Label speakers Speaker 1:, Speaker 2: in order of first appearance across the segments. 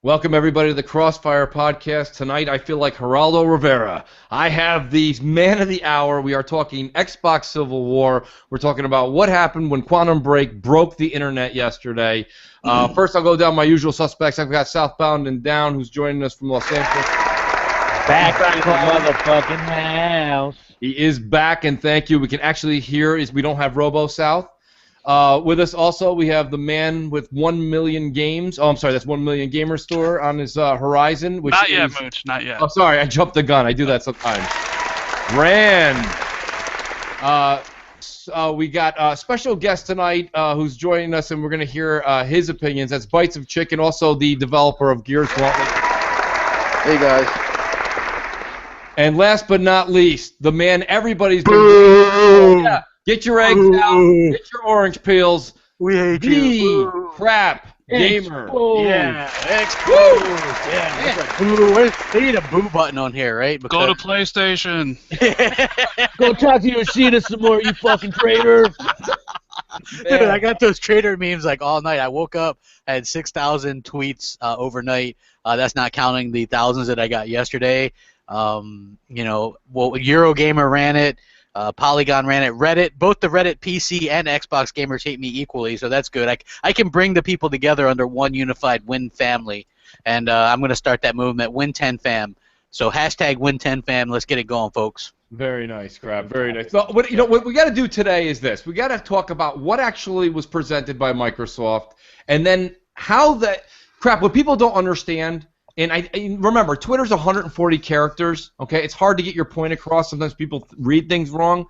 Speaker 1: Welcome, everybody, to the CrossFire podcast. Tonight, I feel like Geraldo Rivera. I have the man of the hour. We are talking Xbox Civil War. We're talking about what happened when Quantum Break broke the internet yesterday. First, I'll go down my usual suspects. I've got Southbound and Down, who's joining us from Los Angeles.
Speaker 2: Back in the motherfucking house.
Speaker 1: He is back, and thank you. We can actually hear we don't have Robo South. With us also, we have the man with 1 million games. Oh, I'm sorry, that's 1 million gamer store on his horizon. Which
Speaker 3: not yet, Mooch, not yet.
Speaker 1: Oh, sorry, I jumped the gun. I do that sometimes. Rand. We got a special guest tonight who's joining us, and we're going to hear his opinions. That's Bites of Chicken, also the developer of Gears Gauntlet.
Speaker 4: Hey, guys.
Speaker 1: And last but not least, the man everybody's been... Yeah. Get your eggs out. Get your orange peels.
Speaker 2: We hate
Speaker 1: the
Speaker 2: you.
Speaker 1: CrapGamer.
Speaker 2: Yeah. Exposed. Yeah. They need a boo button on here, right?
Speaker 3: Go to PlayStation.
Speaker 2: Go talk to Yoshida some more, you fucking traitor. Dude, I got those traitor memes like all night. I woke up, I had 6,000 tweets overnight. That's not counting the thousands that I got yesterday. Eurogamer ran it. Polygon ran it. Reddit, both the Reddit PC and Xbox gamers hate me equally, so that's good. I can bring the people together under one unified Win family, and I'm going to start that movement, Win10Fam. So hashtag Win10Fam. Let's get it going, folks.
Speaker 1: Very nice, Crab. Very nice. So, what we got to do today is this. We got to talk about what actually was presented by Microsoft, and then how that crap. What people don't understand. And remember, Twitter's 140 characters. Okay, it's hard to get your point across. Sometimes people read things wrong.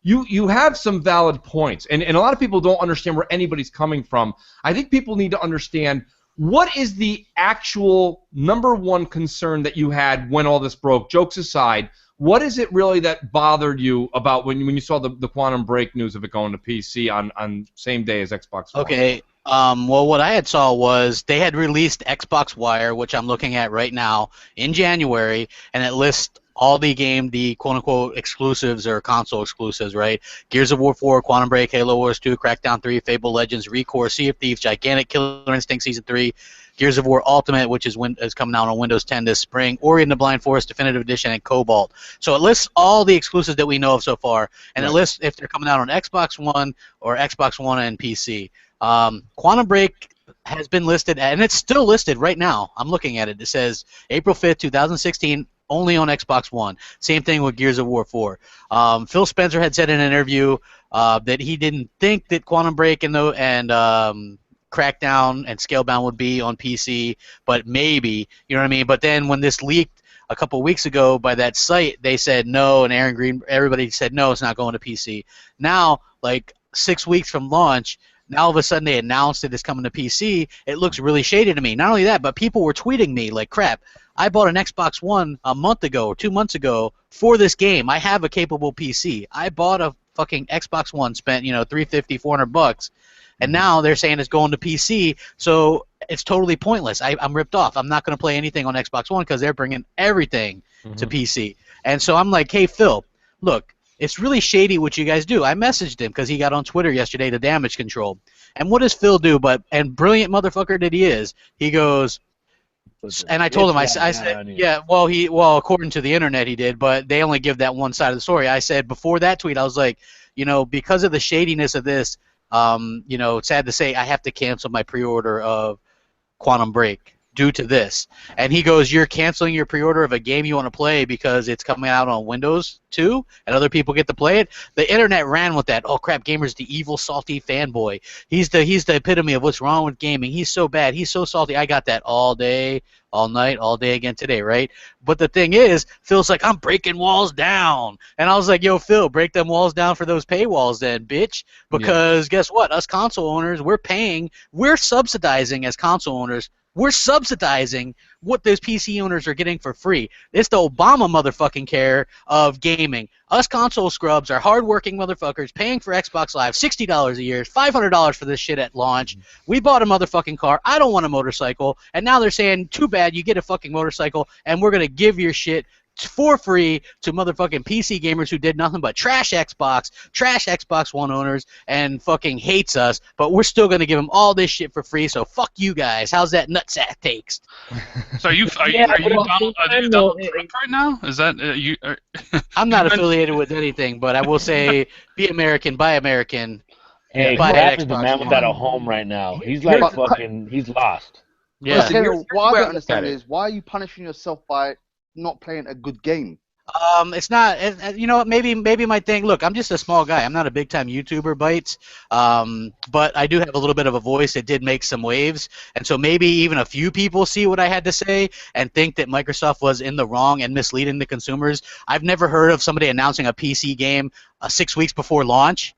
Speaker 1: You have some valid points, and a lot of people don't understand where anybody's coming from. I think people need to understand what is the actual number one concern that you had when all this broke. Jokes aside, what is it really that bothered you about when you saw the Quantum Break news of it going to PC on same day as Xbox One?
Speaker 5: Okay. Well, what I had saw was they had released Xbox Wire, which I'm looking at right now, in January, and it lists all the quote-unquote exclusives or console exclusives, right? Gears of War 4, Quantum Break, Halo Wars 2, Crackdown 3, Fable Legends, ReCore, Sea of Thieves, Gigantic Killer Instinct Season 3, Gears of War Ultimate, which is coming out on Windows 10 this spring, Ori and the Blind Forest Definitive Edition, and Cobalt. So it lists all the exclusives that we know of so far, and it lists if they're coming out on Xbox One or Xbox One and PC. Quantum Break has been listed, and it's still listed right now. I'm looking at it. It says April 5th, 2016, only on Xbox One. Same thing with Gears of War 4. Phil Spencer had said in an interview that he didn't think that Quantum Break and Crackdown and Scalebound would be on PC, but maybe, you know what I mean? But then when this leaked a couple weeks ago by that site, they said no, and Aaron Green, everybody said no, it's not going to PC. Now, like 6 weeks from launch, now all of a sudden they announced that it's coming to PC. It looks really shady to me. Not only that, but people were tweeting me like, crap, I bought an Xbox One a month ago or 2 months ago for this game. I have a capable PC. I bought a fucking Xbox One, spent, $350, $400, and now they're saying it's going to PC, so it's totally pointless. I'm ripped off. I'm not going to play anything on Xbox One because they're bringing everything to PC. And so I'm like, hey, Phil, look, it's really shady what you guys do. I messaged him because he got on Twitter yesterday to Damage Control. And what does Phil do? And brilliant motherfucker that he is, he goes, and I told him, I said, yeah, well, according to the internet he did, but they only give that one side of the story. I said before that tweet, I was like, because of the shadiness of this, it's sad to say I have to cancel my pre-order of Quantum Break due to this. And he goes, you're canceling your pre-order of a game you want to play because it's coming out on Windows 2 and other people get to play it? The internet ran with that. Oh, CrapGamer's the evil, salty fanboy. He's the epitome of what's wrong with gaming. He's so bad. He's so salty. I got that all day, all night, all day again today, right? But the thing is, Phil's like, I'm breaking walls down. And I was like, yo, Phil, break them walls down for those paywalls then, bitch. Because guess what? Us console owners, we're subsidizing as console owners. We're subsidizing what those PC owners are getting for free. It's the Obama motherfucking care of gaming. Us console scrubs are hardworking motherfuckers paying for Xbox Live $60 a year, $500 for this shit at launch. We bought a motherfucking car. I don't want a motorcycle. And now they're saying, too bad, you get a fucking motorcycle, and we're going to give your shit for free to motherfucking PC gamers who did nothing but trash Xbox One owners, and fucking hates us, but we're still going to give them all this shit for free, so fuck you guys. How's that nutsack taste?
Speaker 3: So are you Donald Trump right now? Is that you?
Speaker 5: I'm not affiliated with anything, but I will say, be American, buy American.
Speaker 6: Hey,
Speaker 5: buy
Speaker 6: Crap
Speaker 5: an
Speaker 6: is the
Speaker 5: Xbox
Speaker 6: man
Speaker 5: One.
Speaker 6: without a home right now. He's like fucking, he's lost.
Speaker 5: Yeah.
Speaker 1: Listen,
Speaker 4: Taylor, what I don't understand
Speaker 1: at it.
Speaker 4: is why are you punishing yourself by not playing a good game?
Speaker 5: It's not. You know, maybe my thing. Look, I'm just a small guy. I'm not a big time YouTuber, Bites. But I do have a little bit of a voice that did make some waves, and so maybe even a few people see what I had to say and think that Microsoft was in the wrong and misleading the consumers. I've never heard of somebody announcing a PC game 6 weeks before launch.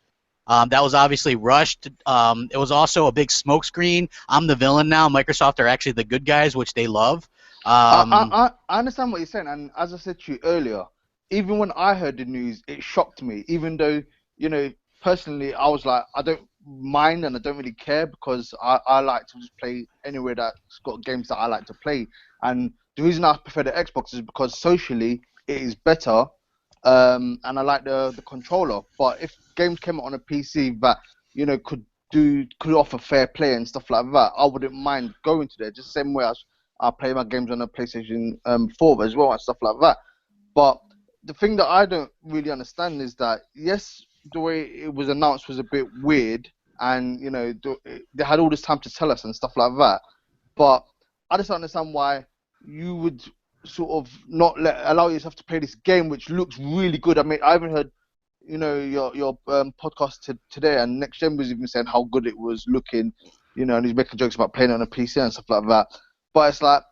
Speaker 5: That was obviously rushed. It was also a big smokescreen. I'm the villain now. Microsoft are actually the good guys, which they love.
Speaker 4: I understand what you're saying, and as I said to you earlier, even when I heard the news, it shocked me. Even though, you know, personally, I was like, I don't mind and I don't really care because I like to just play anywhere that's got games that I like to play. And the reason I prefer the Xbox is because socially it is better, and I like the controller. But if games came out on a PC that, you know, could offer fair play and stuff like that, I wouldn't mind going to there. Just the same way as I play my games on a PlayStation 4 as well and stuff like that. But the thing that I don't really understand is that, yes, the way it was announced was a bit weird, and, you know, they had all this time to tell us and stuff like that. But I just don't understand why you would sort of not allow yourself to play this game, which looks really good. I mean, I haven't heard, you know, your podcast today, and Next Gen was even saying how good it was looking, you know, and he's making jokes about playing it on a PC and stuff like that. But it's like,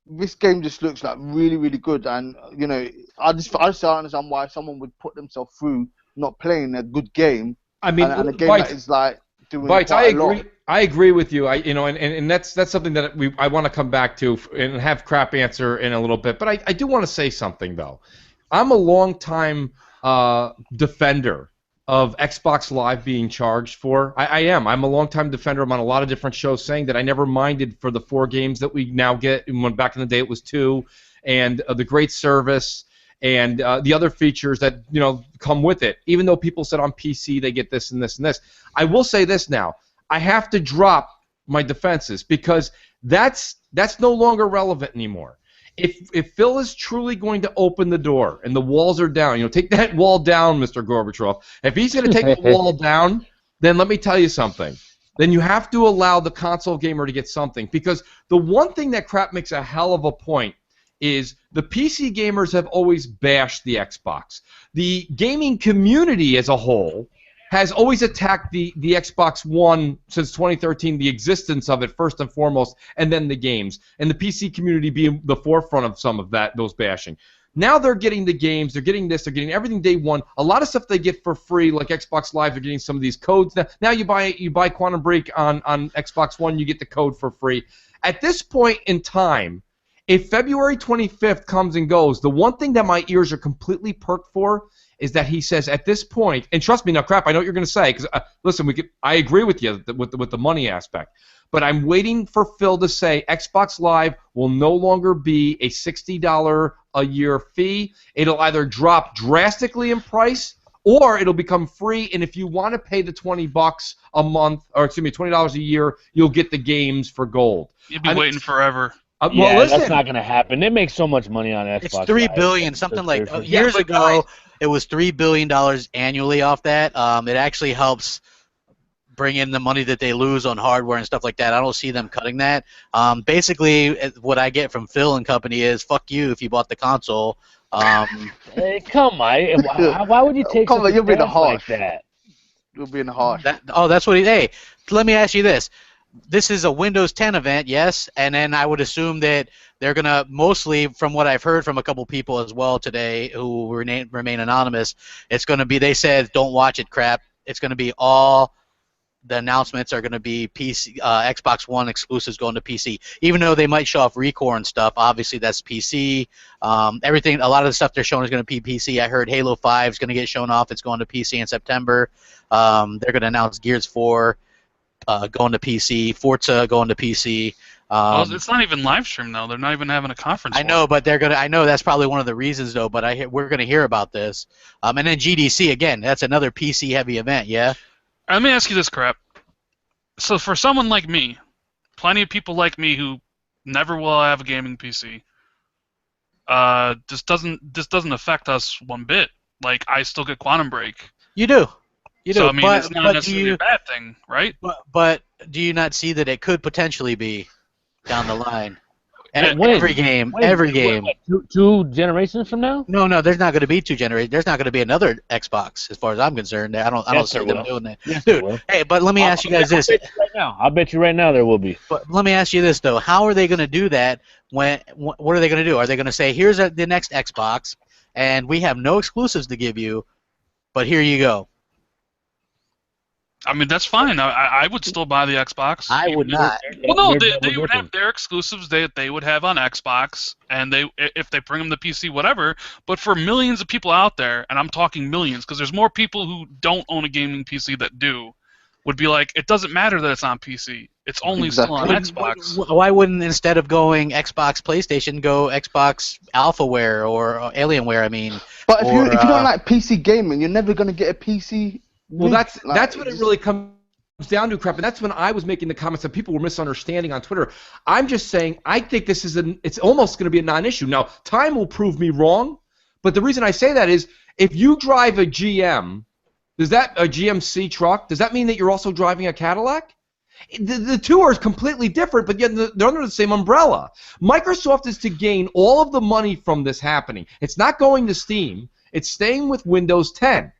Speaker 4: this game just looks like really, really good, and, you know, I just don't understand why someone would put themselves through not playing a good game.
Speaker 1: I mean,
Speaker 4: and a game
Speaker 1: Bites,
Speaker 4: that is like doing
Speaker 1: Bites,
Speaker 4: quite
Speaker 1: I
Speaker 4: a
Speaker 1: agree.
Speaker 4: lot.
Speaker 1: I agree with you. And that's something that I want to come back to and have Crap answer in a little bit. But I do want to say something though. I'm a long time defender of Xbox Live being charged for. I am. I'm a long-time defender. I'm on a lot of different shows saying that I never minded for the 4 games that we now get. And when back in the day it was 2, and the great service and the other features that, you know, come with it. Even though people said on PC they get this and this and this. I will say this now. I have to drop my defenses because that's no longer relevant anymore. If Phil is truly going to open the door and the walls are down, you know, take that wall down, Mr. Gorbachev. If he's going to take the wall down, then let me tell you something. Then you have to allow the console gamer to get something. Because the one thing that Crap makes a hell of a point is the PC gamers have always bashed the Xbox. The gaming community as a whole has always attacked the Xbox One since 2013, the existence of it first and foremost, and then the games, and the PC community being the forefront of some of those bashing. Now they're getting the games, they're getting this, they're getting everything day one. A lot of stuff they get for free, like Xbox Live, they're getting some of these codes. Now you buy Quantum Break on Xbox One, you get the code for free. At this point in time, if February 25th comes and goes, the one thing that my ears are completely perked for is that he says at this point, and trust me, now, Crap, I know what you're going to say, because listen, I agree with you with the money aspect, but I'm waiting for Phil to say Xbox Live will no longer be a $60 a year fee. It'll either drop drastically in price, or it'll become free. And if you want to pay the $20 a month, or excuse me, $20 a year, you'll get the games for gold.
Speaker 3: You'd be waiting forever.
Speaker 1: Well,
Speaker 6: Yeah,
Speaker 1: listen,
Speaker 6: that's not going to happen. They make so much money on Xbox.
Speaker 5: It's $3 billion,
Speaker 6: Live.
Speaker 5: something
Speaker 6: That's
Speaker 5: like
Speaker 6: fair.
Speaker 5: years
Speaker 1: but
Speaker 5: ago. It was $3 billion annually off that. It actually helps bring in the money that they lose on hardware and stuff like that. I don't see them cutting that. Basically, what I get from Phil and company is fuck you if you bought the console.
Speaker 6: Hey, come on. Why would you take
Speaker 4: Come on,
Speaker 6: such a
Speaker 4: you're being
Speaker 6: stance
Speaker 4: harsh.
Speaker 6: like that?
Speaker 4: You're being harsh.
Speaker 5: That's what he. Hey, let me ask you this. This is a Windows 10 event, yes, and then I would assume that they're going to mostly, from what I've heard from a couple people as well today who remain anonymous, it's going to be, they said, don't watch it, Crap. It's going to be all the announcements are going to be PC, Xbox One exclusives going to PC. Even though they might show off Recore and stuff, obviously that's PC. Everything, a lot of the stuff they're showing is going to be PC. I heard Halo 5 is going to get shown off. It's going to PC in September. They're going to announce Gears 4. going to PC, Forza going to PC.
Speaker 3: Well, it's not even live stream though. They're not even having a conference.
Speaker 5: I know, but they're gonna. I know that's probably one of the reasons though. But we're gonna hear about this. And then GDC again. That's another PC heavy event. Yeah.
Speaker 3: Let me ask you this, Crap. So for someone like me, plenty of people like me who never will have a gaming PC, this doesn't affect us one bit. Like I still get Quantum Break.
Speaker 5: You do. You do.
Speaker 3: So I mean, it's not necessarily a bad thing, right?
Speaker 5: But do you not see that it could potentially be down the line? And
Speaker 6: When?
Speaker 5: every game.
Speaker 6: What, two generations from now?
Speaker 5: No, there's not going to be two generations. There's not going to be another Xbox, as far as I'm concerned. I don't see them doing that.
Speaker 6: Yes,
Speaker 5: Dude, hey, but let me ask you guys this.
Speaker 6: I'll bet you right now there will be.
Speaker 5: But let me ask you this though: how are they going to do that? What are they going to do? Are they going to say, "Here's the next Xbox, and we have no exclusives to give you, but here you go"?
Speaker 3: I mean, that's fine. I would still buy the Xbox.
Speaker 5: I would not.
Speaker 3: Well, no, they would have their exclusives that they would have on Xbox, and if they bring them to PC, whatever. But for millions of people out there, and I'm talking millions, because there's more people who don't own a gaming PC that do, would be like, it doesn't matter that it's on PC. It's only still on Xbox.
Speaker 5: Why wouldn't, instead of going Xbox, PlayStation, go Xbox Alphaware or Alienware? I mean,
Speaker 4: but if you don't like PC gaming, you're never gonna get a PC.
Speaker 1: Well, that's what it really comes down to, Crap, and that's when I was making the comments that people were misunderstanding on Twitter. I'm just saying I think this is it's almost going to be a non-issue. Now, time will prove me wrong, but the reason I say that is if you drive a GM, a GMC truck, does that mean that you're also driving a Cadillac? The two are completely different, but yet they're under the same umbrella. Microsoft is to gain all of the money from this happening. It's not going to Steam. It's staying with Windows 10.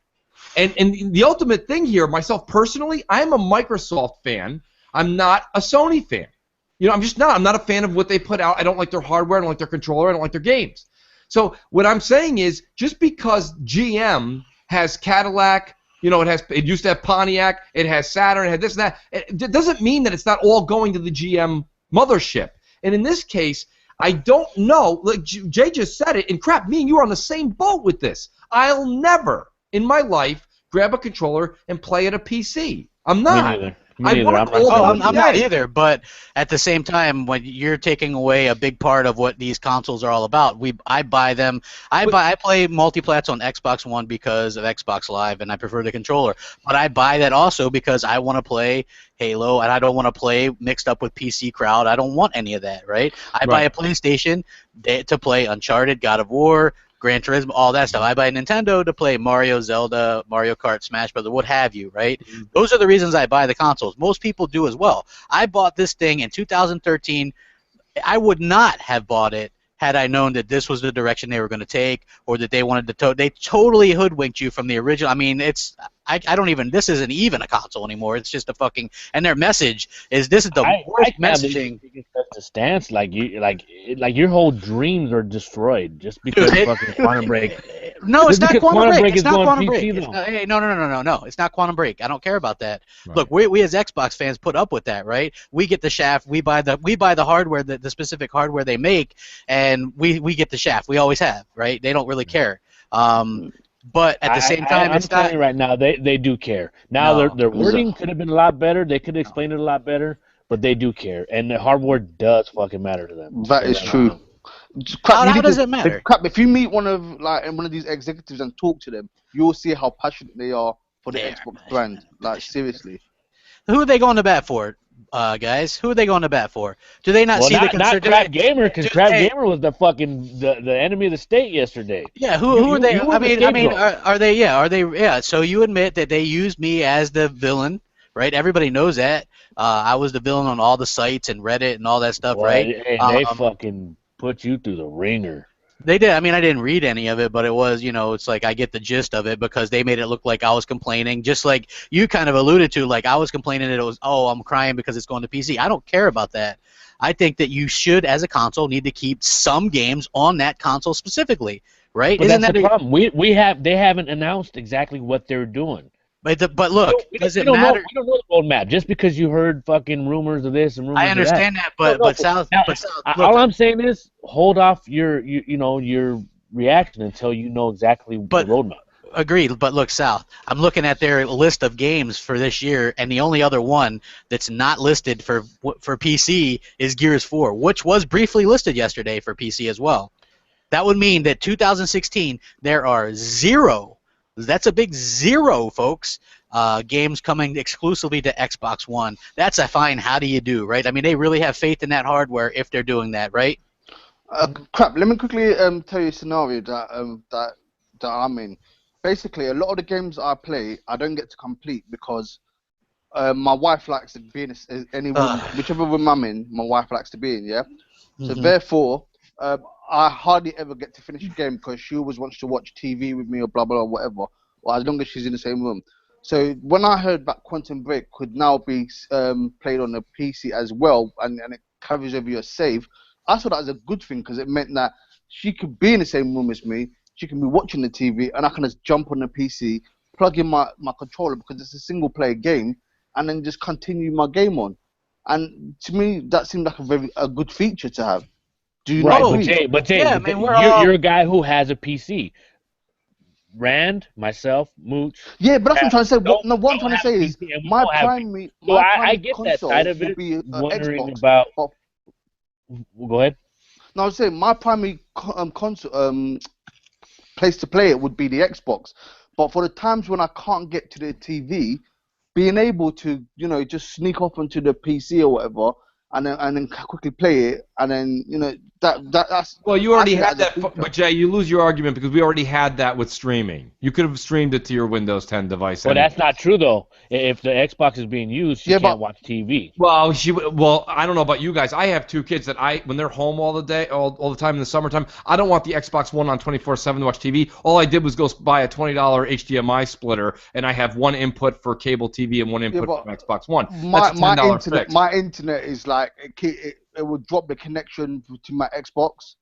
Speaker 1: And the ultimate thing here, myself personally, I'm a Microsoft fan. I'm not a Sony fan. You know, I'm just not. I'm not a fan of what they put out. I don't like their hardware. I don't like their controller. I don't like their games. So what I'm saying is, just because GM has Cadillac, you know, it used to have Pontiac, it has Saturn, it had this and that, it doesn't mean that it's not all going to the GM mothership. And in this case, I don't know. Like Jay just said it, and Crap, me and you are on the same boat with this. I'll never in my life grab a controller and play at a PC. I'm not.
Speaker 6: Me neither.
Speaker 5: I'm not either, but at the same time, when you're taking away a big part of what these consoles are all about, I buy them. I play multiplats on Xbox One because of Xbox Live, and I prefer the controller. But I buy that also because I want to play Halo, and I don't want to play mixed up with PC crowd. I don't want any of that, right? I buy a PlayStation to play Uncharted, God of War, Gran Turismo, all that stuff. I buy Nintendo to play Mario, Zelda, Mario Kart, Smash Bros., what have you, right? Mm-hmm. Those are the reasons I buy the consoles. Most people do as well. I bought this thing in 2013. I would not have bought it had I known that this was the direction they were going to take, or that they wanted to. They totally hoodwinked you from the original. I mean, I don't even. This isn't even a console anymore. It's just a fucking. And their message is this is the worst messaging.
Speaker 6: The stance, like your whole dreams are destroyed just because fucking Quantum Break.
Speaker 5: No, it's not Quantum Break. It's not Quantum Break.
Speaker 6: Hey,
Speaker 5: no. It's not Quantum Break. I don't care about that. Right. Look, we as Xbox fans put up with that, right? We get the shaft. We buy the hardware, the specific hardware they make, and we get the shaft. We always have, right? They don't really care. But at the same time,
Speaker 6: I'm telling you right now, they do care. Now their wording could have been a lot better. They could have explained it a lot better, but they do care, and the hardware does fucking matter to them.
Speaker 4: That is true.
Speaker 5: How does it matter?
Speaker 4: Crap, if you meet one of these executives and talk to them, you will see how passionate they are for the Xbox brand. Like seriously.
Speaker 5: Who are they going to bat for, guys? Who are they going to bat for? Do they not see the concern?
Speaker 6: Not CrapGamer, because CrapGamer was the fucking the enemy of the state yesterday.
Speaker 5: Yeah, who are they? I mean, are they? Yeah, are they? Yeah. So you admit that they used me as the villain, right? Everybody knows that. I was the villain on all the sites and Reddit and all that stuff, right?
Speaker 6: And they fucking put you through the ringer.
Speaker 5: They did. I mean, I didn't read any of it, but it was, it's like I get the gist of it because they made it look like I was complaining, just like you kind of alluded to, like I was complaining that it was, I'm crying because it's going to PC. I don't care about that. I think that you should, as a console, need to keep some games on that console specifically, right?
Speaker 6: But that's the problem. They haven't announced exactly what they're doing.
Speaker 5: But look, does it matter?
Speaker 6: We don't know the roadmap. Just because you heard fucking rumors of this and rumors of that.
Speaker 5: I understand that, but South.
Speaker 6: All I'm saying is hold off your reaction until you know exactly the roadmap.
Speaker 2: Agreed, but look, Sal, I'm looking at their list of games for this year, and the only other one that's not listed for PC is Gears 4, which was briefly listed yesterday for PC as well. That would mean that 2016, there are 0, that's a big 0, folks, games coming exclusively to Xbox One. That's a fine how do you do, right? I mean, they really have faith in that hardware if they're doing that, right?
Speaker 4: Crap, let me quickly tell you a scenario that I'm in. Basically, a lot of the games I play, I don't get to complete because my wife likes to be in any room, whichever room I'm in, my wife likes to be in, yeah? So therefore, I hardly ever get to finish a game because she always wants to watch TV with me or blah, blah, whatever, or as long as she's in the same room. So when I heard that Quantum Break could now be played on the PC as well, and it carries over your save, I saw that as a good thing because it meant that she could be in the same room as me, she can be watching the TV, and I can just jump on the PC, plug in my controller because it's a single-player game, and then just continue my game on. And to me, that seemed like a good feature to have. Do you
Speaker 6: right,
Speaker 4: not agree?
Speaker 6: but Jay,
Speaker 2: Yeah,
Speaker 6: but
Speaker 2: man,
Speaker 6: you're a guy who has a PC. Rand, myself, Mooch.
Speaker 4: Yeah, but that's what I'm trying to say. What I'm trying to say is my
Speaker 6: primary
Speaker 4: I
Speaker 6: get that
Speaker 4: console
Speaker 6: side of
Speaker 4: will
Speaker 6: it.
Speaker 4: be
Speaker 6: Wondering
Speaker 4: Xbox.
Speaker 6: about.
Speaker 4: But,
Speaker 6: Well, go ahead.
Speaker 4: no, I was saying my primary console place to play it would be the Xbox. But for the times when I can't get to the TV, being able to, just sneak off onto the PC or whatever, and then quickly play it, and then that's.
Speaker 1: Well, you already had that, but Jay, you lose your argument because we already had that with streaming. You could have streamed it to your Windows 10 device.
Speaker 6: Well, that's not true though. If the Xbox is being used, she can't watch TV.
Speaker 1: Well, I don't know about you guys. I have 2 kids that when they're home all the day, all the time in the summertime, I don't want the Xbox One on 24/7 to watch TV. All I did was go buy a $20 HDMI splitter, and I have one input for cable TV and one input for Xbox One. That's a $10 fix.
Speaker 4: My internet is like it will drop the connection to my Xbox.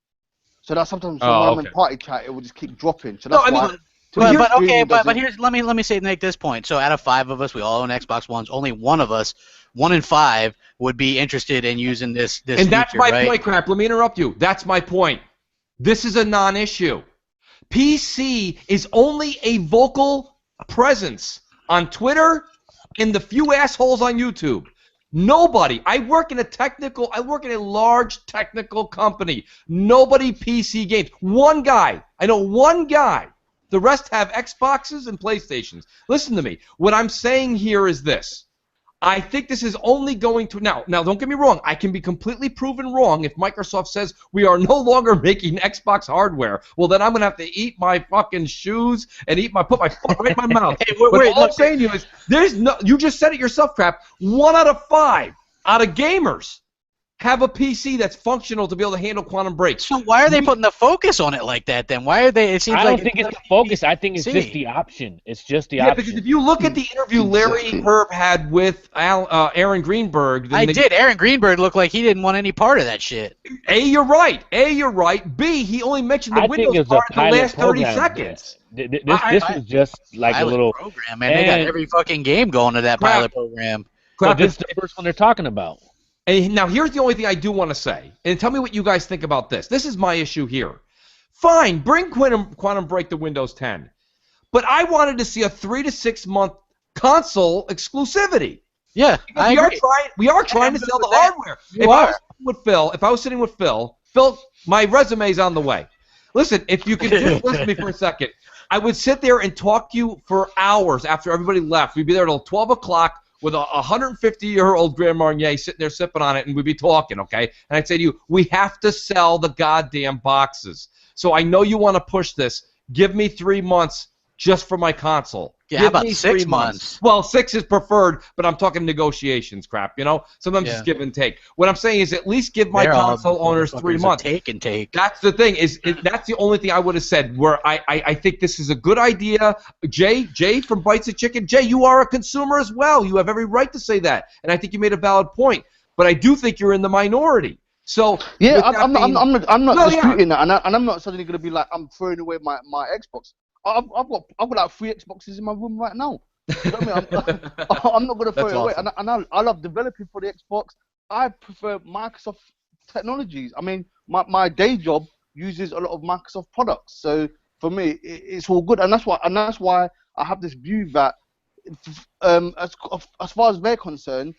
Speaker 4: So that sometimes when I'm in party chat, it will just keep dropping. So that's why.
Speaker 2: But here's let me make this point. So out of 5 of us, we all own Xbox Ones. Only one of us, 1 in 5, would be interested in using this.
Speaker 1: And
Speaker 2: feature,
Speaker 1: that's my
Speaker 2: right?
Speaker 1: point, Crap. Let me interrupt you. That's my point. This is a non-issue. PC is only a vocal presence on Twitter and the few assholes on YouTube. Nobody. I work in a large technical company. Nobody PC games. One guy. I know one guy. The rest have Xboxes and PlayStations. Listen to me. What I'm saying here is this. I think this is only going to now don't get me wrong. I can be completely proven wrong if Microsoft says we are no longer making Xbox hardware. Well, then I'm going to have to eat my fucking shoes and put my foot right in my mouth. All I'm saying to you is you just said it yourself, Crap. 1 out of 5 out of gamers have a PC that's functional to be able to handle Quantum Break.
Speaker 2: So why are they putting the focus on it like that then? Why are they? It seems
Speaker 6: I
Speaker 2: like
Speaker 6: don't think it's the focus. I think it's just the option. It's just the option.
Speaker 1: Because if you look at the interview Larry Herb had with Aaron Greenberg,
Speaker 2: Aaron Greenberg looked like he didn't want any part of that shit.
Speaker 1: A, you're right. B, he only mentioned the Windows part in the last 30 seconds.
Speaker 6: This was just like a little
Speaker 2: program, man. They got every fucking game going to that pilot program.
Speaker 6: But this is the first one they're talking about.
Speaker 1: And now here's the only thing I do want to say, and tell me what you guys think about this. This is my issue here. Fine, bring Quantum Break to Windows 10, but I wanted to see a 3 to 6 month console exclusivity.
Speaker 2: Yeah,
Speaker 1: we are trying to sell the hardware. If I was sitting with Phil, my resume's on the way. Listen, if you can just listen to me for a second, I would sit there and talk to you for hours after everybody left. We'd be there till 12 o'clock. With a 150-year-old Grand Marnier sitting there sipping on it, and we'd be talking, okay? And I'd say to you, we have to sell the goddamn boxes. So I know you want to push this. Give me 3 months just for my console.
Speaker 2: Yeah, how about 6 months?
Speaker 1: Well, 6 is preferred, but I'm talking negotiations crap, Sometimes it's give and take. What I'm saying is at least give my console owners 3 months.
Speaker 2: Take and take.
Speaker 1: That's the thing. That's the only thing I would have said where I think this is a good idea. Jay from Bites of Chicken. Jay, you are a consumer as well. You have every right to say that. And I think you made a valid point. But I do think you're in the minority. So
Speaker 4: yeah, I'm not disputing that, and I'm not suddenly going to be like I'm throwing away my Xbox. I've got like 3 Xboxes in my room right now. You know what I mean? I'm not going to throw it away. And I love developing for the Xbox. I prefer Microsoft technologies. I mean, my day job uses a lot of Microsoft products. So for me, it's all good, and that's why I have this view that, as far as they're concerned,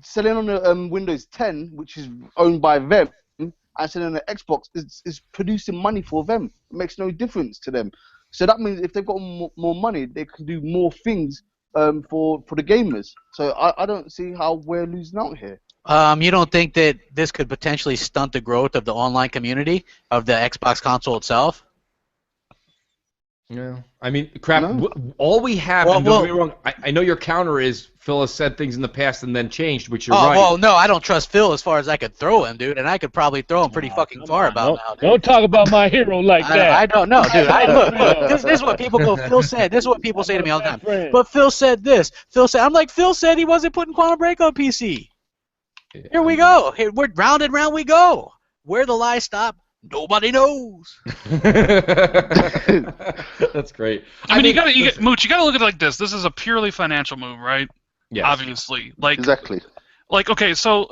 Speaker 4: selling on the Windows 10, which is owned by them, and selling on the Xbox is producing money for them. It makes no difference to them. So that means if they've got more money, they can do more things for the gamers. So I don't see how we're losing out here.
Speaker 2: You don't think that this could potentially stunt the growth of the online community of the Xbox console itself?
Speaker 1: Yeah, I mean, crap.
Speaker 4: No.
Speaker 1: All we have, and don't get me wrong, I know your counter is Phil has said things in the past and then changed, which you're right.
Speaker 2: Well, no, I don't trust Phil as far as I could throw him, dude, and I could probably throw him pretty fucking far about now. Dude.
Speaker 6: Don't talk about my hero like that.
Speaker 2: I don't know, dude. Look, this is what people go. Phil said. This is what people say to me all the time. But Phil said this. I'm like, Phil said he wasn't putting Quantum Break on PC. Here we go. Here, we're round and round we go. Where the lies stop, nobody knows.
Speaker 1: That's great.
Speaker 3: I mean, Mooch, you gotta look at it like this. This is a purely financial move, right?
Speaker 1: Yes.
Speaker 3: Obviously. Like,
Speaker 4: exactly.
Speaker 3: Like, okay, so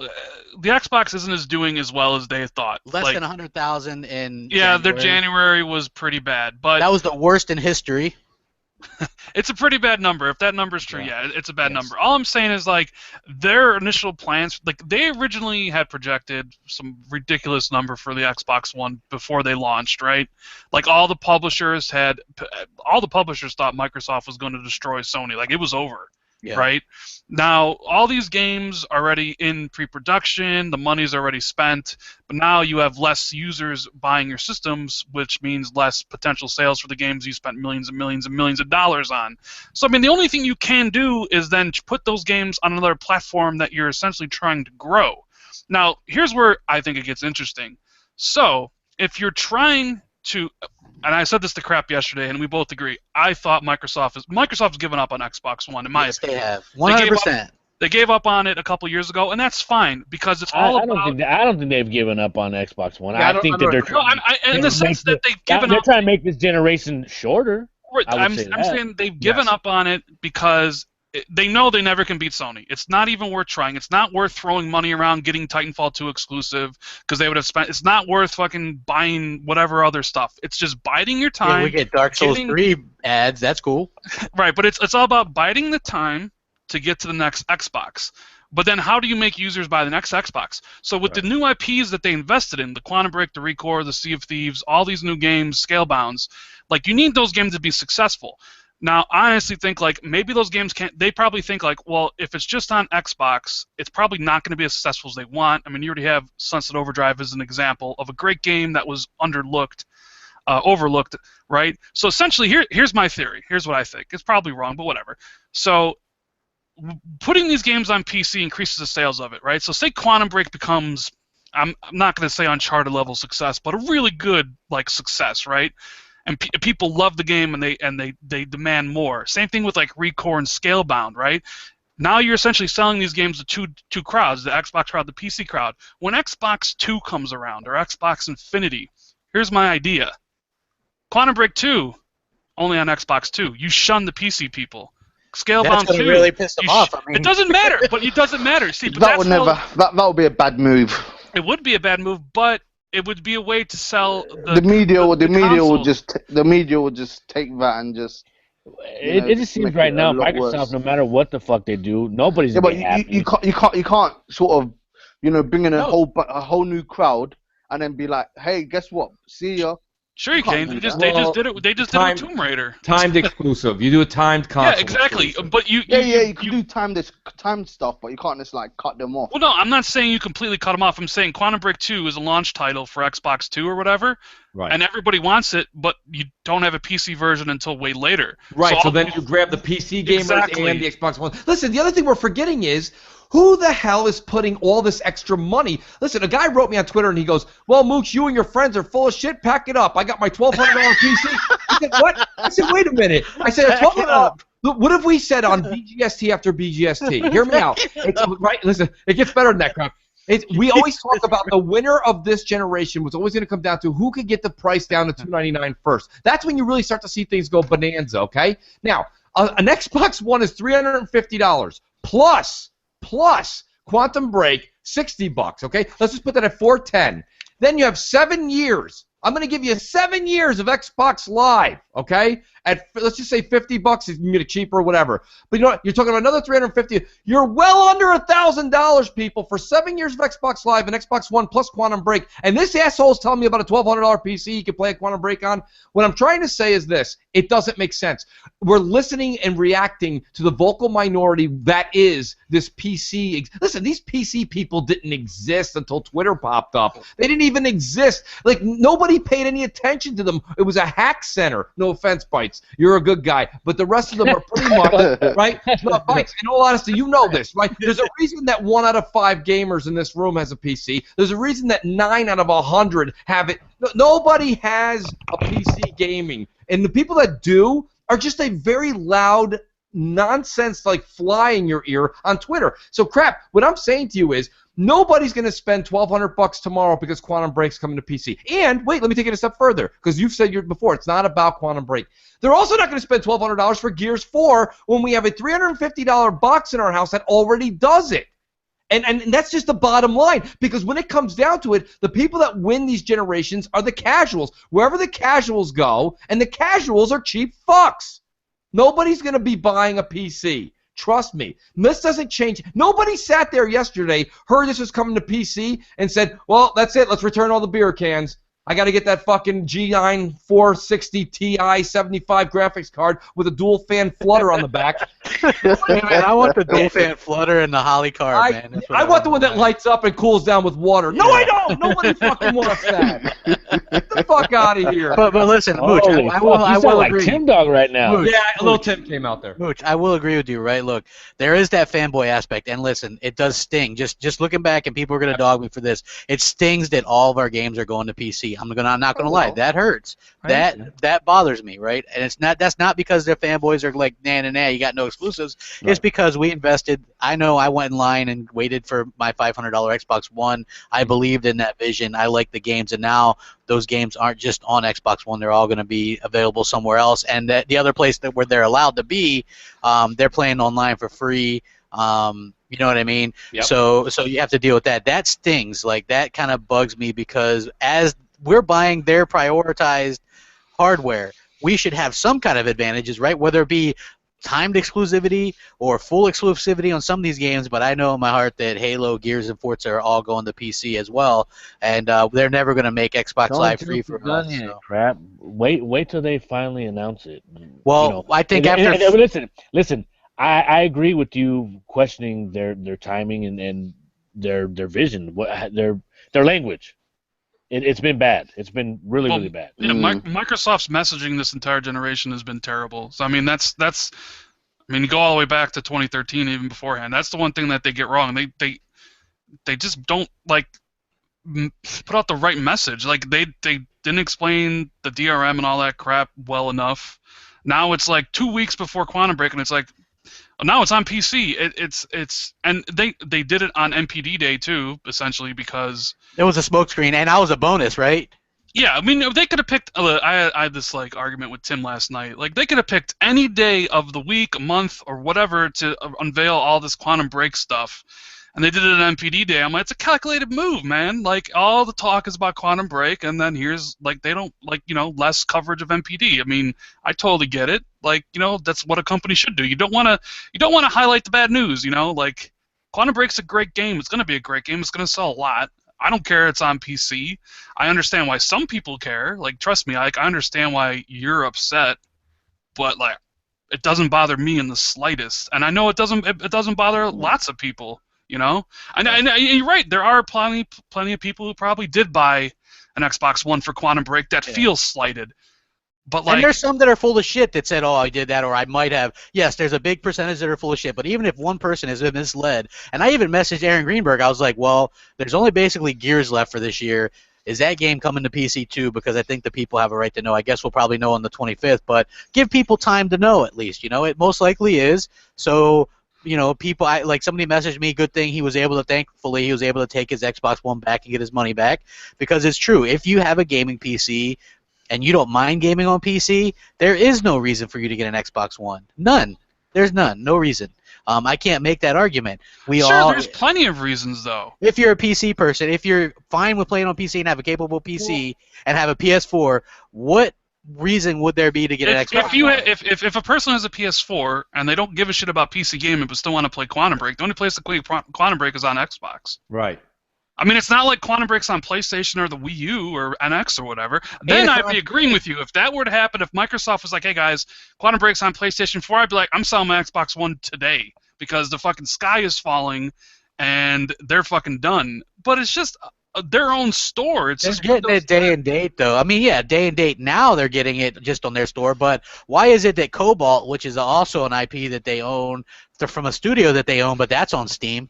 Speaker 3: the Xbox isn't doing as well as they thought.
Speaker 2: Less than 100,000 in
Speaker 3: Yeah,
Speaker 2: January.
Speaker 3: their January was pretty bad. But
Speaker 2: that was the worst in history.
Speaker 3: It's a pretty bad number. If that number's true, yeah, it's a bad number. All I'm saying is, like, their initial plans, like, they originally had projected some ridiculous number for the Xbox One before they launched, right? Like, all the publishers thought Microsoft was going to destroy Sony. Like, it was over. Yeah. Right? Now, all these games are already in pre-production, the money's already spent, but now you have less users buying your systems, which means less potential sales for the games you spent millions and millions and millions of dollars on. So, I mean, the only thing you can do is then put those games on another platform that you're essentially trying to grow. Now, here's where I think it gets interesting. So, if you're trying to... And I said this to Crap yesterday, and we both agree. I thought Microsoft's given up on Xbox One, in my opinion.
Speaker 2: They have 100%.
Speaker 3: They gave up on it a couple years ago, and that's fine because it's all about.
Speaker 6: I don't think they've given up on Xbox One. I think that they're trying.
Speaker 3: No, in the sense that they've given up.
Speaker 6: They're trying to make this generation shorter.
Speaker 3: I'm saying they've given up on it because they know they never can beat Sony. It's not even worth trying. It's not worth throwing money around getting Titanfall 2 exclusive because they would have spent. It's not worth fucking buying whatever other stuff. It's just biding your time.
Speaker 2: Yeah, we get Dark Souls 3 ads. That's cool.
Speaker 3: Right, but it's all about biding the time to get to the next Xbox. But then how do you make users buy the next Xbox? So with the new IPs that they invested in, the Quantum Break, the Recore, the Sea of Thieves, all these new games, Scalebounds, like you need those games to be successful. Now, I honestly think, like, maybe those games can't... They probably think, like, well, if it's just on Xbox, it's probably not going to be as successful as they want. I mean, you already have Sunset Overdrive as an example of a great game that was overlooked, right? So, essentially, here's my theory. Here's what I think. It's probably wrong, but whatever. So, putting these games on PC increases the sales of it, right? So, say Quantum Break becomes... I'm not going to say Uncharted level success, but a really good, like, success, right? And people love the game and they demand more. Same thing with like Recore and Scalebound, right? Now you're essentially selling these games to two crowds, the Xbox crowd, the PC crowd. When Xbox 2 comes around, or Xbox Infinity, here's my idea. Quantum Break 2, only on Xbox 2. You shun the PC people. Scalebound 2.
Speaker 2: Really piss them off. I mean.
Speaker 3: It doesn't matter, but it doesn't matter. See, but
Speaker 4: that would be a bad move.
Speaker 3: It would be a bad move, but it would be a way to sell
Speaker 4: the media would just take that and just.
Speaker 6: It just seems right now Microsoft, worse. No matter what the fuck they do, nobody's gonna be happy.
Speaker 4: You can't sort of, bring in a whole new crowd and then be like, hey, guess what? See ya.
Speaker 3: Sure you can. They just did it. They just did it with Tomb Raider.
Speaker 1: Timed exclusive. You do a timed console.
Speaker 3: Yeah, exactly.
Speaker 1: Exclusive.
Speaker 3: But you
Speaker 4: can do timed stuff, but you can't just like cut them off.
Speaker 3: Well, no, I'm not saying you completely cut them off. I'm saying Quantum Break 2 is a launch title for Xbox 2 or whatever, right? And everybody wants it, but you don't have a PC version until way later.
Speaker 1: Right. So then you grab the PC gamers and the Xbox One. Listen, the other thing we're forgetting is. Who the hell is putting all this extra money? Listen, a guy wrote me on Twitter and he goes, well, Mooch, you and your friends are full of shit. Pack it up. I got my $1,200 PC. I said, what? I said, wait a minute. I said, $1,200. What have we said on BGST after BGST? Hear me out. Right? Listen, it gets better than that crap. We always talk about the winner of this generation was always going to come down to who could get the price down to $299 first. That's when you really start to see things go bonanza, okay? Now, an Xbox One is $350 plus Quantum Break, $60, okay? Let's just put that at $410. Then you have 7 years I'm going to give you 7 years of Xbox Live, okay? At, let's just say $50 if you can get it cheaper or whatever. But you know what? You're talking about another $350. You're well under $1,000, people, for 7 years of Xbox Live and Xbox One plus Quantum Break. And this asshole is telling me about a $1,200 PC you can play a Quantum Break on. What I'm trying to say is this. It doesn't make sense. We're listening and reacting to the vocal minority that is this PC. Listen, these PC people didn't exist until Twitter popped up. They didn't even exist. Like, nobody paid any attention to them. It was a hack center. No offense, Bites. You're a good guy. But the rest of them are pretty much, right? No, Bites, in all honesty, you know this, right? There's a reason that 1 out of 5 gamers in this room has a PC. There's a reason that 9 out of 100 have it. Nobody has a PC gaming. And the people that do are just a very loud nonsense, like fly in your ear on Twitter. So, Crap, what I'm saying to you is, nobody's going to spend $1,200 tomorrow because Quantum Break's coming to PC. And, wait, let me take it a step further, because you've said before, it's not about Quantum Break. They're also not going to spend $1,200 for Gears 4 when we have a $350 box in our house that already does it. And that's just the bottom line, because when it comes down to it, the people that win these generations are the casuals. Wherever the casuals go, and the casuals are cheap fucks. Nobody's going to be buying a PC. Trust me. This doesn't change. Nobody sat there yesterday, heard this was coming to PC, and said, well, that's it. Let's return all the beer cans. I got to get that fucking G9 460 Ti 75 graphics card with a dual fan flutter on the back.
Speaker 2: Man, I want the dual fan flutter and the Holly card, man. That's what
Speaker 1: I want the one that lights up and cools down with water. No, I don't. Nobody fucking wants that. Get the fuck out of here.
Speaker 2: But listen, Mooch, I will agree.
Speaker 6: Like Tim Dog right now.
Speaker 1: Mooch, yeah, a little Tim came out there.
Speaker 2: Mooch, I will agree with you, right? Look, there is that fanboy aspect, and listen, it does sting. Just looking back, and people are gonna dog me for this. It stings that all of our games are going to PC. I'm not gonna lie, that hurts. That bothers me, right? And that's not because their fanboys are like, nah, you got no exclusives. Right. It's because we invested. I know I went in line and waited for my $500 Xbox One. I believed in that vision. I like the games, and now those games aren't just on Xbox One. They're all going to be available somewhere else. And the other place where they're allowed to be, they're playing online for free. You know what I mean?
Speaker 1: Yep.
Speaker 2: So you have to deal with that. That stings. Like, that kind of bugs me, because as we're buying their prioritized hardware, we should have some kind of advantages, right? Whether it be timed exclusivity or full exclusivity on some of these games, but I know in my heart that Halo, Gears, and Forza are all going to PC as well, and they're never going to make Xbox Live free for us. So.
Speaker 6: Crap! Wait till they finally announce it.
Speaker 2: Well,
Speaker 6: you know,
Speaker 2: I think
Speaker 6: listen. I agree with you questioning their timing and their vision, their language. It's been bad. It's been really bad.
Speaker 3: Yeah, Microsoft's messaging this entire generation has been terrible. So I mean, that's. I mean, you go all the way back to 2013, even beforehand. That's the one thing that they get wrong. They just don't like put out the right message. Like they didn't explain the DRM and all that crap well enough. Now it's like 2 weeks before Quantum Break, and it's like, now it's on PC. And they did it on MPD Day too, essentially, because
Speaker 2: it was a smokescreen, and that was a bonus, right?
Speaker 3: Yeah, I mean, they could have picked. I had this like argument with Tim last night. Like, they could have picked any day of the week, month, or whatever to unveil all this Quantum Break stuff, and they did it on MPD Day. I'm like, it's a calculated move, man. Like, all the talk is about Quantum Break, and then here's like, they don't like, less coverage of MPD. I mean, I totally get it. Like, that's what a company should do. You don't want to highlight the bad news. Like, Quantum Break's a great game. It's going to be a great game. It's going to sell a lot. I don't care it's on PC. I understand why some people care. Like, trust me, I understand why you're upset, but like, it doesn't bother me in the slightest. And I know it doesn't bother lots of people. And you're right. There are plenty of people who probably did buy an Xbox One for Quantum Break that feels slighted. But like,
Speaker 2: and there's some that are full of shit that said, oh, I did that, or I might have. Yes, there's a big percentage that are full of shit, but even if one person has been misled, and I even messaged Aaron Greenberg, I was like, well, there's only basically Gears left for this year. Is that game coming to PC too? Because I think the people have a right to know. I guess we'll probably know on the 25th, but give people time to know at least. It most likely is. So, people, like somebody messaged me, good thing thankfully he was able to take his Xbox One back and get his money back, because it's true. If you have a gaming PC and you don't mind gaming on PC, there is no reason for you to get an Xbox One. None. There's none. No reason. I can't make that argument.
Speaker 3: There's plenty of reasons though.
Speaker 2: If you're a PC person, if you're fine with playing on PC and have a capable PC and have a PS4, what reason would there be to get an Xbox?
Speaker 3: If a person has a PS4 and they don't give a shit about PC gaming but still want to play Quantum Break, the only place to play Quantum Break is on Xbox.
Speaker 1: Right.
Speaker 3: I mean, it's not like Quantum Break's on PlayStation or the Wii U or NX or whatever. Then I'd be agreeing with you. If that were to happen, if Microsoft was like, hey guys, Quantum Break's on PlayStation 4, I'd be like, I'm selling my Xbox One today because the fucking sky is falling and they're fucking done. But it's just their own store. It's just
Speaker 2: getting it day and date, though. I mean, yeah, day and date now they're getting it just on their store. But why is it that Cobalt, which is also an IP that they own, they're from a studio that they own, but that's on Steam?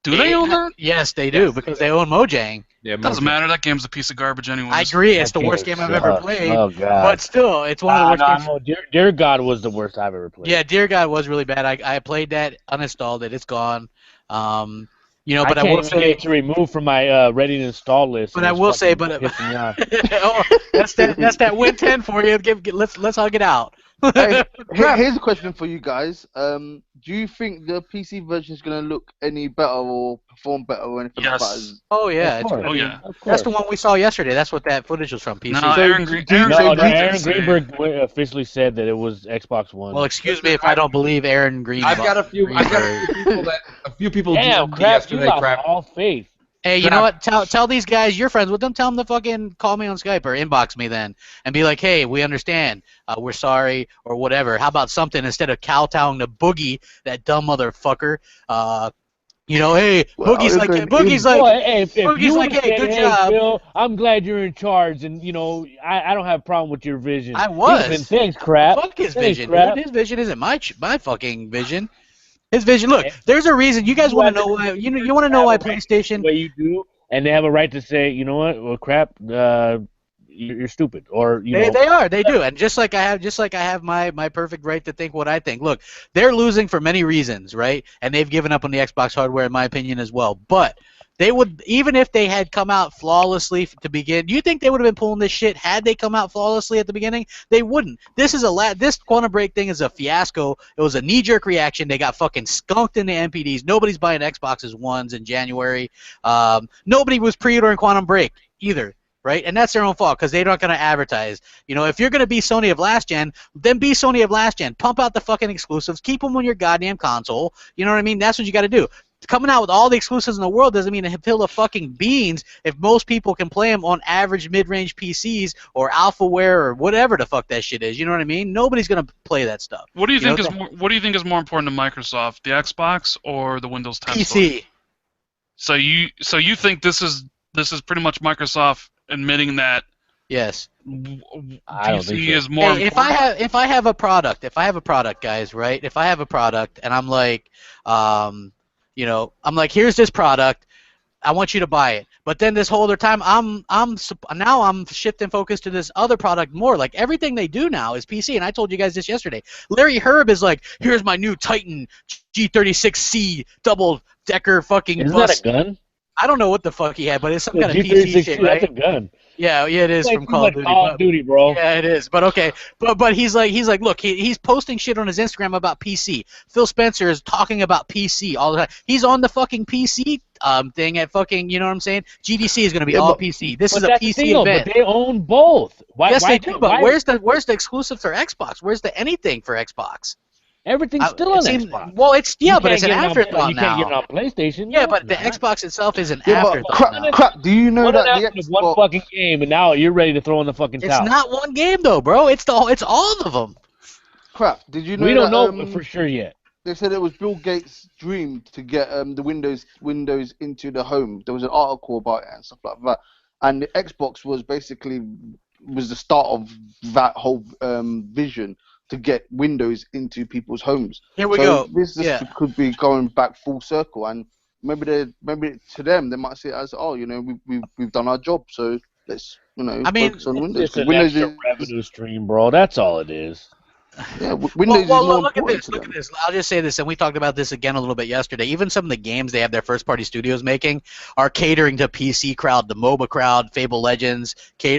Speaker 3: Do they own that?
Speaker 2: Yes, they do, because they own Mojang.
Speaker 1: Yeah,
Speaker 3: doesn't matter. That game's a piece of garbage anyway.
Speaker 2: I agree. It's the worst game I've ever played.
Speaker 6: Oh, God.
Speaker 2: But still, it's one of the worst games.
Speaker 6: No, Dear God was the worst I've ever played.
Speaker 2: Yeah, Dear God was really bad. I played that, uninstalled it. It's gone. But I will say
Speaker 6: to remove from my ready to install list.
Speaker 2: But I will say, that's that Win 10 for you. Let's hug it out.
Speaker 4: Hey, here's a question for you guys. Do you think the PC version is going to look any better or perform better or anything like that?
Speaker 2: Oh yeah, that's the one we saw yesterday. That's what that footage was from. PC.
Speaker 3: No, Aaron
Speaker 6: Greenberg officially said that it was Xbox One.
Speaker 2: Well, excuse me if I don't believe Aaron Greenberg.
Speaker 1: I've got a few people
Speaker 6: Damn,
Speaker 1: yesterday.
Speaker 6: All faith.
Speaker 2: Hey, you know what? Tell these guys you're friends with them. Tell them to fucking call me on Skype or inbox me then, and be like, hey, we understand. We're sorry or whatever. How about something instead of kowtowing to Boogie, that dumb motherfucker? Hey, Boogie's like, hey, good job.
Speaker 6: Bill, I'm glad you're in charge, and I don't have a problem with your vision.
Speaker 2: I was.
Speaker 6: Thanks, crap.
Speaker 2: Fuck his vision. Dude. His vision isn't my fucking vision. His vision. Look, there's a reason. You guys want to know why? You want to know why PlayStation?
Speaker 6: The way you do, and they have a right to say, you know what? Well, crap. You're stupid, or
Speaker 2: they do, and just like I have my perfect right to think what I think. Look, they're losing for many reasons, right? And they've given up on the Xbox hardware, in my opinion, as well. But they would, even if they had come out flawlessly to begin. Do you think they would have been pulling this shit had they come out flawlessly at the beginning? They wouldn't. This Quantum Break thing is a fiasco. It was a knee-jerk reaction. They got fucking skunked in the NPDs. Nobody's buying Xboxes Ones in January. Nobody was pre-ordering Quantum Break either. Right, and that's their own fault because they're not going to advertise. If you're going to be Sony of last gen, then be Sony of last gen. Pump out the fucking exclusives. Keep them on your goddamn console. You know what I mean? That's what you got to do. Coming out with all the exclusives in the world doesn't mean a hill of fucking beans if most people can play them on average mid-range PCs or Alphaware or whatever the fuck that shit is. You know what I mean? Nobody's going to play that stuff.
Speaker 3: What do you think is more important to Microsoft, the Xbox or the Windows 10?
Speaker 2: PC.
Speaker 3: So you think this is pretty much Microsoft admitting that
Speaker 2: yes,
Speaker 3: PC is more important.
Speaker 2: If I have a product, guys, right? If I have a product and I'm like, I'm like, here's this product, I want you to buy it. But then this whole other time, I'm shifting focus to this other product more. Like everything they do now is PC, and I told you guys this yesterday. Larry Herb is like, here's my new Titan G36C double-decker fucking
Speaker 6: Isn't
Speaker 2: bus.
Speaker 6: that a gun?
Speaker 2: I don't know what the fuck he had, but it's some kind of PC shit, right?
Speaker 6: That's a gun.
Speaker 2: Yeah, it is from Call of Duty.
Speaker 6: Call of Duty, bro.
Speaker 2: Yeah, it is. But okay, but he's like, look, he's posting shit on his Instagram about PC. Phil Spencer is talking about PC all the time. He's on the fucking PC thing at fucking, you know what I'm saying? GDC is going to be all PC. This is a PC event.
Speaker 6: But they own both.
Speaker 2: Yes, they do. But where's the exclusive for Xbox? Where's the anything for Xbox?
Speaker 6: Everything's still on Xbox.
Speaker 2: Well, but it's an afterthought
Speaker 6: you
Speaker 2: now.
Speaker 6: You can't get it on PlayStation.
Speaker 2: Yeah, but the Xbox itself is an afterthought.
Speaker 4: Crap, do you know that the Xbox...
Speaker 6: one fucking game, and now you're ready to throw in the fucking towel.
Speaker 2: It's not one game, though, bro. It's all of them.
Speaker 4: Crap, did you know
Speaker 6: we don't know for sure yet.
Speaker 4: They said it was Bill Gates' dream to get the Windows into the home. There was an article about it and stuff like that. And the Xbox was the start of that whole vision to get Windows into people's homes.
Speaker 2: Here we go.
Speaker 4: This could be going back full circle, and maybe to them they might see it as, we've done our job, so let's focus on Windows.
Speaker 6: It's an extra revenue stream, bro. That's all it is.
Speaker 4: Yeah, Windows is more
Speaker 2: look at
Speaker 4: important
Speaker 2: this. Look at this. I'll just say this, and we talked about this again a little bit yesterday. Even some of the games they have their first-party studios making are catering to PC crowd, the MOBA crowd. Fable Legends,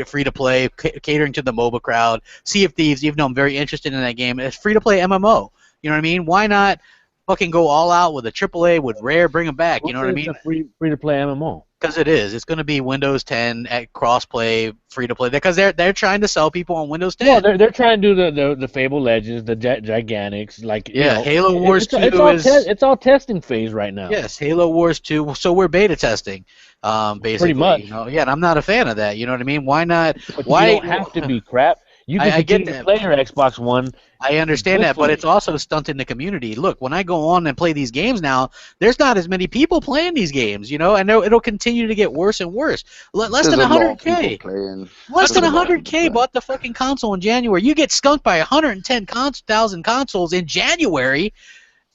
Speaker 2: free-to-play, catering to the MOBA crowd. Sea of Thieves, even though I'm very interested in that game, it's free-to-play MMO.
Speaker 5: You know what I mean? Why not fucking go all out with a AAA with Rare, bring them back? You know what I mean?
Speaker 6: It's a free to play MMO.
Speaker 5: Because it is. It's going to be Windows 10 at crossplay, free to play. Because they're trying to sell people on Windows 10.
Speaker 6: Well, they're trying to do the Fable Legends, the Gigantics, like
Speaker 5: Halo Wars 2
Speaker 6: it's all testing phase right now.
Speaker 5: Yes, Halo Wars 2. So we're beta testing, basically.
Speaker 6: Pretty much.
Speaker 5: And I'm not a fan of that. You know what I mean? Why not?
Speaker 6: But
Speaker 5: why
Speaker 6: you don't have to be crap. You can continue to play your Xbox One.
Speaker 5: I understand that, but it's also stunting the community. Look, when I go on and play these games now, there's not as many people playing these games, and it'll continue to get worse and worse. Less than 100K. Less than 100K bought the fucking console in January. You get skunked by 110,000 consoles in January.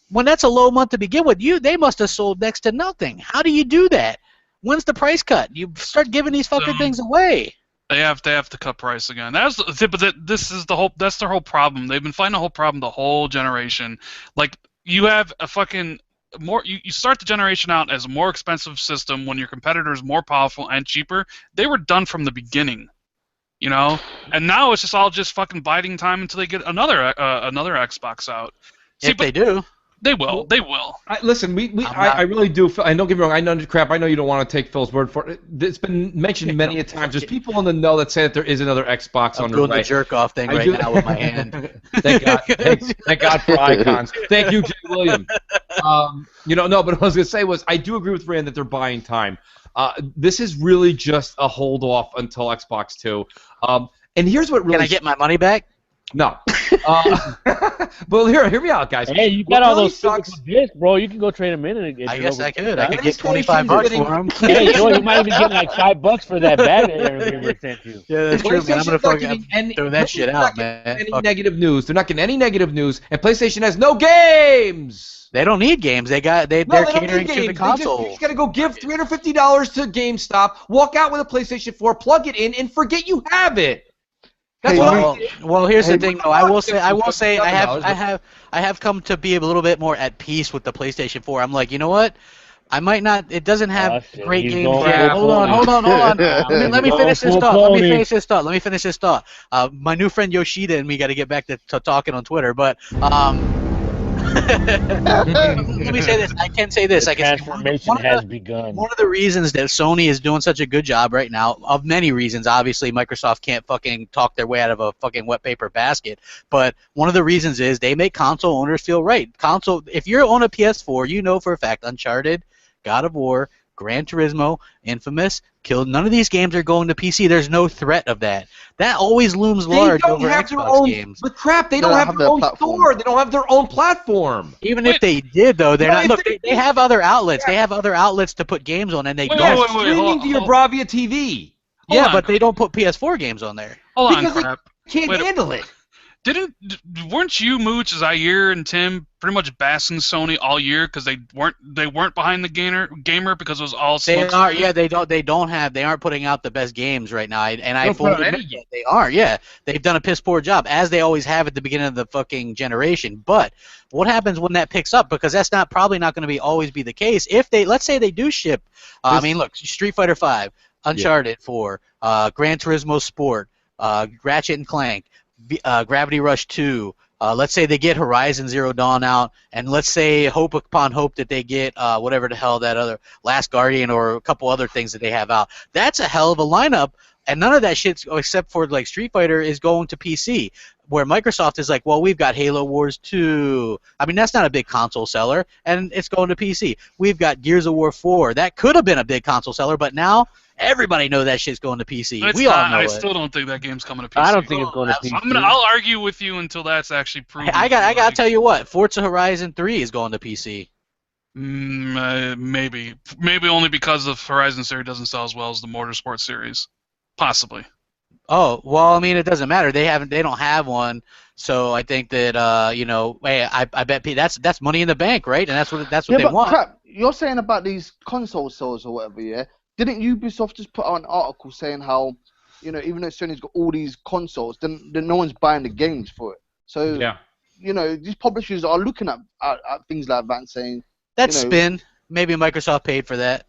Speaker 5: When that's a low month to begin with, they must have sold next to nothing. How do you do that? When's the price cut? You start giving these fucking things away.
Speaker 3: They have to cut price again. That's their whole problem. They've been fighting the whole problem the whole generation. Like you have a fucking you start the generation out as a more expensive system when your competitor is more powerful and cheaper. They were done from the beginning, and now it's all fucking biding time until they get another Xbox out.
Speaker 5: See, if they do.
Speaker 3: They will. They will.
Speaker 1: Listen, I really do. And don't get me wrong. I know you don't want to take Phil's word for it. It's been mentioned many a times. There's people in the know that say that there is another Xbox on the way.
Speaker 5: I'm doing the jerk off thing now with my hand.
Speaker 1: Thank God. Thank God for icons. Thank you, Jay William. No, but what I was gonna say was I do agree with Rand that they're buying time. This is really just a hold off until Xbox 2. And here's what really.
Speaker 5: Can I get my money back?
Speaker 1: No. But hear me out, guys.
Speaker 6: Hey, you got all those physical discs, bro. You can go trade them in. And
Speaker 5: I guess I could. I could get $25 for them.
Speaker 6: Hey, you might even get like $5 for that bag that Aaron sent you.
Speaker 5: Yeah, that's true, man. I'm gonna fucking throw that shit out, man.
Speaker 1: Any negative news? They're not getting any negative news, and PlayStation has no games.
Speaker 5: They don't need games. They're catering to the console.
Speaker 1: You just gotta go give $350 to GameStop, walk out with a PlayStation 4, plug it in, and forget you have it.
Speaker 5: Well, here's the thing, though. I will say, I have come to be a little bit more at peace with the PlayStation 4. I'm like, you know what? I might not. It doesn't have great games. Hold on. Let me finish this thought. My new friend Yoshida and me got to get back to talking on Twitter, but let me say this. I can say this.
Speaker 6: The transformation has begun.
Speaker 5: One of the reasons that Sony is doing such a good job right now, of many reasons, obviously Microsoft can't fucking talk their way out of a fucking wet paper basket, but one of the reasons is they make console owners feel right. If you're on a PS4, you know for a fact Uncharted, God of War, Gran Turismo, Infamous, none of these games are going to PC. There's no threat of that. That always looms large over Xbox games.
Speaker 1: But crap, they don't have their own store. They don't have their own platform.
Speaker 5: Even if they did, though, they're not. Look, they have other outlets. They have other outlets to put games on, and they don't.
Speaker 1: Streaming to your Bravia TV.
Speaker 5: But they don't put PS4 games on there.
Speaker 3: Hold on,
Speaker 1: because they can't handle it.
Speaker 3: Weren't you, Mooch, Zaire, and Tim pretty much basking Sony all year because they weren't behind the gamer because it was all
Speaker 5: they are. Yeah, they aren't putting out the best games right now, and I fully admit that they are. Yeah, they've done a piss poor job, as they always have at the beginning of the fucking generation. But what happens when that picks up? Because that's probably not going to always be the case. If let's say they do ship, look, Street Fighter V, Uncharted 4, Gran Turismo Sport, Ratchet and Clank, Gravity Rush 2. Let's say they get Horizon Zero Dawn out, and let's say hope upon hope that they get whatever the hell that other Last Guardian or a couple other things that they have out. That's a hell of a lineup, and none of that shit, except for like Street Fighter, is going to PC. Where Microsoft is like, well, we've got Halo Wars 2. I mean, that's not a big console seller, and it's going to PC. We've got Gears of War 4. That could have been a big console seller, but now everybody knows that shit's going to PC. I
Speaker 3: still don't think that game's coming to PC.
Speaker 6: I don't think it's going to PC.
Speaker 3: I'll argue with you until that's actually proven.
Speaker 5: I got to tell you what, Forza Horizon 3 is going to PC.
Speaker 3: Maybe only because the Horizon series doesn't sell as well as the Motorsport series, possibly.
Speaker 5: Oh, well, I mean, it doesn't matter. They don't have one, so I think that hey, I bet that's money in the bank, right? And that's what they want.
Speaker 4: Crap, you're saying about these console sales or whatever, yeah? Didn't Ubisoft just put out an article saying how, even though Sony's got all these consoles, then no one's buying the games for it. So, these publishers are looking at things like that and saying...
Speaker 5: That's spin. Maybe Microsoft paid for that.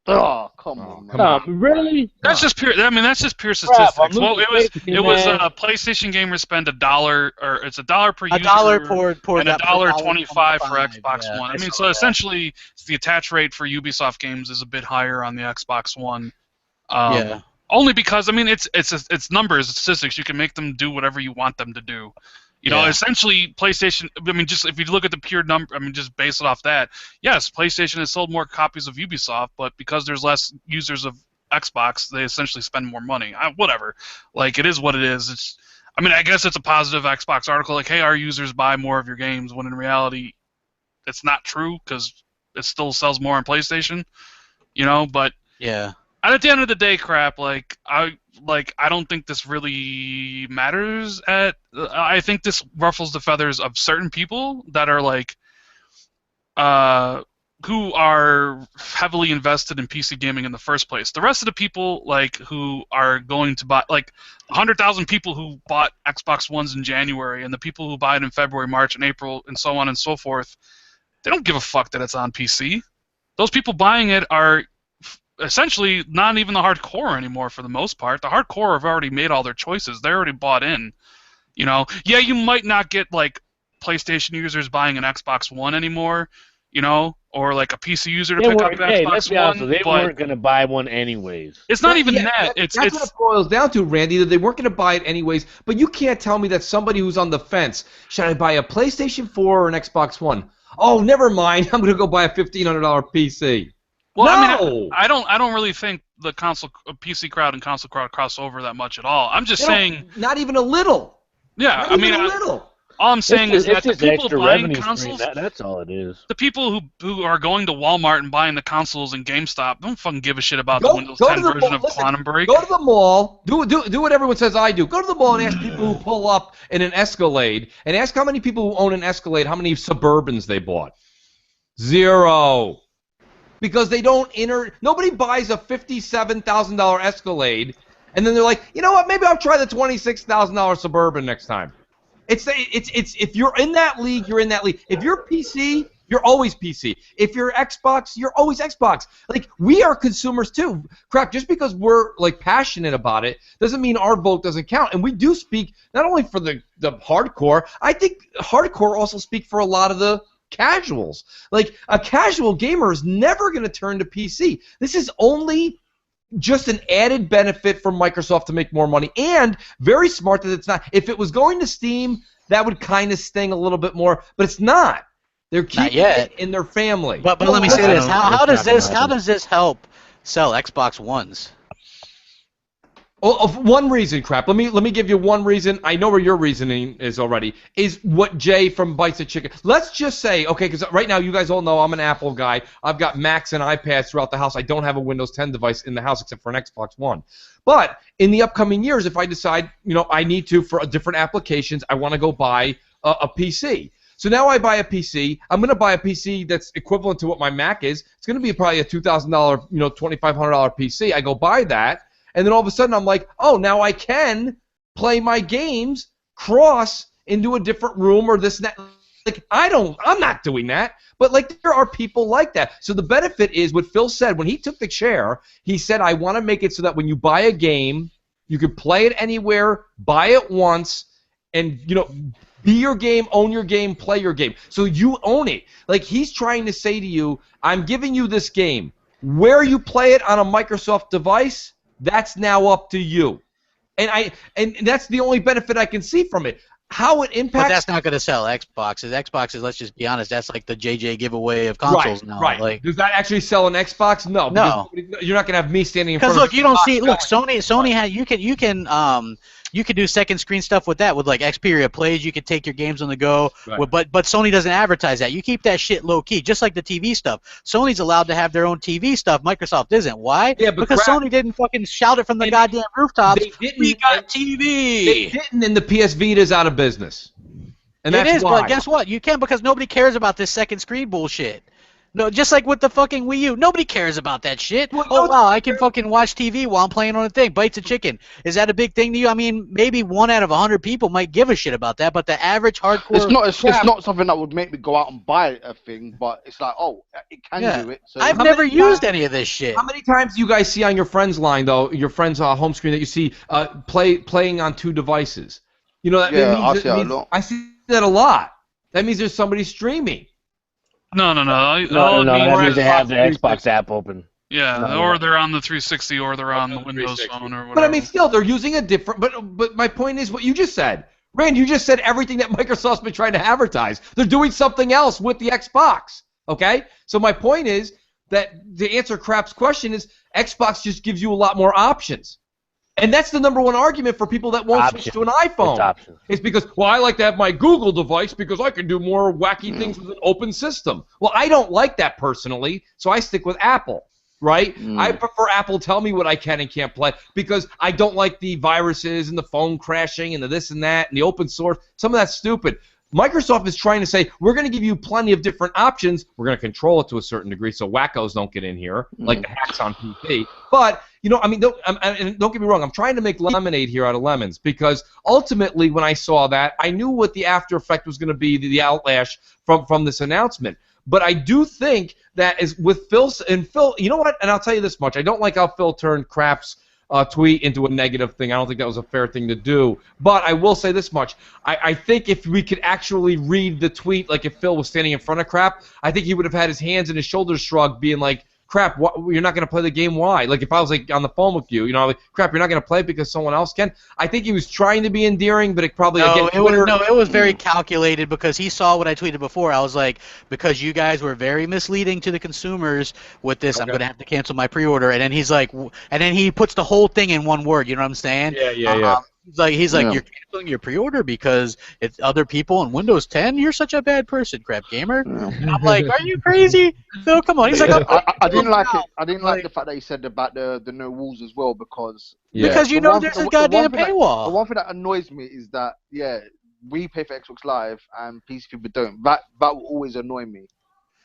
Speaker 4: Oh, come on, man.
Speaker 6: No, really?
Speaker 3: That's just pure. I mean, that's just pure
Speaker 6: Crap,
Speaker 3: statistics.
Speaker 6: I'm
Speaker 3: Well,
Speaker 6: losing
Speaker 3: it
Speaker 6: faith in
Speaker 3: was
Speaker 6: that.
Speaker 3: PlayStation gamers spend $1, or it's $1 per user,
Speaker 2: $1
Speaker 3: and $1.25 for
Speaker 2: $1.25,
Speaker 3: Xbox
Speaker 2: yeah,
Speaker 3: One. I
Speaker 2: I
Speaker 3: mean,
Speaker 2: saw
Speaker 3: so
Speaker 2: that.
Speaker 3: essentially, the attach rate for Ubisoft games is a bit higher on the Xbox One.
Speaker 2: Yeah.
Speaker 3: Only because I mean, it's numbers, it's statistics. You can make them do whatever you want them to do. You know,
Speaker 2: Yeah.
Speaker 3: essentially, PlayStation. I mean, just if you look at the pure number, I mean, just base it off that. Yes, PlayStation has sold more copies of Ubisoft, but because there's less users of Xbox, they essentially spend more money. Whatever, like it is what it is. It's. I mean, I guess it's a positive Xbox article, like, hey, our users buy more of your games, when in reality, it's not true because it still sells more on PlayStation. You know, but.
Speaker 2: Yeah.
Speaker 3: And at the end of the day, crap. I don't think this really matters. I think this ruffles the feathers of certain people that are who are heavily invested in PC gaming in the first place. The rest of the people who are going to buy 100,000 people who bought Xbox Ones in January, and the people who buy it in February, March, and April, and so on and so forth. They don't give a fuck that it's on PC. Those people buying it are essentially not even the hardcore anymore for the most part. The hardcore have already made all their choices. They're already bought in. You know, yeah, you might not get PlayStation users buying an Xbox One anymore, you know, or a PC user to pick up an
Speaker 6: Hey,
Speaker 3: Xbox
Speaker 6: let's be
Speaker 3: One.
Speaker 6: honest, they
Speaker 3: but
Speaker 6: weren't gonna buy one anyways.
Speaker 3: it's not even that.
Speaker 1: That's what it boils down to, Randy, that they weren't going to buy it anyways. But you can't tell me that somebody who's on the fence, should I buy a PlayStation 4 or an Xbox One? Oh, never mind. I'm going to go buy a $1,500 PC.
Speaker 3: Well,
Speaker 1: no!
Speaker 3: I mean, I don't really think the PC crowd and console crowd cross over that much at all. I'm just saying,
Speaker 1: not even a little.
Speaker 3: Yeah,
Speaker 1: Not
Speaker 3: I mean,
Speaker 1: even a little.
Speaker 3: All I'm saying is that the people
Speaker 6: extra
Speaker 3: buying
Speaker 6: revenue
Speaker 3: consoles,
Speaker 6: stream. That's all it is.
Speaker 3: the people who are going to Walmart and buying the consoles and GameStop don't fucking give a shit about the Windows 10 version of Quantum Break.
Speaker 1: Go to the mall. Do what everyone says I do. Go to the mall and ask people who pull up in an Escalade, and ask how many people who own an Escalade, how many Suburbans they bought. 0. Because they don't nobody buys a $57,000 Escalade, and then they're like, you know what? Maybe I'll try the $26,000 Suburban next time. It's if you're in that league, you're in that league. If you're PC, you're always PC. If you're Xbox, you're always Xbox. We are consumers too. Crap, just because we're passionate about it doesn't mean our vote doesn't count. And we do speak not only for the hardcore. I think hardcore also speak for a lot of the casuals. A casual gamer is never going to turn to PC. This is only just an added benefit for Microsoft to make more money, and very smart that it's not. If it was going to Steam, that would kind of sting a little bit more, but it's not. They're keeping it in their family.
Speaker 2: But let me say this: how does this help sell Xbox Ones?
Speaker 1: Well, one reason, crap. Let me give you one reason. I know where your reasoning is already. Is what Jay from Bites of Chicken. Let's just say, okay, because right now you guys all know I'm an Apple guy. I've got Macs and iPads throughout the house. I don't have a Windows 10 device in the house except for an Xbox One. But in the upcoming years, if I decide, I need to for different applications, I want to go buy a PC. So now I buy a PC. I'm going to buy a PC that's equivalent to what my Mac is. It's going to be probably a $2,000, $2,500 PC. I go buy that. And then all of a sudden I'm like, oh, now I can play my games cross into a different room or this and that. I'm not doing that. But there are people like that. So the benefit is what Phil said when he took the chair. He said, I want to make it so that when you buy a game, you can play it anywhere, buy it once, and be your game, own your game, play your game. So you own it. He's trying to say to you, I'm giving you this game. Where you play it on a Microsoft device, that's now up to you, and that's the only benefit I can see from it. How it impacts.
Speaker 2: But that's not going to sell Xboxes. Xboxes, let's just be honest, that's like the JJ giveaway of consoles now.
Speaker 1: Right. Does that actually sell an Xbox? No.
Speaker 2: No.
Speaker 1: You're not going to have me standing in front of.
Speaker 2: Because look, you don't see. Look, Sony had you can do second screen stuff with that with Xperia Plays. You can take your games on the go.
Speaker 1: Right.
Speaker 2: But Sony doesn't advertise that. You keep that shit low key, just like the TV stuff. Sony's allowed to have their own TV stuff. Microsoft isn't. Why?
Speaker 1: Yeah, because
Speaker 2: Sony didn't fucking shout it from the goddamn rooftops. We got TV.
Speaker 1: They didn't, and the PS Vita's out of business. And that's
Speaker 2: it is,
Speaker 1: why.
Speaker 2: but guess what? You can't because nobody cares about this second screen bullshit. No, just like with the fucking Wii U. Nobody cares about that shit.
Speaker 1: Well,
Speaker 2: Oh, wow, I can fucking watch TV while I'm playing on a thing. Bites of chicken. Is that a big thing to you? I mean, maybe 1 out of 100 people might give a shit about that, but the average hardcore...
Speaker 4: It's not something that would make me go out and buy a thing, but it's like, oh, it can do it. So
Speaker 2: I've never used any of this shit.
Speaker 1: How many times do you guys see on your friends line, though, your friends' home screen that you see playing on 2 devices? You know, I see that a lot. That means there's somebody streaming.
Speaker 3: No.
Speaker 6: No, that means they have the Xbox app open.
Speaker 3: Yeah, or they're on the 360, or they're on the Windows Phone, or whatever.
Speaker 1: But I mean, still, they're using a different. But my point is what you just said, Rand. You just said everything that Microsoft's been trying to advertise. They're doing something else with the Xbox. Okay, so my point is that to answer Crap's question is Xbox just gives you a lot more options. And that's the #1 argument for people that won't switch to an iPhone. It's because, well, I like to have my Google device because I can do more wacky things with an open system. Well, I don't like that personally, so I stick with Apple, right? I prefer Apple tell me what I can and can't play because I don't like the viruses and the phone crashing and the this and that and the open source. Some of that's stupid. Microsoft is trying to say, we're going to give you plenty of different options. We're going to control it to a certain degree so wackos don't get in here, like the hacks on PC. But, you know, I mean, don't get me wrong. I'm trying to make lemonade here out of lemons because ultimately when I saw that, I knew what the after effect was going to be, the outlash from this announcement. But I do think that is with Phil, you know what? And I'll tell you this much. I don't like how Phil turned Crap's tweet into a negative thing. I don't think that was a fair thing to do. But I will say this much. I think if we could actually read the tweet, like if Phil was standing in front of Crap, I think he would have had his hands and his shoulders shrugged, being like, Crap, you're not going to play the game, why? Like if I was like on the phone with you, you know, like, Crap, you're not going to play because someone else can. I think he was trying to be endearing, but it probably
Speaker 2: it was very calculated because he saw what I tweeted before. I was like, because you guys were very misleading to the consumers with this, I'm going to have to cancel my pre-order. And then he's like, and then he puts the whole thing in one word. You know what I'm saying?
Speaker 1: Yeah.
Speaker 2: He's like, you're canceling your pre-order because it's other people in Windows 10. You're such a bad person, CrapGamer. And I'm like, are you crazy? No, come on. He's like,
Speaker 4: I didn't like it. I didn't like the fact that he said about the no walls as well because
Speaker 2: there's a goddamn paywall.
Speaker 4: The one thing that annoys me is that we pay for Xbox Live and PC people don't. That will always annoy me.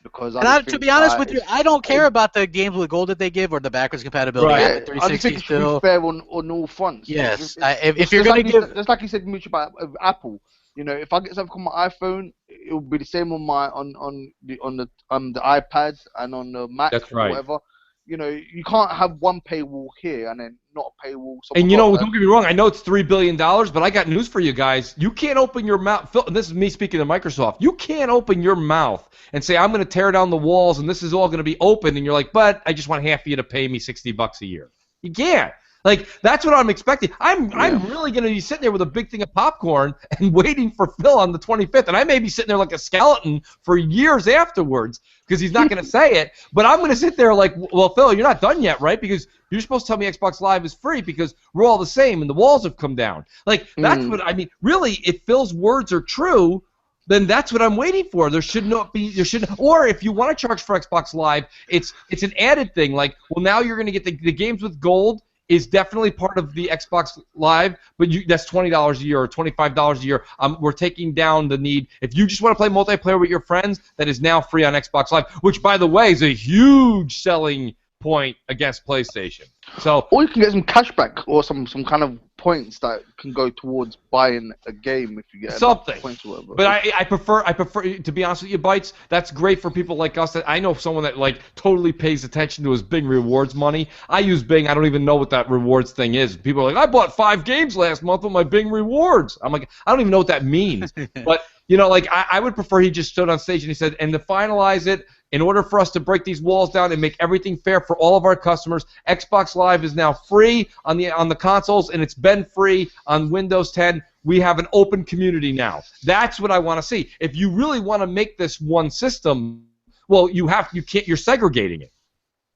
Speaker 4: Because
Speaker 2: to be honest with you, I don't care about the games with gold that they give or the backwards compatibility.
Speaker 4: Right. I just think it should be fair on all fronts.
Speaker 2: Yes, if you're going to give,
Speaker 4: just like you said, Mooch, about Apple. You know, if I get something on my iPhone, it will be the same on my on the iPad and on the Mac or whatever. You know, you can't have one paywall here and then not a paywall.
Speaker 1: And you know, don't get me wrong. I know it's $3 billion, but I got news for you guys. You can't open your mouth. Phil, this is me speaking to Microsoft. You can't open your mouth and say, I'm going to tear down the walls and this is all going to be open. And you're like, but I just want half of you to pay me $60 a year. You can't. Like, that's what I'm expecting. I'm really going to be sitting there with a big thing of popcorn and waiting for Phil on the 25th. And I may be sitting there like a skeleton for years afterwards because he's not going to say it. But I'm going to sit there like, well, Phil, you're not done yet, right? Because you're supposed to tell me Xbox Live is free because we're all the same and the walls have come down. Like, that's what I mean. Really, if Phil's words are true, then that's what I'm waiting for. There should not be, or if you want to charge for Xbox Live, it's an added thing. Like, well, now you're going to get the games with gold is definitely part of the Xbox Live, but that's $20 a year or $25 a year. We're taking down the need. If you just want to play multiplayer with your friends, that is now free on Xbox Live, which, by the way, is a huge selling point against PlayStation. So,
Speaker 4: or you can get some cashback or some kind of points that can go towards buying a game if you get
Speaker 1: something.
Speaker 4: Points or whatever.
Speaker 1: But I prefer to be honest with you, Bites. That's great for people like us. That I know someone that like totally pays attention to his Bing rewards money. I use Bing. I don't even know what that rewards thing is. People are like, I bought 5 games last month with my Bing rewards. I'm like, I don't even know what that means. But you know, like I would prefer he just stood on stage and he said, and to finalize it, in order for us to break these walls down and make everything fair for all of our customers, Xbox Live is now free on the consoles, and it's been free on Windows 10. We have an open community now. That's what I want to see. If you really want to make this one system, well, you're segregating it.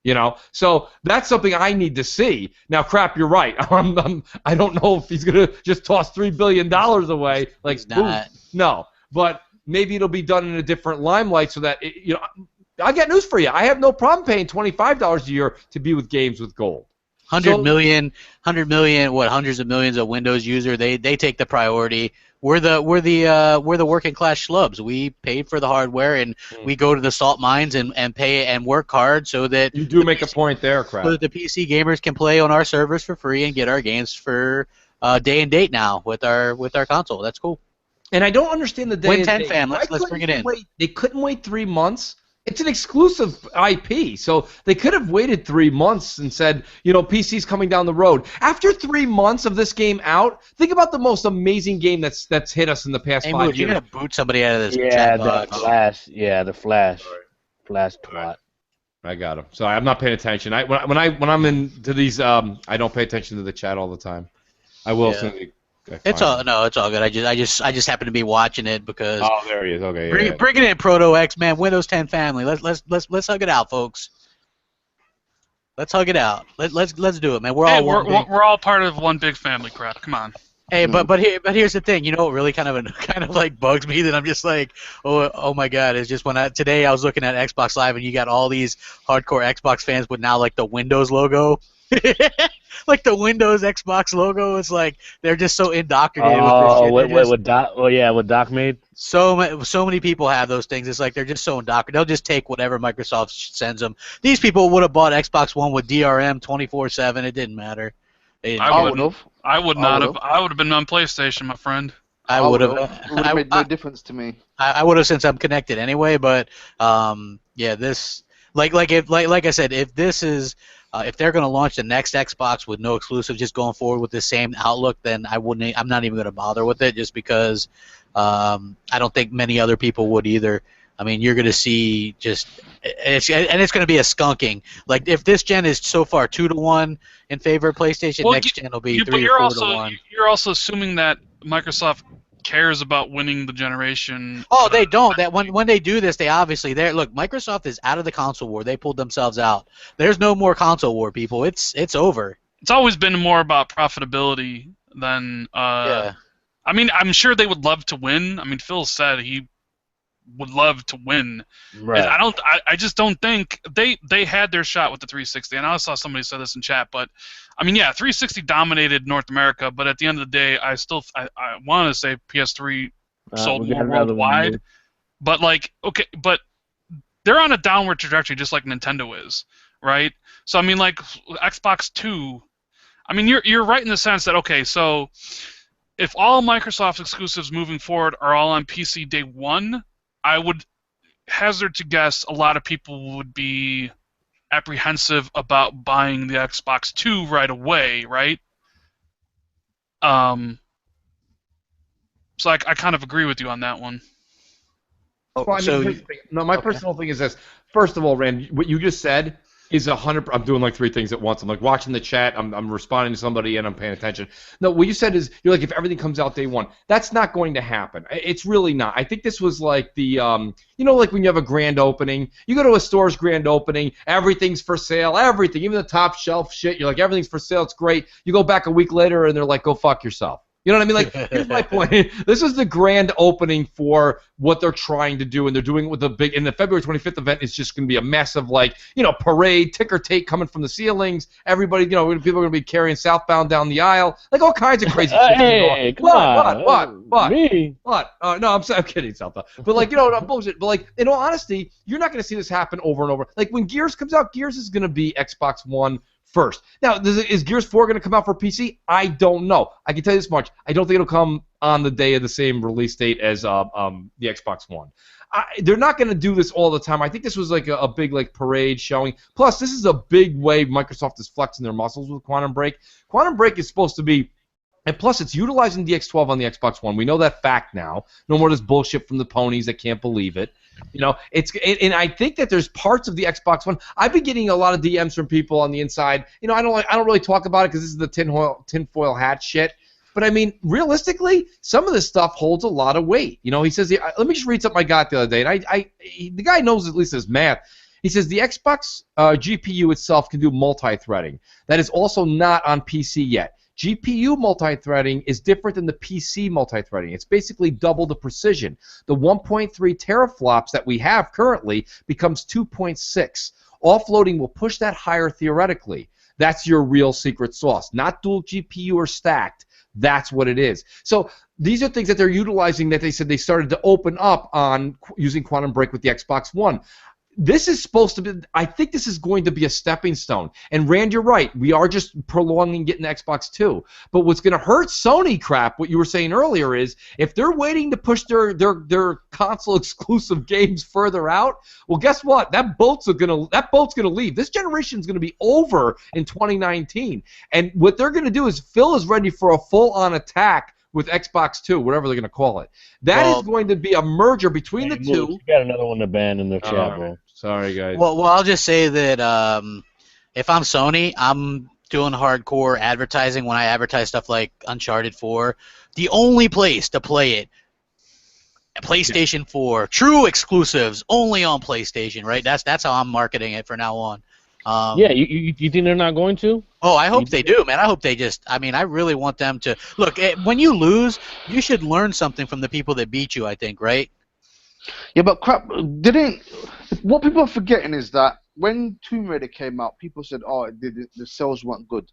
Speaker 1: You know, so that's something I need to see. Now, Crap, you're right. I don't know if he's gonna just toss $3 billion away. Like,
Speaker 2: he's not.
Speaker 1: No, but maybe it'll be done in a different limelight so that I got news for you. I have no problem paying $25 a year to be with games with gold.
Speaker 2: 100 million, hundreds of millions of Windows users, they take the priority
Speaker 5: we're the working class schlubs. We paid for the hardware, and we go to the salt mines and pay and work hard so that
Speaker 1: you do make a point there, Crap.
Speaker 5: So that the PC gamers can play on our servers for free and get our games for day and date now with our console. That's cool.
Speaker 1: And I don't understand the day
Speaker 5: Win
Speaker 1: and
Speaker 5: 10
Speaker 1: date.
Speaker 5: fan. Let's bring it in.
Speaker 1: They couldn't wait 3 months. It's an exclusive IP, so they could have waited 3 months and said, PC's coming down the road. After 3 months of this game out, think about the most amazing game that's hit us in the past 5 years.
Speaker 5: You're gonna boot somebody out of this.
Speaker 6: Yeah, the Flash. Yeah, the Flash. Flash twat.
Speaker 1: I got him. Sorry, I'm not paying attention. When I'm into these, I don't pay attention to the chat all the time. I will.
Speaker 5: Yeah. It's all good. I just happen to be watching it because.
Speaker 1: Oh, there he is. Okay.
Speaker 5: Bring it in, Proto X, man. Windows 10 family. Let's hug it out, folks. Let's hug it out. Let's do it, man. We're
Speaker 3: all part of one big family. Crap. Come on.
Speaker 5: Hey, but here's the thing. You know what really kind of like bugs me that I'm just like, oh my god, is just today I was looking at Xbox Live and you got all these hardcore Xbox fans with now like the Windows logo. Like the Windows Xbox logo, it's like they're just so indoctrinated with this shit.
Speaker 6: What Doc made.
Speaker 5: So many people have those things. It's like they're just so indoctrinated. They'll just take whatever Microsoft sends them. These people would have bought Xbox One with DRM 24/7. It didn't matter.
Speaker 3: I would not have. I would have been on PlayStation, my friend.
Speaker 5: I would have.
Speaker 4: It would have made no difference to me.
Speaker 5: I would have since I'm connected anyway. But this like I said, if this is. If they're going to launch the next Xbox with no exclusive, just going forward with the same outlook, then I'm not even going to bother with it, just because I don't think many other people would either. I mean, you're going to see it's going to be a skunking. Like if this gen is so far 2-1 in favor of PlayStation, next gen will be 3 or 4-1.
Speaker 3: You're also assuming that Microsoft cares about winning the generation.
Speaker 5: Oh, they don't. That when they do this, look. Microsoft is out of the console war. They pulled themselves out. There's no more console war, people. It's over.
Speaker 3: It's always been more about profitability than.
Speaker 5: Yeah.
Speaker 3: I mean, I'm sure they would love to win. I mean, Phil said he would love to win.
Speaker 6: Right.
Speaker 3: I just don't think they had their shot with the 360. And I saw somebody say this in chat, but I mean, yeah, 360 dominated North America, but at the end of the day, I want to say PS3 sold more worldwide. But but they're on a downward trajectory, just like Nintendo is, right? So I mean, like Xbox 2. I mean, you're right in the sense that so if all Microsoft exclusives moving forward are all on PC day one, I would hazard to guess a lot of people would be apprehensive about buying the Xbox 2 right away, right? So I kind of agree with you on that one.
Speaker 1: My personal thing is this. First of all, Rand, what you just said is 100. I'm doing like 3 things at once. I'm like watching the chat. I'm responding to somebody and I'm paying attention. No, what you said is you're like if everything comes out day one. That's not going to happen. It's really not. I think this was like the like when you have a grand opening. You go to a store's grand opening. Everything's for sale. Everything, even the top shelf shit. You're like everything's for sale. It's great. You go back a week later and they're like, go fuck yourself. You know what I mean? Like, here's my point. This is the grand opening for what they're trying to do, and they're doing it with the big. And the February 25th event is just going to be a massive, parade, ticker tape coming from the ceilings. Everybody, people are going to be carrying Southbound down the aisle, like all kinds of crazy shit.
Speaker 6: Hey, come on.
Speaker 1: What?
Speaker 6: Me?
Speaker 1: What? No, I'm kidding, Southbound. But bullshit. But in all honesty, you're not going to see this happen over and over. Like when Gears comes out, Gears is going to be Xbox One first. Now, is Gears 4 going to come out for PC? I don't know. I can tell you this much. I don't think it'll come on the day of the same release date as the Xbox One. They're not going to do this all the time. I think this was like a big parade showing. Plus, this is a big way Microsoft is flexing their muscles with Quantum Break. Quantum Break is supposed to be, and plus it's utilizing DX12 on the Xbox One. We know that fact now. No more this bullshit from the ponies that can't believe it. And I think that there's parts of the Xbox One. I've been getting a lot of DMs from people on the inside. I don't really talk about it because this is the tinfoil hat shit. But I mean, realistically, some of this stuff holds a lot of weight. He says, let me just read something I got the other day, and the guy knows at least his math. He says the Xbox GPU itself can do multi-threading. That is also not on PC yet. GPU multi-threading is different than the PC multi-threading. It's basically double the precision. The 1.3 teraflops that we have currently becomes 2.6. Offloading will push that higher theoretically. That's your real secret sauce. Not dual GPU or stacked. That's what it is. So these are things that they're utilizing that they said they started to open up on using Quantum Break with the Xbox One. This is supposed to be, I think this is going to be a stepping stone. And Rand, you're right. We are just prolonging getting the Xbox 2. But what's going to hurt Sony, Crap, what you were saying earlier is, if they're waiting to push their console exclusive games further out, well, guess what? That boat's gonna leave. This generation's gonna be over in 2019. And what they're gonna do is Phil is ready for a full-on attack with Xbox 2, whatever they're going to call it. That is going to be a merger between the two.
Speaker 6: You got another one to ban in the chat, bro.
Speaker 1: Sorry, guys.
Speaker 2: Well, I'll just say that if I'm Sony, I'm doing hardcore advertising when I advertise stuff like Uncharted 4. The only place to play it, PlayStation 4, true exclusives, only on PlayStation, right? That's how I'm marketing it from now on.
Speaker 6: Yeah, you think they're not going to?
Speaker 2: Oh, I hope they do, man. I hope they just. I mean, I really want them to look. When you lose, you should learn something from the people that beat you. I think, right?
Speaker 4: Yeah, but Crap what people are forgetting is that when Tomb Raider came out, people said, "Oh, the sales weren't good."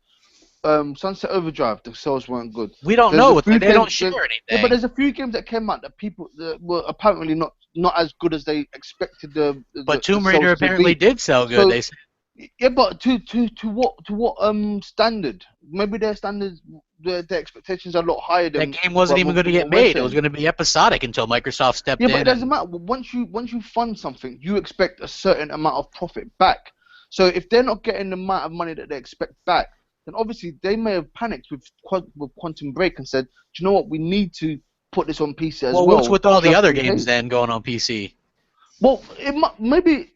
Speaker 4: Sunset Overdrive, the sales weren't good.
Speaker 2: We don't know. They don't share anything.
Speaker 4: Yeah, but there's a few games that came out that that were apparently not as good as they expected.
Speaker 2: But Tomb Raider apparently did sell good.
Speaker 4: So,
Speaker 2: they said.
Speaker 4: Yeah, but to what standard? Maybe their standards, their expectations are a lot higher than.
Speaker 2: That game wasn't even going to get made. It was going to be episodic until Microsoft stepped in.
Speaker 4: Yeah, but it doesn't matter. Once you fund something, you expect a certain amount of profit back. So if they're not getting the amount of money that they expect back, then obviously they may have panicked with Quantum Break and said, "Do you know what? We need to put this on PC as well."
Speaker 2: Well, what's with all the other games then going on PC?
Speaker 4: Well, maybe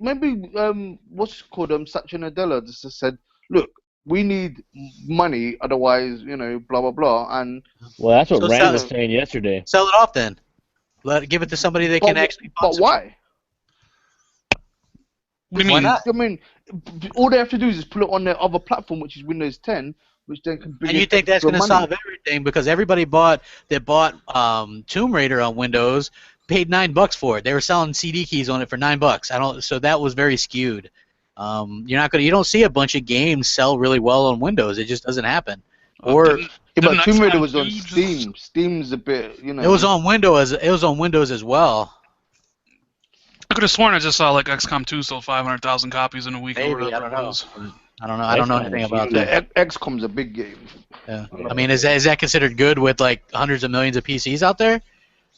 Speaker 4: what's it called? Satya Nadella just said, "Look, we need money, otherwise, blah blah blah." And
Speaker 6: well, that's what Rand was saying yesterday.
Speaker 2: Sell it off then. Give it to somebody that can actually.
Speaker 4: But why?
Speaker 3: What do you mean?
Speaker 2: Why not?
Speaker 4: I mean, all they have to do is just put it on their other platform, which is Windows 10, which then can.
Speaker 2: And you think that's going to solve everything? Because everybody bought Tomb Raider on Windows. Paid $9 for it. They were selling CD keys on it for $9. So that was very skewed. You don't see a bunch of games sell really well on Windows. It just doesn't happen.
Speaker 4: But Tomb Raider was on Steam. Steam's a bit,
Speaker 2: It was on Windows. It was on Windows as well.
Speaker 3: I could have sworn I just saw like XCOM 2 sold 500,000 copies in a week.
Speaker 2: Maybe,
Speaker 3: or whatever
Speaker 2: I don't know.
Speaker 3: it was.
Speaker 2: I don't know. I don't know anything about that.
Speaker 4: XCOM's a big game.
Speaker 2: Yeah. I mean, is that considered good with like hundreds of millions of PCs out there?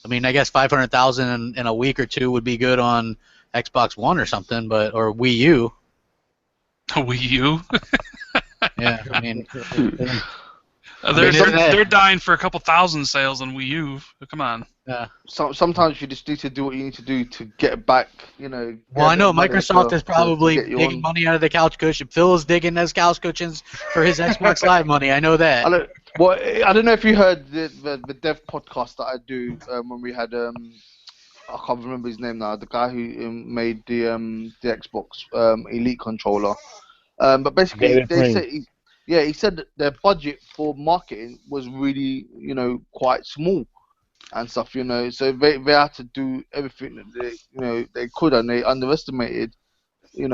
Speaker 2: I mean, I guess 500,000 in a week or two would be good on Xbox One or something, or Wii U.
Speaker 3: A Wii U?
Speaker 2: Yeah, I mean,
Speaker 3: they're dying for a couple thousand sales on Wii U. Come on.
Speaker 2: Yeah.
Speaker 4: Sometimes you just need to do what you need to do to get back,
Speaker 2: Well, I know Microsoft is probably digging money out of the couch cushion. Phil is digging those couch cushions for his Xbox Live money. I know that.
Speaker 4: I don't know if you heard the dev podcast that I do when we had I can't remember his name now. The guy who made the Xbox Elite controller. But basically, he said that their budget for marketing was really quite small and stuff. So they had to do everything that they could, and they underestimated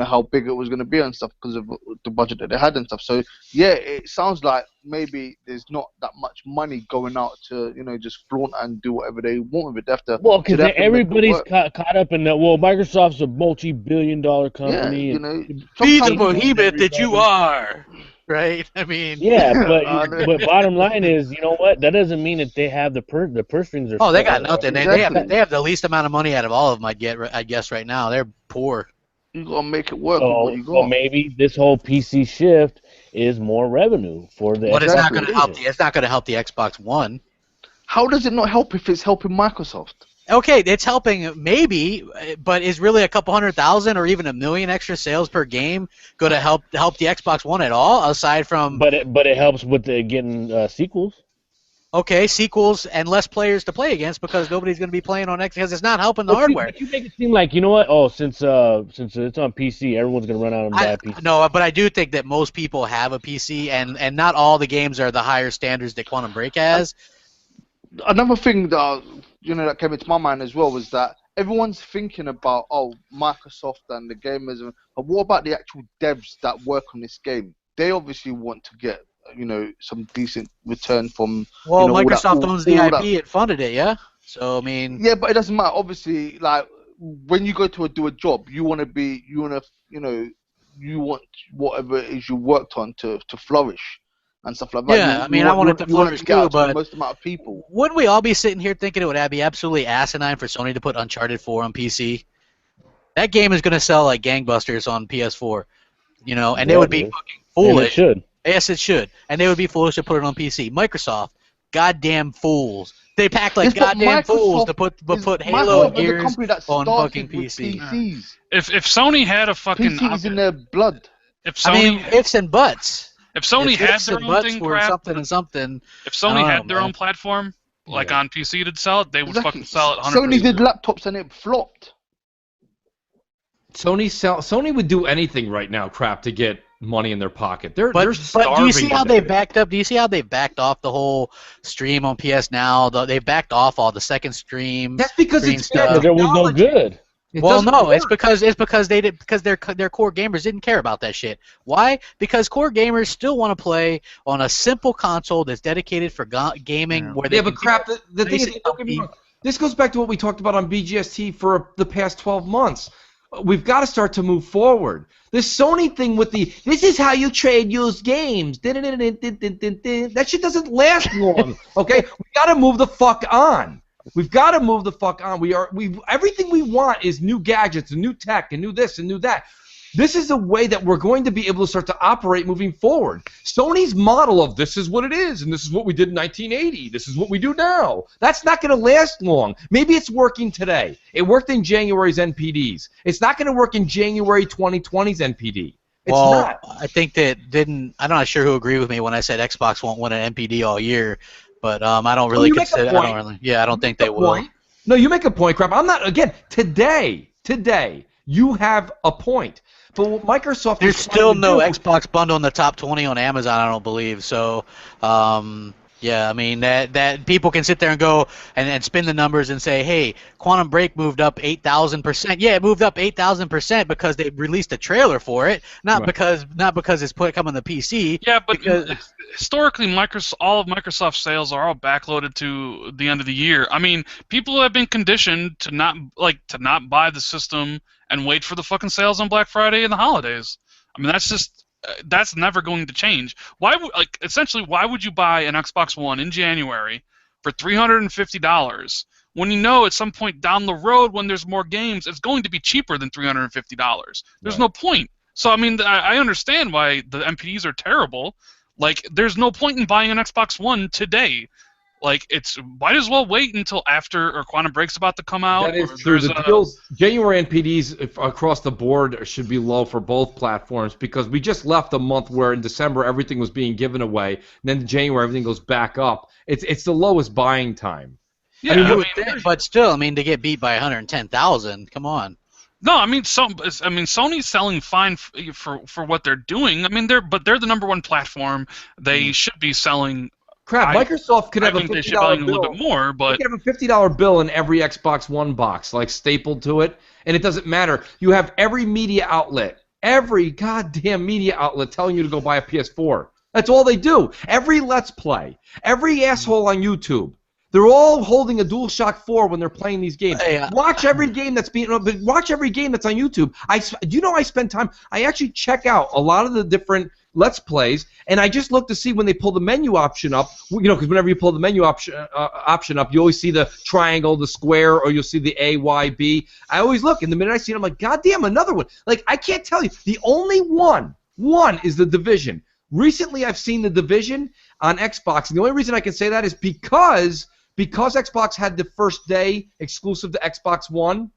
Speaker 4: how big it was going to be and stuff because of the budget that they had and stuff. So yeah, it sounds like maybe there's not that much money going out to just flaunt and do whatever they want with it. They have to,
Speaker 6: because everybody's caught up in that. Well, Microsoft's a multi-billion-dollar company.
Speaker 4: Yeah,
Speaker 2: be the behemoth that you are, right? I mean,
Speaker 6: yeah, but bottom line is, you know what? That doesn't mean that they have the purse strings are.
Speaker 2: Oh, they got nothing. Exactly. They have the least amount of money out of all of them. I guess right now they're poor.
Speaker 4: You gotta make it work with what you got.
Speaker 6: Well, maybe this whole PC shift is more revenue for the.
Speaker 2: But it's not going to help. It's not going to help the Xbox One.
Speaker 4: How does it not help if it's helping Microsoft?
Speaker 2: Okay, it's helping maybe, but is really a couple 100,000 or even 1 million extra sales per game going to help the Xbox One at all? Aside from.
Speaker 6: But it helps with getting sequels.
Speaker 2: Okay, sequels and less players to play against because nobody's going to be playing on X because it's not helping the hardware.
Speaker 6: But you make it seem like, you know what? Oh, since it's on PC, everyone's going to run out and buy a PC.
Speaker 2: No, but I do think that most people have a PC, and not all the games are the higher standards that Quantum Break has.
Speaker 4: Another thing that that came into my mind as well was that everyone's thinking about Microsoft and the gamers, but what about the actual devs that work on this game? They obviously want to get some decent return from.
Speaker 5: Well,
Speaker 4: all
Speaker 5: Microsoft
Speaker 4: that,
Speaker 5: owns the
Speaker 4: all
Speaker 5: IP
Speaker 4: that.
Speaker 5: and funded it, yeah. So I mean.
Speaker 4: Yeah, but it doesn't matter. Obviously, like when you go to do a job, you want whatever it is you worked on to flourish and stuff like that.
Speaker 5: Yeah, I mean, I want it to flourish
Speaker 4: to get out
Speaker 5: too,
Speaker 4: to the
Speaker 5: but
Speaker 4: most amount of people.
Speaker 5: wouldn't we all be sitting here thinking it would be absolutely asinine for Sony to put Uncharted 4 on PC? That game is going to sell like gangbusters on PS4, and they would be fucking foolish.
Speaker 6: And it should.
Speaker 5: Yes, it should. And they would be foolish to put it on PC. Microsoft, goddamn fools. They pack like goddamn fools to put Halo and Gears on fucking PC.
Speaker 4: PCs.
Speaker 3: If Sony had a fucking
Speaker 4: PCs in their blood.
Speaker 3: If Sony,
Speaker 5: ifs and buts.
Speaker 3: If Sony had
Speaker 5: ifs
Speaker 3: their
Speaker 5: and
Speaker 3: own
Speaker 5: buts
Speaker 3: thing,
Speaker 5: for something and something.
Speaker 3: If Sony
Speaker 5: I
Speaker 3: had
Speaker 5: don't know,
Speaker 3: their
Speaker 5: man.
Speaker 3: own platform, like on PC to sell it, they would
Speaker 4: Exactly.
Speaker 3: fucking sell it 100%.
Speaker 4: Sony did laptops and it flopped.
Speaker 1: Sony would do anything right now, crap, to get money in their pocket. They're
Speaker 5: But
Speaker 1: starving.
Speaker 5: do you see how
Speaker 1: today.
Speaker 5: they backed up? Do you see how they backed off the whole stream on PS Now? They backed off all the second stream.
Speaker 1: That's because
Speaker 5: screen
Speaker 1: it's
Speaker 5: stuff.
Speaker 6: There was no good.
Speaker 5: Well, no, it's because their core gamers didn't care about that shit. Why? Because core gamers still want to play on a simple console that's dedicated for gaming. Where they
Speaker 1: but crap. The thing is, don't get me wrong, this goes back to what we talked about on BGST for the past 12 months. We've got to start to move forward. This Sony thing with this is how you trade used games. That shit doesn't last long. Okay, we got to move the fuck on. We've got to move the fuck on. Everything we want is new gadgets and new tech and new this and new that. This is a way that we're going to be able to start to operate moving forward. Sony's model of this is what it is, and this is what we did in 1980. This is what we do now. That's not going to last long. Maybe it's working today. It worked in January's NPDs. It's not going to work in January 2020's NPD. It's not.
Speaker 5: I think I'm not sure who agreed with me when I said Xbox won't win an NPD all year, but I don't really consider. I don't think they will.
Speaker 1: No, you make a point, crap. I'm not. Again, today, you have a point. But what Microsoft
Speaker 5: There's still no Xbox bundle in the top 20 on Amazon, I don't believe. So, yeah, I mean that people can sit there and go and spin the numbers and say, hey, Quantum Break moved up 8,000%. Yeah, it moved up 8,000% because they released a trailer for it, not because it's coming to PC.
Speaker 3: Yeah, but historically, all of Microsoft's sales are all backloaded to the end of the year. I mean, people have been conditioned to not buy the system and wait for the fucking sales on Black Friday and the holidays. I mean, that's never going to change. Why would you buy an Xbox One in January for $350 when you know at some point down the road when there's more games it's going to be cheaper than $350? There's no point. So I mean, I understand why the MPDs are terrible. Like, there's no point in buying an Xbox One today. Like, might as well wait until after or Quantum Break's about to come out.
Speaker 1: That is true. The deals, January NPDs across the board should be low for both platforms because we just left a month where in December everything was being given away, and then in January everything goes back up. It's the lowest buying time.
Speaker 3: Yeah,
Speaker 5: I mean, but still, I mean, to get beat by 110,000, come on.
Speaker 3: No, I mean, Sony's selling fine for what they're doing. I mean, they're the number one platform. They should be selling.
Speaker 1: Crap, Microsoft could have a
Speaker 3: $50
Speaker 1: bill.
Speaker 3: A little bit more, but
Speaker 1: they could have a $50 bill in every Xbox One box, like stapled to it, and it doesn't matter. You have every media outlet, every goddamn media outlet telling you to go buy a PS4. That's all they do. Every Let's Play, every asshole on YouTube, they're all holding a DualShock 4 when they're playing these games. Watch every game that's watch every game that's on YouTube. Do you know I spend time? I actually check out a lot of the different Let's Plays, and I just look to see when they pull the menu option up. Because whenever you pull the menu option up, you always see the triangle, the square, or you'll see the A, Y, B. I always look, and the minute I see it, I'm like, God damn, another one. Like, I can't tell you. The only one is The Division. Recently, I've seen The Division on Xbox, and the only reason I can say that is because Xbox had the first day exclusive to Xbox One.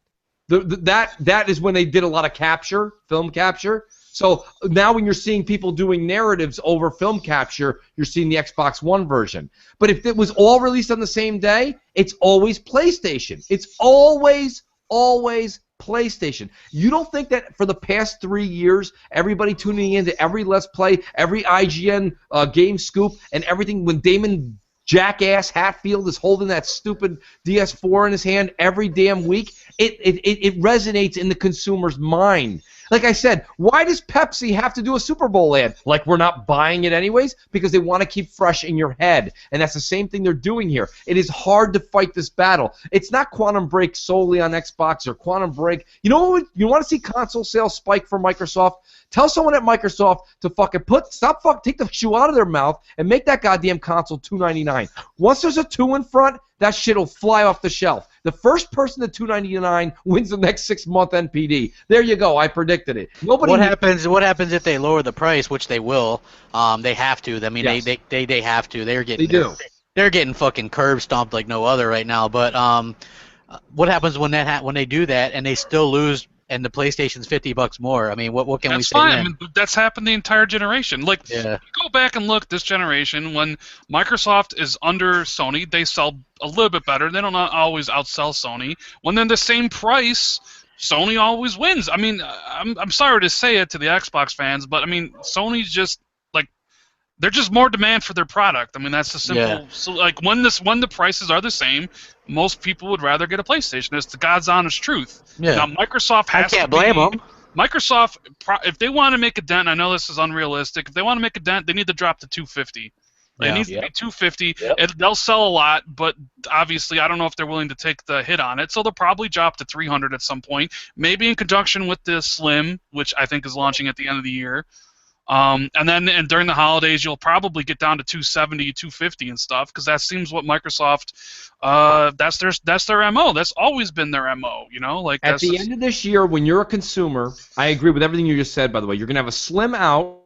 Speaker 1: That is when they did a lot of film capture. So now when you're seeing people doing narratives over film capture, you're seeing the Xbox One version. But if it was all released on the same day, it's always PlayStation. It's always PlayStation. You don't think that for the past 3 years, everybody tuning into every Let's Play, every IGN game scoop, and everything, when Damon Jackass Hatfield is holding that stupid DS4 in his hand every damn week, it resonates in the consumer's mind. Like I said, why does Pepsi have to do a Super Bowl ad? Like we're not buying it anyways? Because they want to keep fresh in your head. And that's the same thing they're doing here. It is hard to fight this battle. It's not Quantum Break solely on Xbox or Quantum Break. You know what? You want to see console sales spike for Microsoft? Tell someone at Microsoft to fucking take the shoe out of their mouth and make that goddamn console $299. Once there's a 2 in front, that shit'll fly off the shelf. The first person to $299 wins the next 6-month NPD. There you go. I predicted it. Nobody.
Speaker 2: What happens if they lower the price, which they will? They have to. I mean,
Speaker 1: yes.
Speaker 2: they have to.
Speaker 1: They do.
Speaker 2: They're getting fucking curb stomped like no other right now. But what happens when they do that and they still lose? And the PlayStation's $50 more. I mean, what can we say?
Speaker 3: That's fine. I mean, that's happened the entire generation. Like,
Speaker 2: yeah.
Speaker 3: Go back and look this generation when Microsoft is under Sony, they sell a little bit better. They don't always outsell Sony. When they're the same price, Sony always wins. I mean, I'm sorry to say it to the Xbox fans, but I mean, Sony's just like they're just more demand for their product. I mean, that's the simple.
Speaker 2: Yeah.
Speaker 3: So like when the prices are the same, most people would rather get a PlayStation. It's the God's honest truth.
Speaker 2: Yeah.
Speaker 3: Now Microsoft has
Speaker 2: I can't blame them.
Speaker 3: Microsoft, if they want to make a dent, I know this is unrealistic. If they want to make a dent, they need to drop to 250. It needs to be 250.
Speaker 6: Yep.
Speaker 3: They'll sell a lot, but obviously I don't know if they're willing to take the hit on it. So they'll probably drop to 300 at some point, maybe in conjunction with the Slim, which I think is launching at the end of the year. And during the holidays, you'll probably get down to 270, 250 and stuff, because that seems what Microsoft. That's their MO. That's always been their MO. You know, like
Speaker 1: at the end of this year, when you're a consumer, I agree with everything you just said. By the way, you're gonna have a Slim out.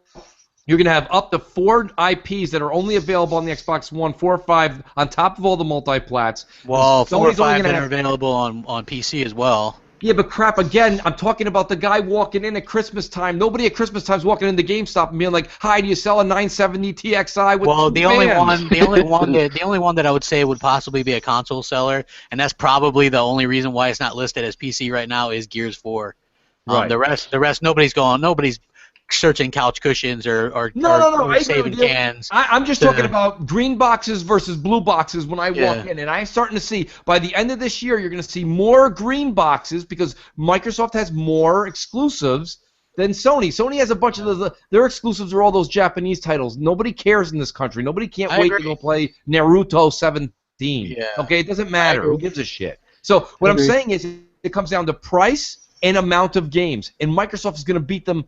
Speaker 1: You're gonna have up to 4 IPs that are only available on the Xbox One, 4 or 5 on top of all the multi-plats.
Speaker 2: Well, 4 or 5 that are available on PC as well.
Speaker 1: Yeah, but crap, again, I'm talking about the guy walking in at Christmas time. Nobody at Christmas time is walking into GameStop and being like, "Hi, do you sell a 970 TXi with
Speaker 2: the only one that I would say would possibly be a console seller, and that's probably the only reason why it's not listed as PC right now, is Gears 4.
Speaker 1: Right.
Speaker 2: The rest, nobody's searching couch cushions or saving cans.
Speaker 1: I'm just talking about green boxes versus blue boxes when I walk in, and I'm starting to see by the end of this year you're going to see more green boxes because Microsoft has more exclusives than Sony. Sony has a bunch of their exclusives are all those Japanese titles. Nobody cares in this country. Nobody can't wait to go play Naruto 17.
Speaker 2: Yeah.
Speaker 1: Okay, it doesn't matter. Who gives a shit? So what I'm saying is it comes down to price and amount of games, and Microsoft is going to beat them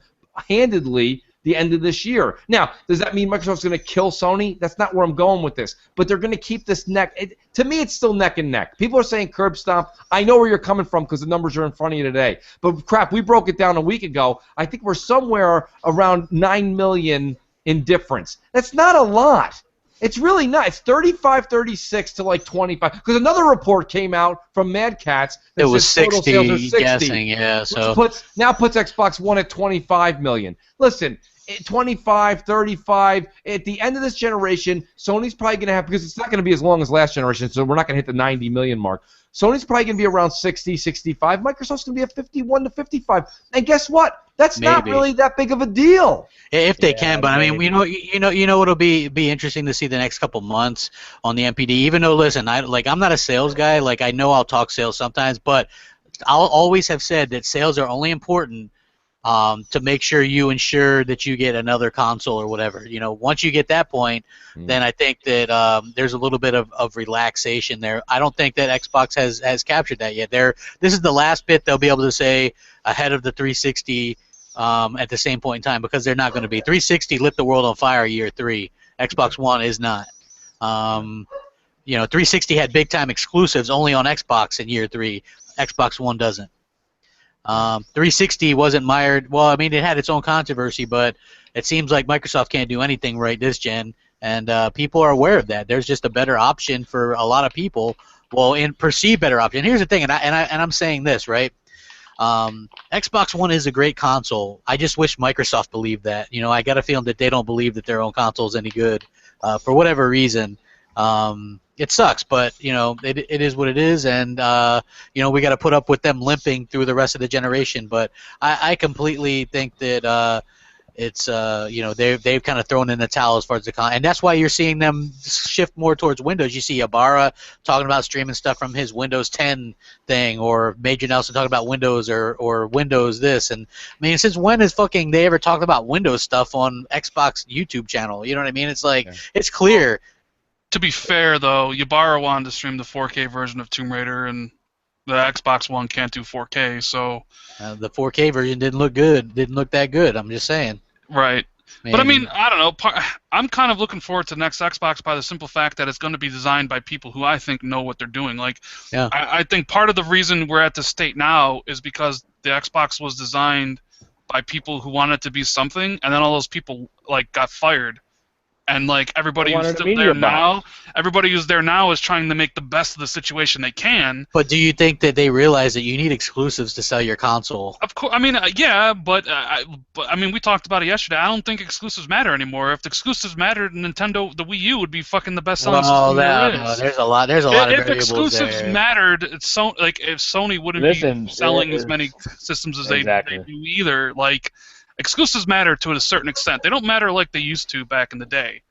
Speaker 1: handedly the end of this year. Now, does that mean Microsoft's going to kill Sony? That's not where I'm going with this. But they're going to keep this neck. To me, it's still neck and neck. People are saying curb stomp. I know where you're coming from because the numbers are in front of you today. But crap, we broke it down a week ago. I think we're somewhere around 9 million in difference. That's not a lot. It's really not. It's 35, 36 to like 25. Because another report came out from Mad Catz that
Speaker 2: it was
Speaker 1: says total
Speaker 2: 60,
Speaker 1: sales are 60.
Speaker 2: Guessing, yeah. So
Speaker 1: puts Xbox One at 25 million. Listen, 25, 35. At the end of this generation, Sony's probably going to have, because it's not going to be as long as last generation, so we're not going to hit the 90 million mark. Sony's probably going to be around 60, 65. Microsoft's going to be at 51 to 55. And guess what? That's not really that big of a deal.
Speaker 2: If they can, but I mean, you know, it'll be interesting to see the next couple months on the MPD. Even though, listen, I'm not a sales guy. Like, I know I'll talk sales sometimes, but I'll always have said that sales are only important to make sure you ensure that you get another console or whatever. You know, once you get that point, then I think that there's a little bit of relaxation there. I don't think that Xbox has captured that yet. This is the last bit they'll be able to say ahead of the 360 at the same point in time, because they're not going to be. 360 lit the world on fire year 3. Xbox One is not. 360 had big-time exclusives only on Xbox in year 3. Xbox One doesn't. 360 wasn't mired. Well, I mean, it had its own controversy, but it seems like Microsoft can't do anything right this gen, and people are aware of that. There's just a better option for a lot of people. Well, in perceived better option. Here's the thing, and I'm saying this, right? Xbox One is a great console. I just wish Microsoft believed that. You know, I got a feeling that they don't believe that their own console is any good for whatever reason. It sucks, but you know, it is what it is, and we got to put up with them limping through the rest of the generation. But I completely think that it's they've kind of thrown in the towel as far as and that's why you're seeing them shift more towards Windows. You see Ibarra talking about streaming stuff from his Windows 10 thing, or Major Nelson talking about Windows or Windows this. And I mean, since when has fucking they ever talked about Windows stuff on Xbox YouTube channel? You know what I mean? It's like it's clear.
Speaker 3: To be fair though, Ibarra wanted to stream the 4K version of Tomb Raider, and the Xbox One can't do 4K, so
Speaker 2: the 4K version didn't look good. Didn't look that good. I'm just saying.
Speaker 3: Right. But I mean, I don't know. I'm kind of looking forward to the next Xbox by the simple fact that it's going to be designed by people who I think know what they're doing. Like, I think part of the reason we're at this state now is because the Xbox was designed by people who wanted to be something, and then all those people like got fired. And like everybody who's there now, is trying to make the best of the situation they can.
Speaker 2: But do you think that they realize that you need exclusives to sell your console?
Speaker 3: Of course, I mean, yeah, but I mean, we talked about it yesterday. I don't think exclusives matter anymore. If the exclusives mattered, Nintendo, the Wii U would be fucking the best-selling system there is.
Speaker 2: There's a lot of variables
Speaker 3: if exclusives mattered, if Sony wouldn't be selling as many systems as they do either. Like, exclusives matter to a certain extent. They don't matter like they used to back in the day.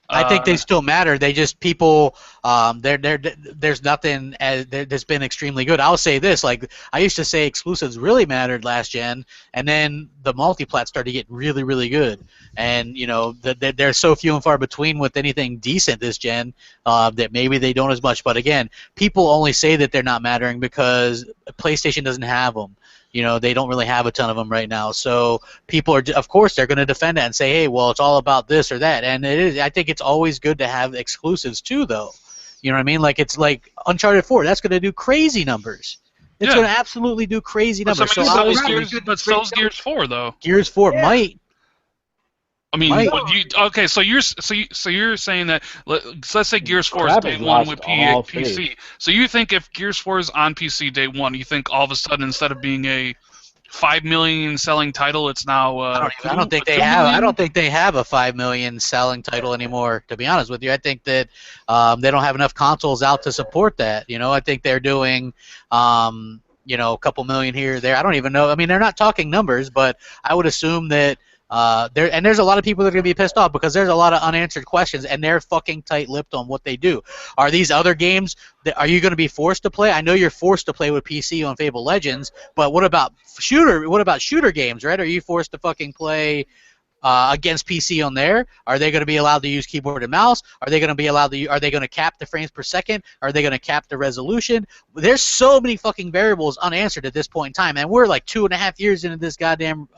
Speaker 2: I think they still matter. They just people. There's nothing that's been extremely good. I'll say this: like I used to say, exclusives really mattered last gen, and then the multi-plat started to get really, really good. And you know, they're so few and far between with anything decent this gen that maybe they don't as much. But again, people only say that they're not mattering because PlayStation doesn't have them. You know, they don't really have a ton of them right now. So people are, of course, they're going to defend that and say, hey, well, it's all about this or that. And it is. I think it's always good to have exclusives too, though. You know what I mean? Like it's like Uncharted 4. That's going to do crazy numbers. It's going to absolutely do crazy numbers.
Speaker 3: But so's Gears 4, though.
Speaker 2: Gears 4 might.
Speaker 3: I mean, okay, so you're saying that let's say Gears 4 is day one with PC. So you think if Gears 4 is on PC day one, you think all of a sudden instead of being a 5 million selling title, it's now
Speaker 2: I don't think they have a 5 million selling title anymore. To be honest with you, I think that they don't have enough consoles out to support that. You know, I think they're doing. You know, a couple million here or there. I don't even know. I mean, they're not talking numbers, but I would assume that. There's a lot of people that are going to be pissed off because there's a lot of unanswered questions, and they're fucking tight-lipped on what they do. Are these other games, are you going to be forced to play? I know you're forced to play with PC on Fable Legends, but what about shooter games, right? Are you forced to fucking play against PC on there? Are they going to be allowed to use keyboard and mouse? Are they going to cap the frames per second? Are they going to cap the resolution? There's so many fucking variables unanswered at this point in time, and we're like 2.5 years into this goddamn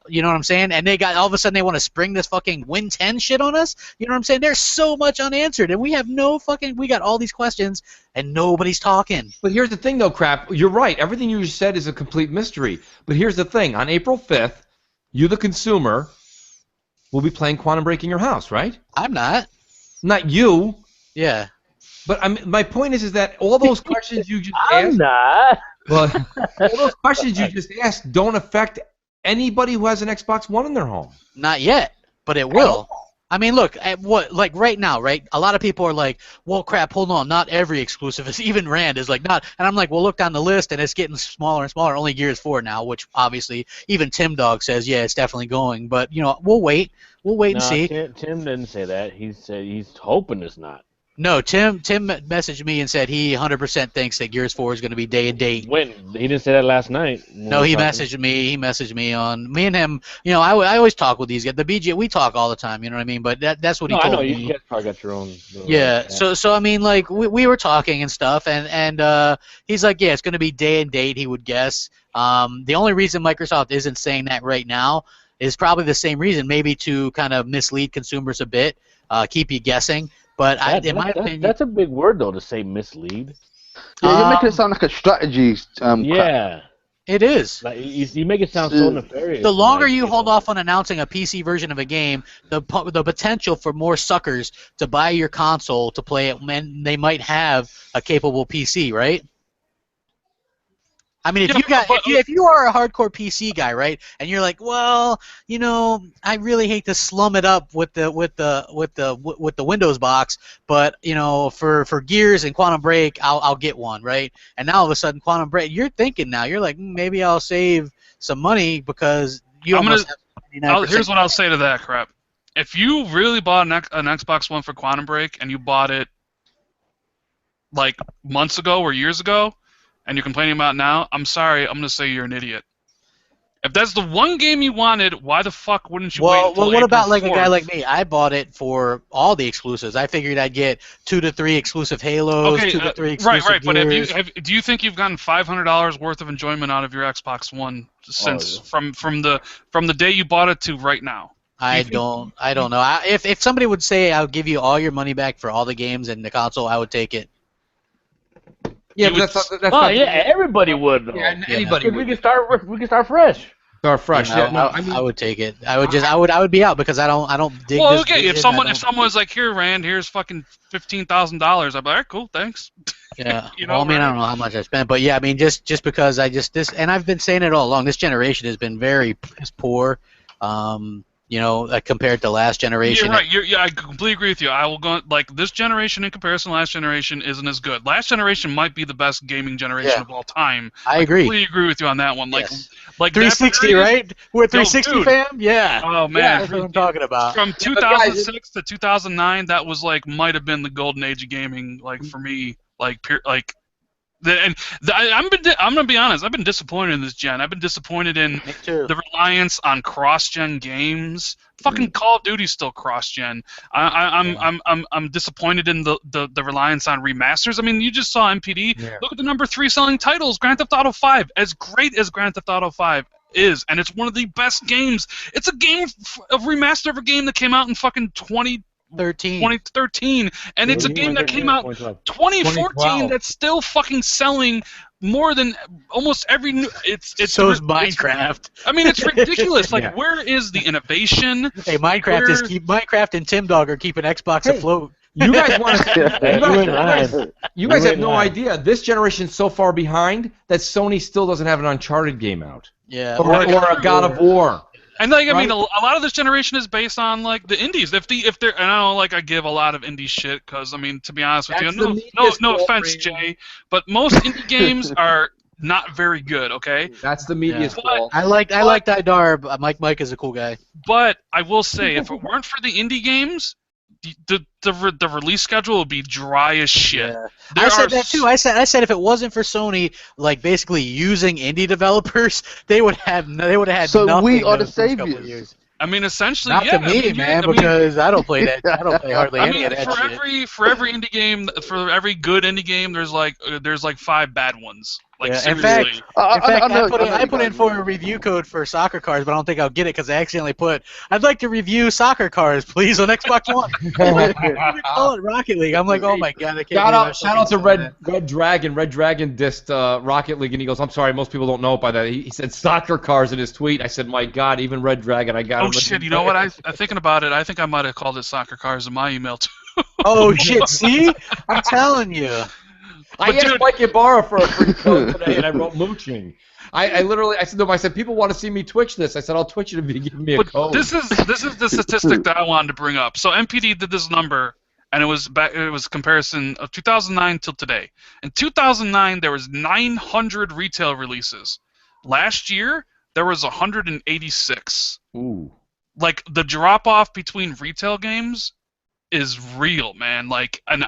Speaker 2: you know what I'm saying? And they got all of a sudden they want to spring this fucking Win 10 shit on us. You know what I'm saying? There's so much unanswered, and we got all these questions, and nobody's talking.
Speaker 1: But here's the thing, though, Crap. You're right. Everything you just said is a complete mystery. But here's the thing: on April 5th, you, the consumer, will be playing Quantum Break in your house, right?
Speaker 2: I'm not.
Speaker 1: Not you.
Speaker 2: Yeah.
Speaker 1: But my point is that all those questions you just asked.
Speaker 6: I'm not.
Speaker 1: Well, all those questions you just asked don't affect anybody who has an Xbox One in their home.
Speaker 2: Not yet, but it will. I mean, look, like right now, right? A lot of people are like, well, crap, hold on, not every exclusive is, even Rand is like, not, and I'm like, well, look down the list, and it's getting smaller and smaller, only Gears 4 now, which obviously, even Tim Dog says, yeah, it's definitely going, but, you know, we'll wait and see.
Speaker 6: Tim didn't say that. He said he's hoping it's not.
Speaker 2: No, Tim messaged me and said he 100% thinks that Gears 4 is going to be day and date.
Speaker 6: When? He didn't say that last night.
Speaker 2: No, he messaged me. He messaged me on me and him. You know, I always talk with these guys. The BG, we talk all the time. You know what I mean? But that's what he told me.
Speaker 6: You guys probably got your own.
Speaker 2: Yeah. So I mean, like we were talking and stuff, and he's like, yeah, it's going to be day and date. He would guess. The only reason Microsoft isn't saying that right now is probably the same reason, maybe to kind of mislead consumers a bit, keep you guessing. But in my opinion,
Speaker 6: that's a big word though to say mislead.
Speaker 4: Yeah, you're making it sound like a strategy.
Speaker 6: Yeah,
Speaker 2: it is.
Speaker 6: Like, you make it sound so nefarious.
Speaker 2: The longer you hold off on announcing a PC version of a game, the potential for more suckers to buy your console to play it when they might have a capable PC, right? I mean, if you are a hardcore PC guy, right, and you're like, well, you know, I really hate to slum it up with the Windows box, but you know, for Gears and Quantum Break, I'll get one, right? And now all of a sudden, Quantum Break, you're thinking now, you're like, maybe I'll save some money because you almost have
Speaker 3: Here's what I'll say to that crap. If you really bought an Xbox One for Quantum Break and you bought it like months ago or years ago, and you're complaining about it now, I'm sorry, I'm gonna say you're an idiot. If that's the one game you wanted, why the fuck wouldn't you wait until
Speaker 2: Well, what about like
Speaker 3: April
Speaker 2: a guy
Speaker 3: 4th?
Speaker 2: like me? I bought it for all the exclusives. I figured I'd get 2 to 3 exclusive Halos, 2 to 3 exclusive
Speaker 3: right. But
Speaker 2: Gears.
Speaker 3: do you think you've gotten $500 worth of enjoyment out of your Xbox One since from the day you bought it to right now?
Speaker 2: I don't know. If somebody would say I'll give you all your money back for all the games and the console, I would take it.
Speaker 1: Yeah, but that's
Speaker 6: everybody would. Though.
Speaker 1: Yeah, anybody.
Speaker 6: We can start fresh.
Speaker 1: Start fresh.
Speaker 2: Yeah, I would take it. I would be out because I don't dig.
Speaker 3: Well,
Speaker 2: this
Speaker 3: okay.
Speaker 2: vision.
Speaker 3: If someone's like, here, Rand, here's fucking $15,000, I'd be like, all right, cool, thanks.
Speaker 2: Yeah.
Speaker 3: You know,
Speaker 2: well, I mean, I don't know how much I spent, but yeah, I mean, just because and I've been saying it all along. This generation has been very poor. Compared to last generation.
Speaker 3: You're right. I completely agree with you. I will go like this generation in comparison to last generation isn't as good. Last generation might be the best gaming generation of all time.
Speaker 2: I agree.
Speaker 3: I completely agree with you on that one. Like
Speaker 2: 360, right? We're a 360 fam. Yeah.
Speaker 3: Oh man,
Speaker 2: yeah, that's what I'm talking about.
Speaker 3: From 2006 to 2009, that was like might have been the golden age of gaming. Like for me, I'm gonna be honest. I've been disappointed in this gen. I've been disappointed in the reliance on cross-gen games. Fucking Call of Duty's still cross-gen. I'm disappointed in the reliance on remasters. I mean, you just saw MPD. Yeah. Look at the number 3 selling titles. Grand Theft Auto 5. As great as Grand Theft Auto 5 is, and it's one of the best games. It's a remaster of a game that came out in fucking 2013, and it's a game that came out 2014 that's still fucking selling more than almost every new.
Speaker 2: So is Minecraft.
Speaker 3: I mean, it's ridiculous. Like, where is the innovation?
Speaker 2: Hey, Minecraft and Tim Dog are keeping Xbox afloat.
Speaker 1: You guys want to? You guys have no idea. This generation's so far behind that Sony still doesn't have an Uncharted game out.
Speaker 2: Yeah,
Speaker 1: or a God of War.
Speaker 3: And I mean, a lot of this generation is based on like the indies. If they're, and I don't I give a lot of indie shit because I mean, to be honest with you, no offense, Jay, but most indie games are not very good. Okay,
Speaker 1: that's the media's fault.
Speaker 2: I like Didarb. Mike is a cool guy.
Speaker 3: But I will say, if it weren't for the indie games, the release schedule would be dry as shit.
Speaker 2: Yeah. I said that too. I said if it wasn't for Sony, like basically using indie developers, they would have had
Speaker 4: so
Speaker 2: nothing.
Speaker 4: We are the
Speaker 2: saviors.
Speaker 3: I mean, essentially,
Speaker 2: not to me, because I don't play that. I don't play hardly any of that shit.
Speaker 3: For every indie game, for every good indie game, there's like 5 bad ones. Like
Speaker 2: in
Speaker 3: seriously.
Speaker 2: I put in for a review code for soccer cars, but I don't think I'll get it because I accidentally put, I'd like to review soccer cars, please, on Xbox One. We call it Rocket League. I'm like, oh my god, I can't.
Speaker 1: Shout out to Red Dragon. Red Dragon dissed Rocket League, and he goes, I'm sorry, most people don't know it by that. He said soccer cars in his tweet. I said, my god, even Red Dragon, I got him.
Speaker 3: Oh shit, you know what? I'm thinking about it. I think I might have called it soccer cars in my email too.
Speaker 2: Oh shit, see? I'm telling you.
Speaker 1: I asked Mike Ibarra for a free code today, and I wrote mooching. I literally, I said to him, I said, people want to see me Twitch this. I said, I'll Twitch it if you give me a code.
Speaker 3: This is the statistic that I wanted to bring up. So MPD did this number, and it was comparison of 2009 till today. In 2009, there was 900 retail releases. Last year, there was 186.
Speaker 1: Ooh.
Speaker 3: Like, the drop-off between retail games is real, man. Like, and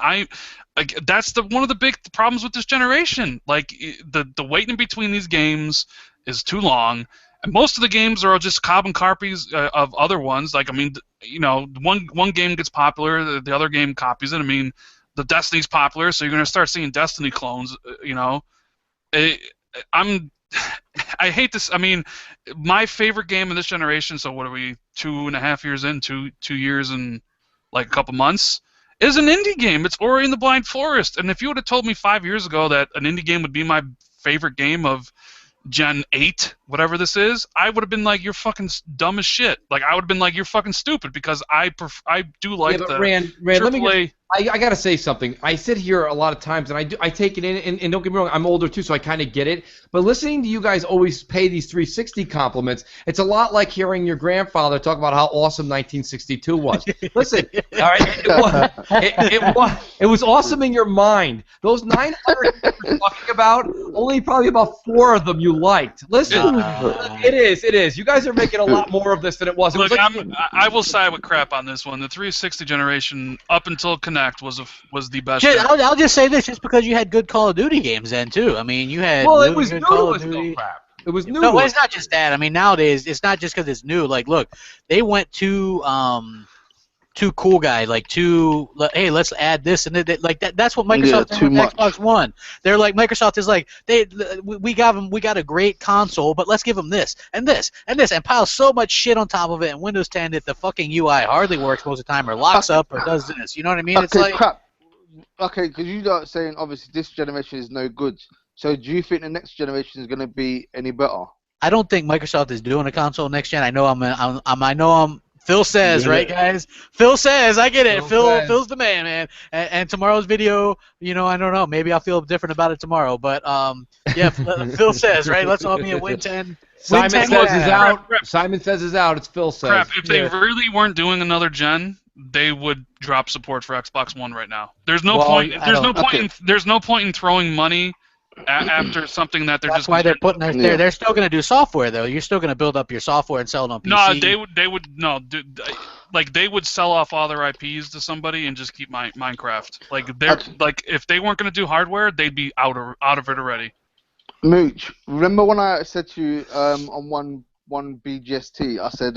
Speaker 3: that's one of the big problems with this generation. Like, the wait in between these games is too long, and most of the games are just carbon copies of other ones. Like, I mean, you know, one game gets popular, the other game copies it. I mean, the Destiny's popular, so you're gonna start seeing Destiny clones. You know, I hate this. I mean, my favorite game in this generation. So what are we? 2.5 years in? 2 years and like a couple months, is an indie game. It's Ori and the Blind Forest. And if you would have told me 5 years ago that an indie game would be my favorite game of Gen 8, whatever this is, I would have been like, you're fucking dumb as shit. Like, I would have been like, you're fucking stupid, because I do like the
Speaker 1: Rand,
Speaker 3: AAA.
Speaker 1: I gotta say something. I sit here a lot of times, and I take it in, and don't get me wrong, I'm older too, so I kind of get it. But listening to you guys always pay these 360 compliments, it's a lot like hearing your grandfather talk about how awesome 1962 was. Listen, all right, it was awesome in your mind. Those 900 you're talking about, only probably about 4 of them you liked. Listen, it is. You guys are making a lot more of this than it was.
Speaker 3: Look, I will side with Crap on this one. The 360 generation, up until Connect, was the best.
Speaker 2: I'll just say this, just because you had good Call of Duty games then too. I mean, you had
Speaker 1: well,
Speaker 2: really
Speaker 1: it was
Speaker 2: good
Speaker 1: new
Speaker 2: Call
Speaker 1: to
Speaker 2: of Duty.
Speaker 1: Crap. It was new.
Speaker 2: No, it's not just that. I mean, nowadays it's not just because it's new. Like, look, they went too cool guy, hey, let's add this and that. Like that's what Microsoft did with Xbox One. They're like, Microsoft is like, we got a great console, but let's give them this and this and this and pile so much shit on top of it. And Windows 10 that the fucking UI hardly works most of the time, or locks up, or does this. You know what I mean?
Speaker 4: Okay,
Speaker 2: it's like
Speaker 4: Crap. Okay, because you are saying obviously this generation is no good. So do you think the next generation is going to be any better?
Speaker 2: I don't think Microsoft is doing a console next gen. I know Phil says, right, guys? Phil says, I get it. Phil's the man. And tomorrow's video, I don't know. Maybe I'll feel different about it tomorrow. But yeah, Phil says, right? Let's all be a Win 10.
Speaker 1: Simon says is out. Simon says is out. It's Phil says.
Speaker 3: Crap. If they really weren't doing another gen, they would drop support for Xbox One right now. There's no point. There's no point in throwing money after something that they're
Speaker 2: That's
Speaker 3: just.
Speaker 2: Why they're putting there. They're still going to do software though. You're still going to build up your software and sell it on PC.
Speaker 3: No, they would sell off all their IPs to somebody and just keep Minecraft. Like if they weren't going to do hardware, they'd be out of it already.
Speaker 4: Mooch, remember when I said to you on one BGST, I said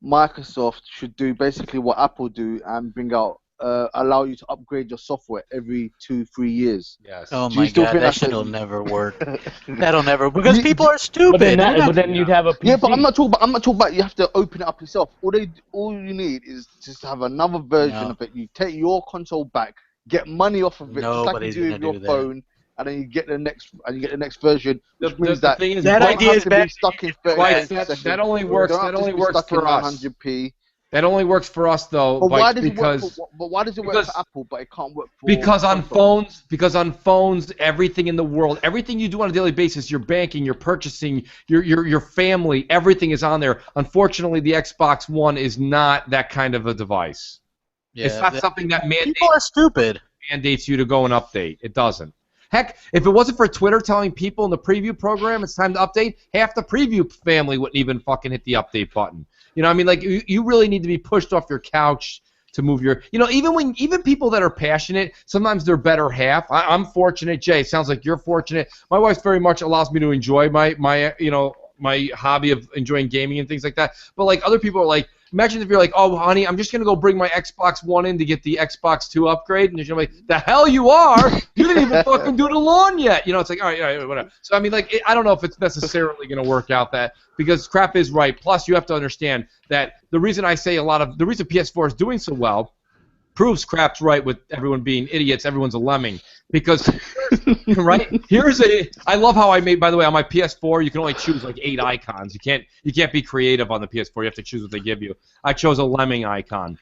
Speaker 4: Microsoft should do basically what Apple do and bring out allow you to upgrade your software every 2-3 years.
Speaker 1: Yes.
Speaker 2: Oh my God, that shit'll never work. That'll never, because people are stupid.
Speaker 6: But then you'd have a PC.
Speaker 4: Yeah, but I'm not talking about you have to open it up yourself. All you need is just to have another version of it. You take your console back, get money off of it, just like you do with your phone, and then you get the next version. Which means that
Speaker 1: thing is,
Speaker 2: that idea is bad.
Speaker 4: Stuck in
Speaker 1: that only works. That only works for us.
Speaker 4: 900p.
Speaker 1: That only works for us though.
Speaker 4: But why does it work for Apple, but it can't work for?
Speaker 1: Because on phones, everything in the world, everything you do on a daily basis, your banking, your purchasing, your family, everything is on there. Unfortunately, the Xbox One is not that kind of a device. Yeah, it's not something that
Speaker 2: people are stupid.
Speaker 1: Mandates you to go and update. It doesn't. Heck, if it wasn't for Twitter telling people in the preview program it's time to update, half the preview family wouldn't even fucking hit the update button. You know what I mean? Like, you really need to be pushed off your couch to move your... even people that are passionate, sometimes they're better half. I'm fortunate. Jay, it sounds like you're fortunate. My wife very much allows me to enjoy my hobby of enjoying gaming and things like that. But, like, other people are like... Imagine if you're like, oh, honey, I'm just going to go bring my Xbox One in to get the Xbox 2 upgrade. And you're like, the hell you are? You didn't even fucking do the lawn yet. It's like, all right, whatever. So, I mean, like, I don't know if it's necessarily going to work out that, because Crap is right. Plus, you have to understand that the reason I say the reason PS4 is doing so well proves Crap's right with everyone being idiots. Everyone's a lemming. Because, right? I love how I made, by the way, on my PS4, you can only choose like 8 icons. You can't be creative on the PS4. You have to choose what they give you. I chose a lemming icon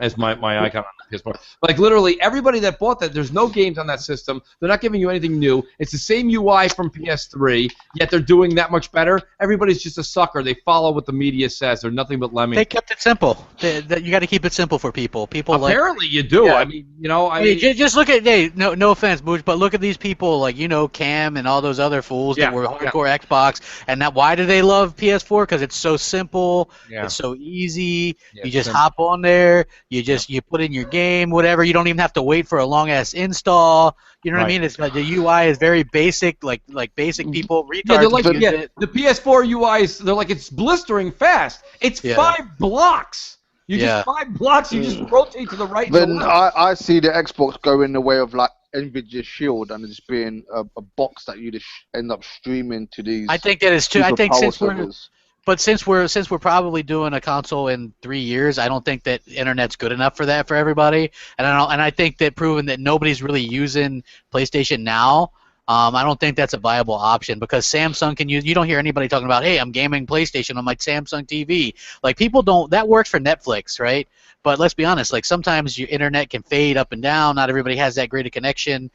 Speaker 1: as my icon on the PS4. Like, literally, everybody that bought that, there's no games on that system. They're not giving you anything new. It's the same UI from PS3, yet they're doing that much better. Everybody's just a sucker. They follow what the media says. They're nothing but lemmings.
Speaker 2: They kept it simple. You got to keep it simple for people.
Speaker 1: Apparently you do. Yeah. I mean,
Speaker 2: just look at, no offense, Mooch, but look at these people like, Cam and all those other fools that were hardcore Xbox. And now, why do they love PS4? Because it's so simple. Yeah. It's so easy. You just hop on there. You put in your game, whatever. You don't even have to wait for a long ass install. You know what I mean? It's like the UI is very basic, like basic people, retards.
Speaker 1: The PS4 UIs, they're like, it's blistering fast. It's 5 blocks. Just 5 blocks. You just rotate to the right.
Speaker 4: Then I see the Xbox go in the way of like NVIDIA Shield and just being a box that you just end up streaming to these.
Speaker 2: I think that is too. I think since we're probably doing a console in 3 years, I don't think that internet's good enough for that for everybody, and I think that proving that nobody's really using PlayStation now, I don't think that's a viable option, because Samsung can use. You don't hear anybody talking about, hey, I'm gaming PlayStation on my Samsung TV. Like, people don't. That works for Netflix, right?
Speaker 5: But let's be honest, like sometimes your internet can fade up and down. Not everybody has that great a connection.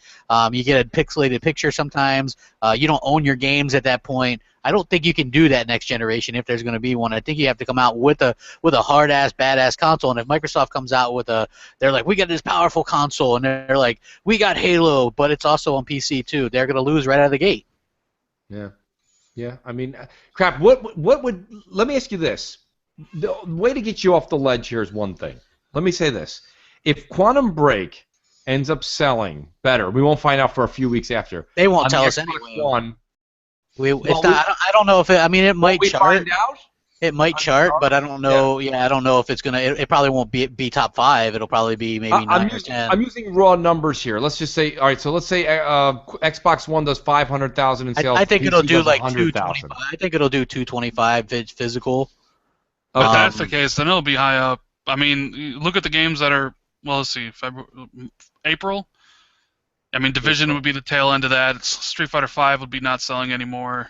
Speaker 5: You get a pixelated picture sometimes. You don't own your games at that point. I don't think you can do that next generation if there's going to be one. I think you have to come out with a hard ass, badass console. And if Microsoft comes out with they're like, we got this powerful console, and they're like, we got Halo, but it's also on PC too. They're going to lose right out of the gate.
Speaker 1: Yeah, yeah. I mean, crap. What would? Let me ask you this. The way to get you off the ledge here is one thing. Let me say this. If Quantum Break ends up selling better, we won't find out for a few weeks after.
Speaker 5: They won't tell us anyway.
Speaker 1: I
Speaker 5: don't know if it. I mean, it might chart.
Speaker 1: Find out?
Speaker 5: It might chart, but I don't know. Yeah, I don't know if it's gonna. It probably won't be top 5. It'll probably be maybe 9 or 10.
Speaker 1: I'm using raw numbers here. Let's just say, all right. So let's say Xbox One does 500,000 in sales.
Speaker 5: I think it'll do like
Speaker 1: 225.
Speaker 5: I think it'll do 225 physical.
Speaker 3: If that's the case, then it'll be high up. I mean, you look at the games that are. Well, let's see, April. I mean, Division would be the tail end of that. Street Fighter V would be not selling anymore.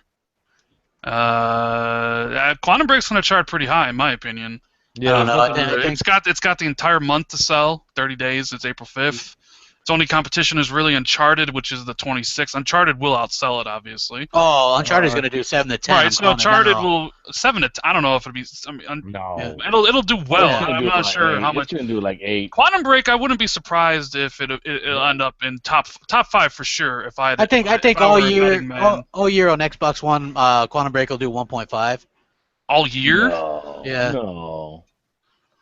Speaker 3: Quantum Break's going to chart pretty high, in my opinion.
Speaker 1: Yeah,
Speaker 5: I don't know.
Speaker 3: It's got the entire month to sell, 30 days. It's April 5th. Its only competition is really Uncharted, which is the 26th. Uncharted will outsell it, obviously.
Speaker 5: Oh, Uncharted's going to do 7 to 10.
Speaker 3: Right, so Uncharted will 7 to 10. I don't know if it'll be. I mean,
Speaker 1: no.
Speaker 3: Yeah. It'll do well. I'm not sure how much.
Speaker 6: It's going to do like 8.
Speaker 3: Quantum Break, I wouldn't be surprised if it'll end up in top 5 for sure. If I
Speaker 5: think all year on Xbox One, Quantum Break will do 1.5.
Speaker 3: All year?
Speaker 6: No,
Speaker 5: Yeah.
Speaker 6: No.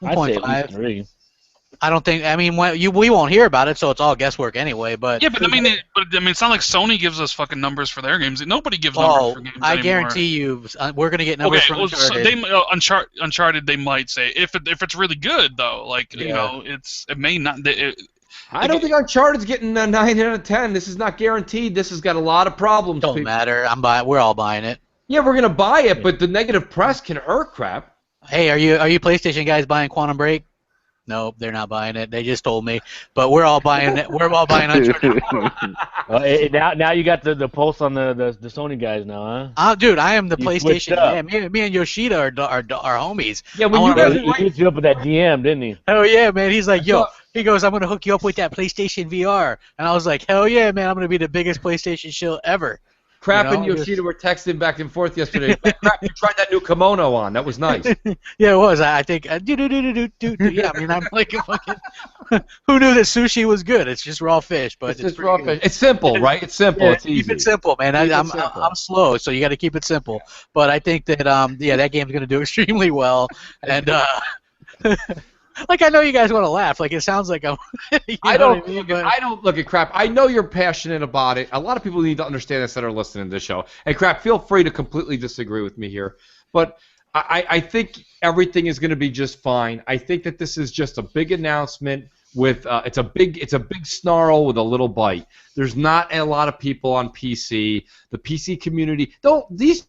Speaker 6: I'd say at least 3.
Speaker 5: I don't think. I mean, we won't hear about it, so it's all guesswork anyway. But
Speaker 3: yeah, but I mean, it's not like Sony gives us fucking numbers for their games. Nobody gives numbers for games anymore.
Speaker 5: Guarantee you, we're gonna get numbers from Uncharted.
Speaker 3: Uncharted, they might say if it's really good though. Like you know, it may not.
Speaker 1: I don't think Uncharted's getting a 9 out of 10. This is not guaranteed. This has got a lot of problems.
Speaker 5: Don't matter. We're all buying it.
Speaker 1: Yeah, we're gonna buy it, but the negative press can hurt. Crap.
Speaker 5: Hey, are you PlayStation guys buying Quantum Break? No, they're not buying it. They just told me, but we're all buying it. We're all buying Uncharted.
Speaker 6: Now you got the pulse on the Sony guys now, huh?
Speaker 5: Dude, I am the PlayStation. Yeah, me and Yoshida are homies.
Speaker 1: Yeah, when you guys
Speaker 6: he hit you up with that DM, didn't he?
Speaker 5: Hell yeah, man. He's like, yo. He goes, I'm gonna hook you up with that PlayStation VR, and I was like, hell yeah, man. I'm gonna be the biggest PlayStation show ever.
Speaker 1: Crap and Yoshida were texting back and forth yesterday. Crap, you tried that new kimono on. That was nice.
Speaker 5: Yeah, it was. I think. Yeah, I mean, I'm like, fucking. Who knew that sushi was good? It's just raw fish, but
Speaker 1: it's just raw fish. It's simple, right? It's simple.
Speaker 5: Yeah,
Speaker 1: it's easy.
Speaker 5: Keep it simple, man. I'm slow, so you got to keep it simple. But I think that that game's gonna do extremely well, and like I know you guys want to laugh. Like it sounds like I'm.
Speaker 1: I don't look at Crap. I know you're passionate about it. A lot of people need to understand this that are listening to this show. And Crap, feel free to completely disagree with me here, but I think everything is going to be just fine. I think that this is just a big announcement with it's a big snarl with a little bite. There's not a lot of people on PC. The PC community these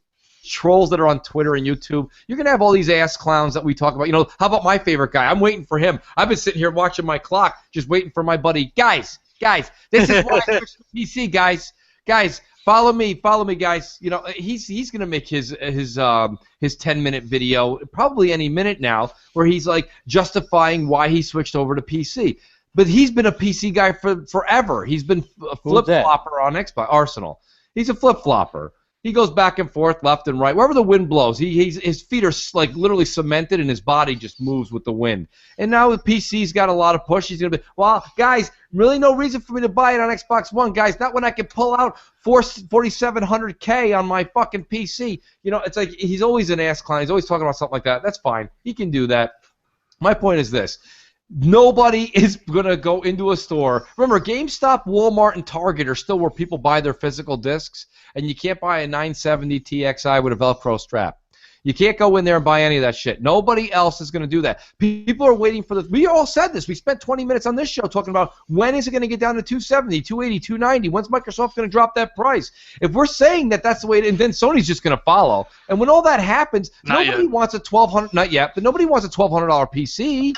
Speaker 1: trolls that are on Twitter and YouTube, you're gonna have all these ass clowns that we talk about. You know, how about my favorite guy? I'm waiting for him. I've been sitting here watching my clock, just waiting for my buddy. Guys, this is why I switched to PC, guys. Follow me, guys. You know, he's gonna make his 10-minute video probably any minute now, where he's like justifying why he switched over to PC. But he's been a PC guy for forever. He's been a flip-flopper on Xbox Arsenal. He's a flip-flopper. He goes back and forth, left and right. Wherever the wind blows, his feet are like literally cemented, and his body just moves with the wind. And now the PC's got a lot of push. He's gonna be, well, guys, really no reason for me to buy it on Xbox One, guys. Not when I can pull out 4,700K on my fucking PC. You know, it's like he's always an ass clown. He's always talking about something like that. That's fine. He can do that. My point is this. Nobody is going to go into a store. Remember, GameStop, Walmart, and Target are still where people buy their physical discs, and you can't buy a 970 TXI with a Velcro strap. You can't go in there and buy any of that shit. Nobody else is going to do that. People are waiting for this. We all said this. We spent 20 minutes on this show talking about when is it going to get down to 270, 280, 290? When's Microsoft going to drop that price? If we're saying that that's the way, and then Sony's just going to follow. And when all that happens, nobody wants a $1,200, not yet, but nobody wants a $1,200 PC.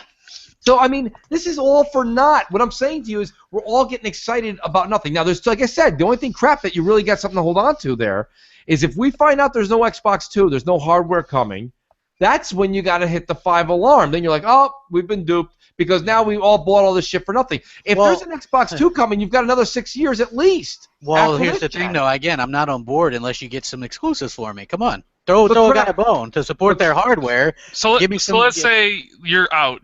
Speaker 1: So, I mean, this is all for naught. What I'm saying to you is we're all getting excited about nothing. Now, there's, like I said, the only thing crap that you really got something to hold on to there is if we find out there's no Xbox 2, there's no hardware coming, that's when you got to hit the 5 alarm. Then you're like, oh, we've been duped. because now we all bought all this shit for nothing. If there's an Xbox 2 coming, you've got another 6 years at least.
Speaker 2: Well, here's the thing, though. Again, I'm not on board unless you get some exclusives for me. Come on. Throw a guy a bone to support their hardware.
Speaker 3: So let's say you're out.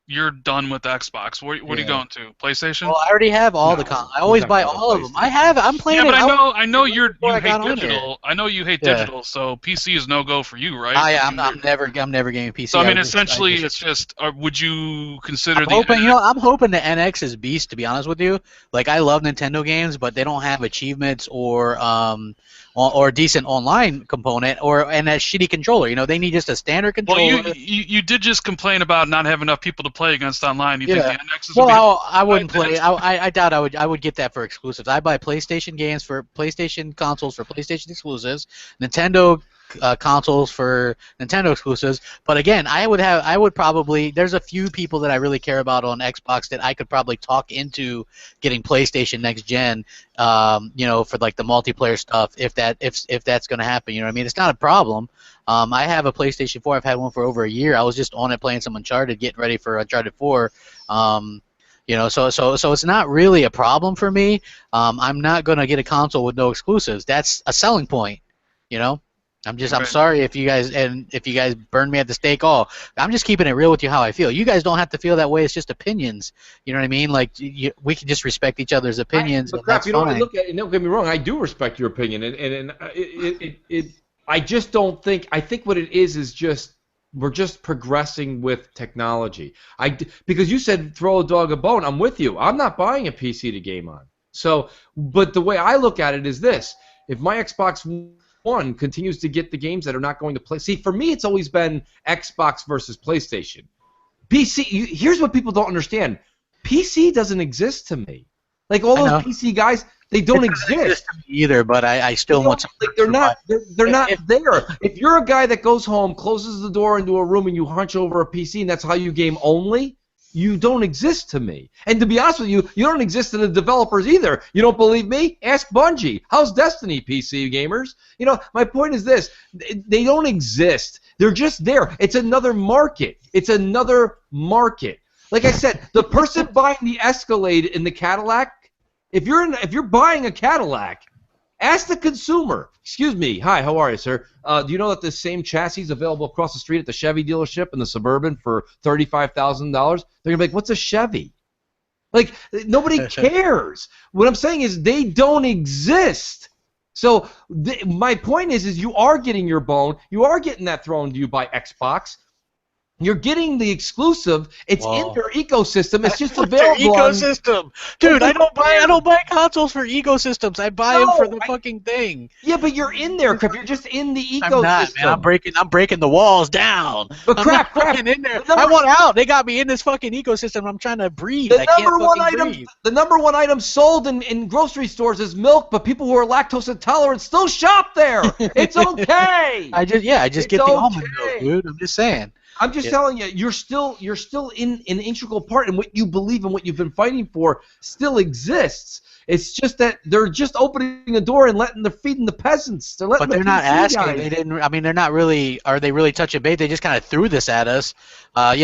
Speaker 3: You're done with Xbox. What are you going to? PlayStation?
Speaker 2: Well, I already have all the I always buy all of them. I'm playing.
Speaker 3: Yeah, but I know you hate digital. I know you hate digital. So PC is no go for you, right?
Speaker 2: I'm never gaming PC.
Speaker 3: So I mean, essentially, it's just. Would you consider
Speaker 2: I'm hoping the NX is beast. To be honest with you, like I love Nintendo games, but they don't have achievements or a decent online component and a shitty controller. You know, they need just a standard controller.
Speaker 3: Well, you did just complain about not having enough people to play against online. You think the NX is
Speaker 2: I wouldn't play. I doubt I would get that for exclusives. I buy PlayStation games for PlayStation consoles for PlayStation exclusives, Nintendo consoles for Nintendo exclusives. But again, I would probably. There's a few people that I really care about on Xbox that I could probably talk into getting PlayStation next gen. You know, for like the multiplayer stuff, if that's going to happen. You know what I mean? It's not a problem. I have a PlayStation 4. I've had one for over a year. I was just on it playing some Uncharted, getting ready for Uncharted 4. You know, so it's not really a problem for me. I'm not going to get a console with no exclusives. That's a selling point. You know, I'm sorry if you guys burn me at the stake. I'm just keeping it real with you how I feel. You guys don't have to feel that way. It's just opinions. You know what I mean? Like we can just respect each other's opinions.
Speaker 1: But crap, don't get me wrong. I do respect your opinion, and I just don't think. I think what it is just we're just progressing with technology. Because you said throw a dog a bone. I'm with you. I'm not buying a PC to game on. So, but the way I look at it is this: if my Xbox One continues to get the games that are not going to play. See, for me, it's always been Xbox versus PlayStation. PC. Here's what people don't understand: PC doesn't exist to me. Like all those PC guys. They don't exist
Speaker 2: either, but I still want some.
Speaker 1: Like they're not there. If you're a guy that goes home, closes the door into a room, and you hunch over a PC, and that's how you game only, you don't exist to me. And to be honest with you, you don't exist to the developers either. You don't believe me? Ask Bungie. How's Destiny, PC gamers? You know, my point is this: they don't exist. They're just there. It's another market. It's another market. Like I said, the person buying the Escalade in the Cadillac. If you're buying a Cadillac, ask the consumer. Excuse me. Hi, how are you, sir? Do you know that this same chassis is available across the street at the Chevy dealership in the Suburban for $35,000? They're gonna be like, "What's a Chevy?" Like nobody cares. What I'm saying is they don't exist. So my point is you are getting your bone. You are getting that thrown to you by Xbox. You're getting the exclusive. It's in their ecosystem. It's just available.
Speaker 2: Ecosystem, dude. I don't buy consoles for ecosystems. I buy them for the fucking thing.
Speaker 1: Yeah, but you're in there, Crap. You're just in the ecosystem.
Speaker 2: I'm not, man. I'm breaking the walls down.
Speaker 1: But Crap,
Speaker 2: in there. I want out. They got me in this fucking ecosystem. I'm trying to breathe.
Speaker 1: The number one item sold in grocery stores is milk, but people who are lactose intolerant still shop there. It's okay.
Speaker 2: I just get the almond milk, dude. I'm just saying.
Speaker 1: I'm just telling you, you're still in an integral part, and what you believe and what you've been fighting for still exists. It's just that they're just opening the door and they're feeding the peasants.
Speaker 2: But they're not asking. They didn't. I mean, they're not really. Are they really touching bait? They just kind of threw this at us.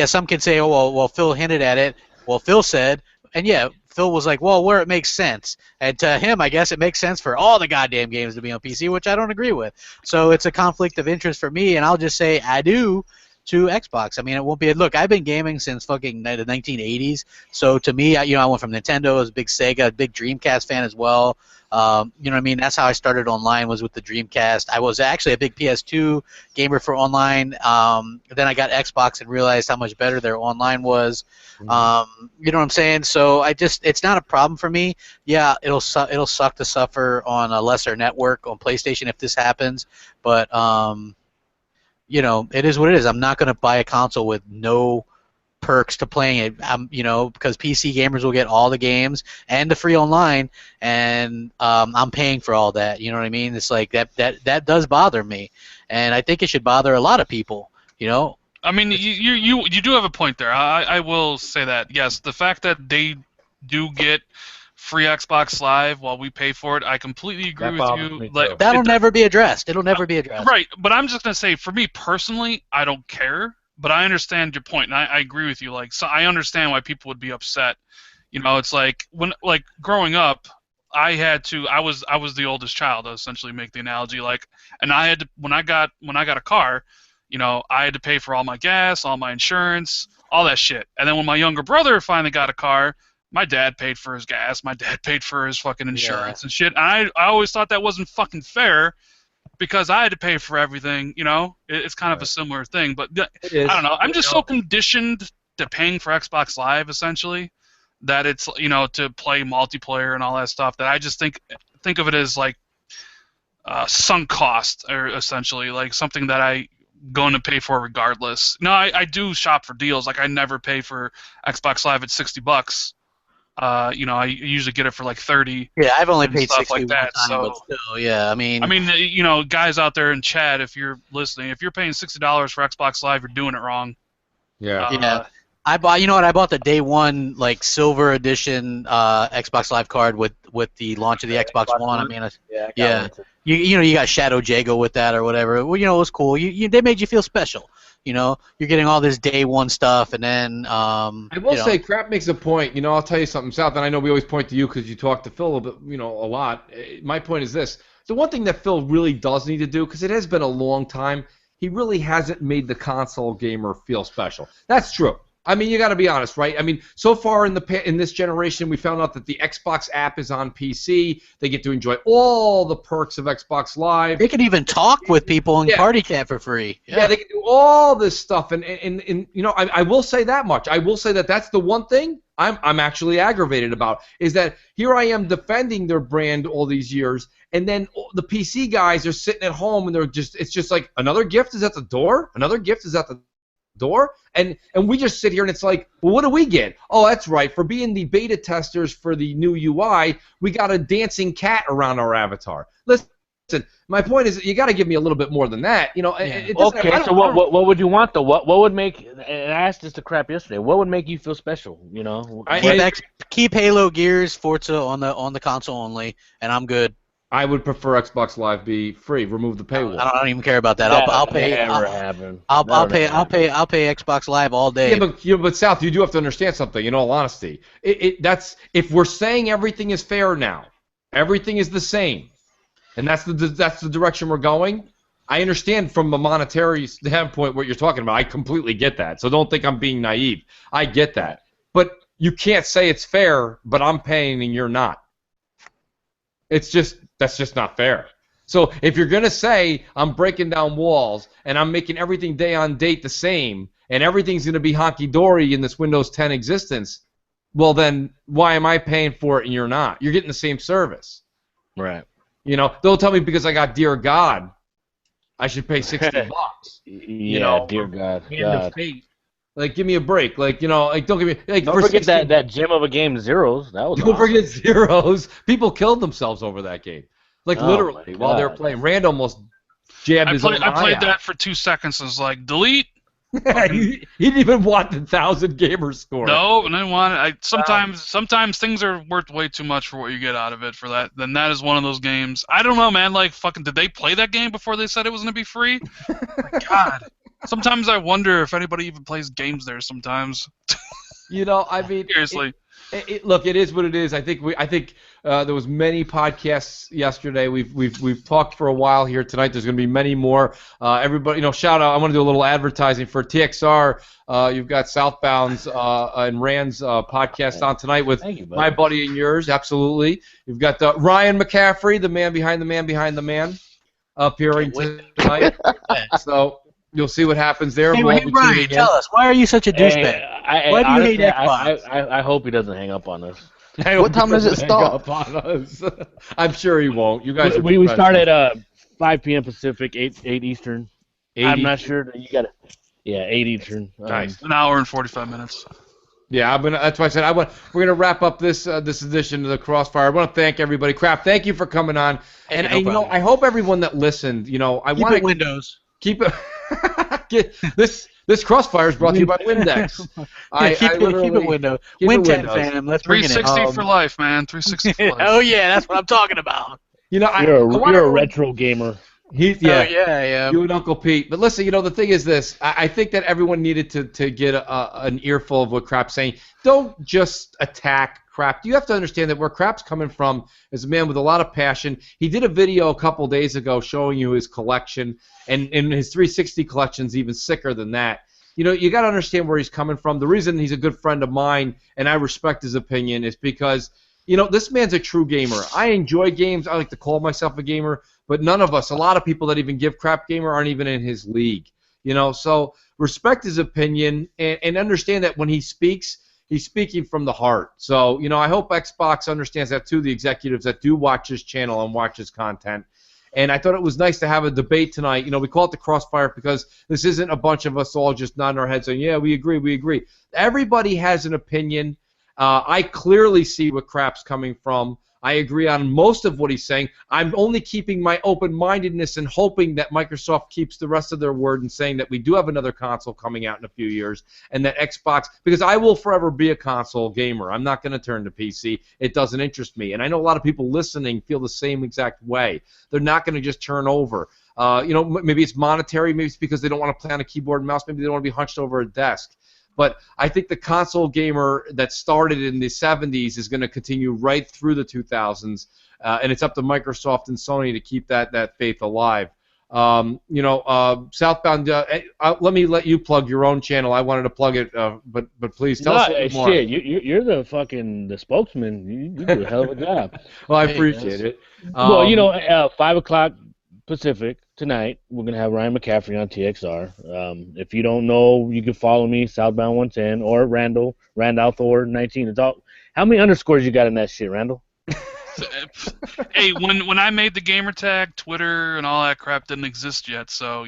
Speaker 2: Some can say, oh well, Phil hinted at it. Well, Phil said, and Phil was like, well, where it makes sense. And to him, I guess it makes sense for all the goddamn games to be on PC, which I don't agree with. So it's a conflict of interest for me, and I'll just say I do. To Xbox. I mean, it won't be. Look, I've been gaming since fucking the 1980s. So to me, I went from Nintendo, I was a big Sega, a big Dreamcast fan as well. You know what I mean? That's how I started online, was with the Dreamcast. I was actually a big PS2 gamer for online. Then I got Xbox and realized how much better their online was. You know what I'm saying? So it's not a problem for me. Yeah, it'll suck to suffer on a lesser network on PlayStation if this happens. But you know, it is what it is. I'm not going to buy a console with no perks to playing it. Because PC gamers will get all the games and the free online, and I'm paying for all that. You know what I mean? It's like that does bother me, and I think it should bother a lot of people. You know.
Speaker 3: I mean, you do have a point there. I will say that. Yes, the fact that they do get free Xbox Live while we pay for it, I completely agree with you.
Speaker 2: Like, that'll never be addressed. It'll never be addressed.
Speaker 3: Right, but I'm just going to say, for me personally, I don't care, but I understand your point, and I agree with you. Like, so I understand why people would be upset. You know, it's like when, like, growing up, I was the oldest child, to essentially make the analogy. Like, and I had to, when I got a car, you know, I had to pay for all my gas, all my insurance, all that shit. And then when my younger brother finally got a car, my dad paid for his gas, my dad paid for his fucking insurance and shit. And I always thought that wasn't fucking fair because I had to pay for everything, you know? It's kind of a similar thing, but I don't know. I'm just so conditioned to paying for Xbox Live, essentially, that it's, you know, to play multiplayer and all that stuff, that I just think of it as like sunk cost, or essentially like something that I going to pay for regardless. No, I do shop for deals. Like, I never pay for Xbox Live at $60. You know, I usually get it for like 30.
Speaker 2: Yeah, I've only paid 60
Speaker 3: like that.
Speaker 2: Time,
Speaker 3: so,
Speaker 2: but still, yeah, I mean,
Speaker 3: you know, guys out there in chat, if you're listening, if you're paying $60 for Xbox Live, you're doing it wrong.
Speaker 2: Yeah. I bought, you know what? I bought the day one like silver edition Xbox Live card with the launch of the Xbox One. I mean, you know, you got Shadow Jago with that or whatever. Well, you know, it was cool. They made you feel special. You know, you're getting all this day one stuff, and then
Speaker 1: I will say, Crap makes a point. You know, I'll tell you something, South, and I know we always point to you because you talk to Phil a little bit, you know, a lot. My point is this: the one thing that Phil really does need to do, because it has been a long time, he really hasn't made the console gamer feel special. That's true. I mean, you got to be honest, right? I mean, so far in this generation, we found out that the Xbox app is on PC. They get to enjoy all the perks of Xbox Live.
Speaker 2: They can even talk with people in Party Chat for free.
Speaker 1: Yeah, they can do all this stuff, and you know, I will say that much. I will say that that's the one thing I'm actually aggravated about, is that here I am defending their brand all these years, and then the PC guys are sitting at home and it's just like, another gift is at the door, another gift is at the door, and we just sit here and it's like, well, what do we get? Oh, that's right, for being the beta testers for the new UI, we got a dancing cat around our avatar. Listen, my point is, you got to give me a little bit more than that, you know.
Speaker 6: Okay, so what would you want though? What would make? And I asked this to Crap yesterday. What would make you feel special? You know,
Speaker 2: keep Halo, Gears, Forza on the console only, and I'm good.
Speaker 1: I would prefer Xbox Live be free. Remove the paywall.
Speaker 2: I don't even care about that. I'll pay. I'll pay Xbox Live all day.
Speaker 1: Yeah, but South, you do have to understand something. In all honesty, that's if we're saying everything is fair now, everything is the same, and that's the direction we're going. I understand from a monetary standpoint what you're talking about. I completely get that. So don't think I'm being naive. I get that, but you can't say it's fair, but I'm paying and you're not. That's just not fair. So if you're going to say I'm breaking down walls and I'm making everything day on date the same and everything's going to be honky-dory in this Windows 10 existence, well then why am I paying for it and you're not? You're getting the same service.
Speaker 6: Right.
Speaker 1: You know, don't tell me because I got Dear God, I should pay $60. You know,
Speaker 6: Dear God.
Speaker 1: Like, give me a break. Like, you know, like, don't give me. Like,
Speaker 6: don't forget that gem of a game, Zeros. That was.
Speaker 1: Don't forget Zeros. People killed themselves over that game. Like, literally, while they were playing. Rand almost jabbed his own eye out.
Speaker 3: I played that for 2 seconds and was like, delete.
Speaker 1: He didn't even want the 1,000 gamer score.
Speaker 3: No, and I didn't want it. Sometimes things are worth way too much for what you get out of it for that. Then that is one of those games. I don't know, man. Like, fucking, did they play that game before they said it was going to be free? My God. Sometimes I wonder if anybody even plays games there. Sometimes.
Speaker 1: You know, I mean,
Speaker 3: seriously.
Speaker 1: Look, it is what it is. I think there was many podcasts yesterday. We've talked for a while here tonight. There's going to be many more. Everybody, you know, shout out. I want to do a little advertising for TXR. You've got Southbound's and Rand's podcast on tonight with my buddy and yours. Absolutely. You've got Ryan McCaffrey, the man behind the man behind the man, appearing tonight. So. You'll see what happens there.
Speaker 2: Hey, Ryan, tell us, why are you such a douchebag? Why do you hate Xbox?
Speaker 6: I hope he doesn't hang up on us.
Speaker 4: What time does it start?
Speaker 1: I'm sure he won't. You guys.
Speaker 6: We start at 5 p.m. Pacific, 8 Eastern. I'm not sure that you got it. Yeah, 8 Eastern.
Speaker 1: Nice.
Speaker 3: An hour and 45 minutes.
Speaker 1: Yeah, that's why I said we're gonna wrap up this edition of the Crossfire. I want to thank everybody. Crap, thank you for coming on. And you know, I hope everyone that listened, you know, I want to
Speaker 2: Windows.
Speaker 1: Keep it. This Crossfire is brought to you by Windex.
Speaker 2: Keep it Windows. Win 10, fam. Let's bring it in.
Speaker 3: 360 for life, man. 360 for life.
Speaker 2: Oh yeah, that's what I'm talking about.
Speaker 1: You know,
Speaker 6: you're a retro gamer.
Speaker 1: Yeah.
Speaker 2: Oh, yeah.
Speaker 1: You and Uncle Pete. But listen, the thing is this. I think that everyone needed to get an earful of what Crap's saying. Don't just attack Crap. You have to understand that where Crap's coming from is a man with a lot of passion. He did a video a couple days ago showing you his collection, and his 360 collection's even sicker than that. You got to understand where he's coming from. The reason he's a good friend of mine, and I respect his opinion, is because this man's a true gamer. I enjoy games. I like to call myself a gamer. But none of us, a lot of people that even give CrapGamer aren't even in his league. So respect his opinion and understand that when he speaks, he's speaking from the heart. So, I hope Xbox understands that too, the executives that do watch his channel and watch his content. And I thought it was nice to have a debate tonight. We call it the Crossfire because this isn't a bunch of us all just nodding our heads saying, yeah, we agree. Everybody has an opinion. I clearly see where Crap's coming from. I agree on most of what he's saying. I'm only keeping my open-mindedness and hoping that Microsoft keeps the rest of their word and saying that we do have another console coming out in a few years and that Xbox, because I will forever be a console gamer. I'm not going to turn to PC. It doesn't interest me. And I know a lot of people listening feel the same exact way. They're not going to just turn over. Maybe it's monetary. Maybe it's because they don't want to play on a keyboard and mouse. Maybe they don't want to be hunched over a desk. But I think the console gamer that started in the 70s is going to continue right through the 2000s, and it's up to Microsoft and Sony to keep that faith alive. Southbound, let me let you plug your own channel. I wanted to plug it, but please tell us a little more.
Speaker 6: Shit, you're the spokesman. You do a hell of a job.
Speaker 1: Well, I appreciate it.
Speaker 6: 5 o'clock Pacific tonight, we're going to have Ryan McCaffrey on TXR. If you don't know, you can follow me, Southbound 110, or Randall Thor 19. It's all, how many underscores you got in that shit, Randall?
Speaker 3: Hey, when I made the gamer tag, Twitter and all that crap didn't exist yet, so,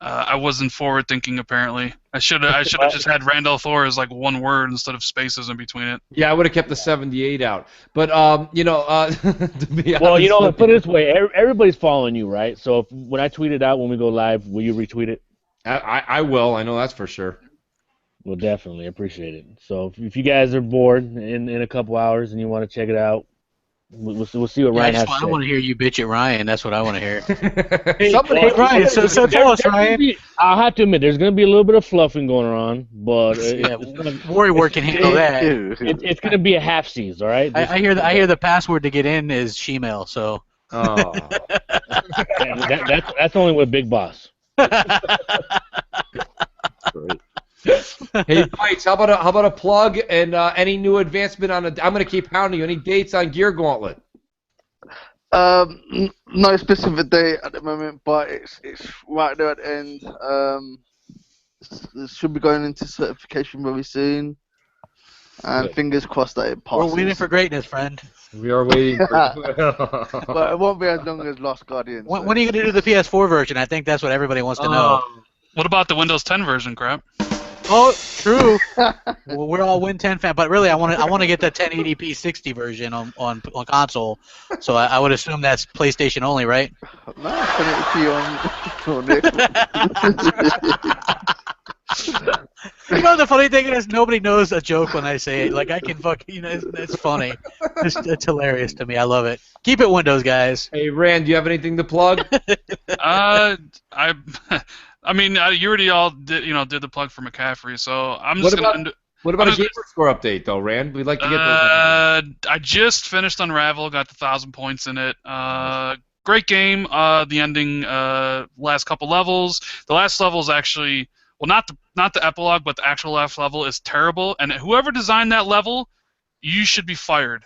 Speaker 3: I wasn't forward thinking apparently. I should have just had Randall Thor as like one word instead of spaces in between it.
Speaker 1: Yeah, I would have kept the 78 out. But to be honest,
Speaker 6: put it this way, everybody's following you, right? So when I tweet it out when we go live, will you retweet it?
Speaker 1: I will. I know that's for sure.
Speaker 6: Well, definitely appreciate it. So if you guys are bored in a couple hours and you want to check it out, we'll see what Ryan has to say.
Speaker 2: I want to hear you bitch at Ryan. That's what I want to hear.
Speaker 6: Hey,
Speaker 2: Ryan, so tell us, Ryan.
Speaker 6: I'll have to admit, there's going to be a little bit of fluffing going on, but
Speaker 2: Warrior can handle that.
Speaker 6: It's going to be a half seas, all right?
Speaker 2: I hear the password to get in is Gmail, so.
Speaker 1: Oh.
Speaker 6: That's only with Big Boss.
Speaker 1: Great. Hey, Bites, how about a plug and any new advancement on I'm going to keep hounding you. Any dates on Gear Gauntlet?
Speaker 4: No specific date at the moment, but it's right there at the end. It should be going into certification very soon, and fingers crossed that it passes.
Speaker 2: We're waiting for greatness, friend.
Speaker 1: We are waiting.
Speaker 4: But it won't be as long as Lost Guardian.
Speaker 2: When are you going to do the PS4 version? I think that's what everybody wants to know.
Speaker 3: What about the Windows 10 version, Crap?
Speaker 2: Oh, true. Well, we're all Win 10 fan, but really, I want to get the 1080p 60 version on console. So I would assume that's PlayStation only, right?
Speaker 4: No, 1080p on
Speaker 2: The funny thing is, nobody knows a joke when I say it. Like I can it's funny. It's hilarious to me. I love it. Keep it Windows, guys.
Speaker 1: Hey, Rand, do you have anything to plug?
Speaker 3: I mean, you already all did the plug for McCaffrey, so I'm just gonna.
Speaker 1: What about a gamer score update, though, Rand? We'd like to get those.
Speaker 3: I just finished Unravel, got the 1,000 points in it. Great game. The ending, last couple levels. The last level is actually, well, not the epilogue, but the actual last level is terrible. And whoever designed that level, you should be fired.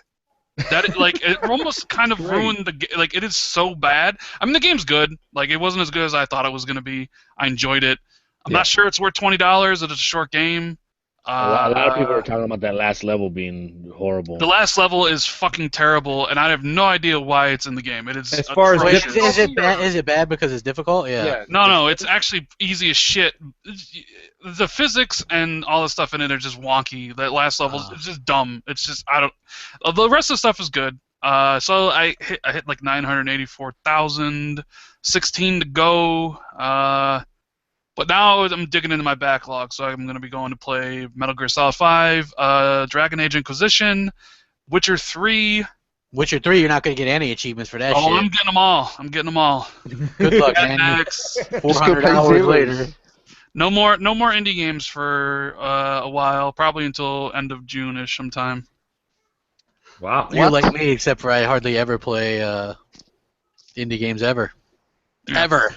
Speaker 3: That it almost kind of ruined the game. Like, it is so bad. I mean, the game's good. Like, it wasn't as good as I thought it was gonna be. I enjoyed it. I'm not sure it's worth $20. It's a short game.
Speaker 6: A lot of people are talking about that last level being horrible.
Speaker 3: The last level is fucking terrible, and I have no idea why it's in the game. It is.
Speaker 1: As far as
Speaker 2: is it bad because it's difficult? Yeah.
Speaker 3: No, it's actually easy as shit. The physics and all the stuff in it are just wonky. That last level is just dumb. It's just the rest of the stuff is good. So I hit like 984,000, 16 to go. But now I'm digging into my backlog, so I'm going to be going to play Metal Gear Solid 5, Dragon Age Inquisition, Witcher 3,
Speaker 2: Witcher 3, you're not going to get any achievements for that shit.
Speaker 3: Oh, I'm getting them all.
Speaker 2: Good luck, man.
Speaker 3: Next.
Speaker 2: 400 hours later.
Speaker 3: No more indie games for a while, probably until end of June-ish sometime.
Speaker 1: Wow.
Speaker 2: You're like me, except for I hardly ever play indie games ever.
Speaker 3: Yeah.
Speaker 2: Ever.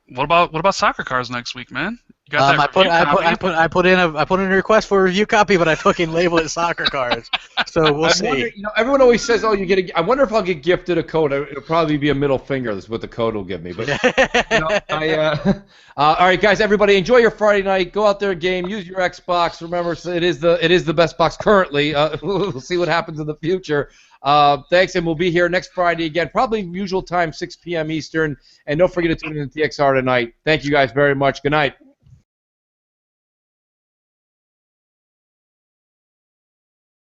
Speaker 3: What about Soccer Cars next week, man? You got that
Speaker 2: I put in a request for a review copy, but I fucking label it Soccer Cars. So we'll see.
Speaker 1: Wonder, everyone always says, "Oh, you get." I wonder if I'll get gifted a code. It'll probably be a middle finger. That's what the code will give me. But all right, guys, everybody, enjoy your Friday night. Go out there, game. Use your Xbox. Remember, it is the best box currently. We'll see what happens in the future. Thanks, and we'll be here next Friday again, probably usual time, 6 p.m. Eastern. And don't forget to tune in to TXR tonight. Thank you guys very much. Good night.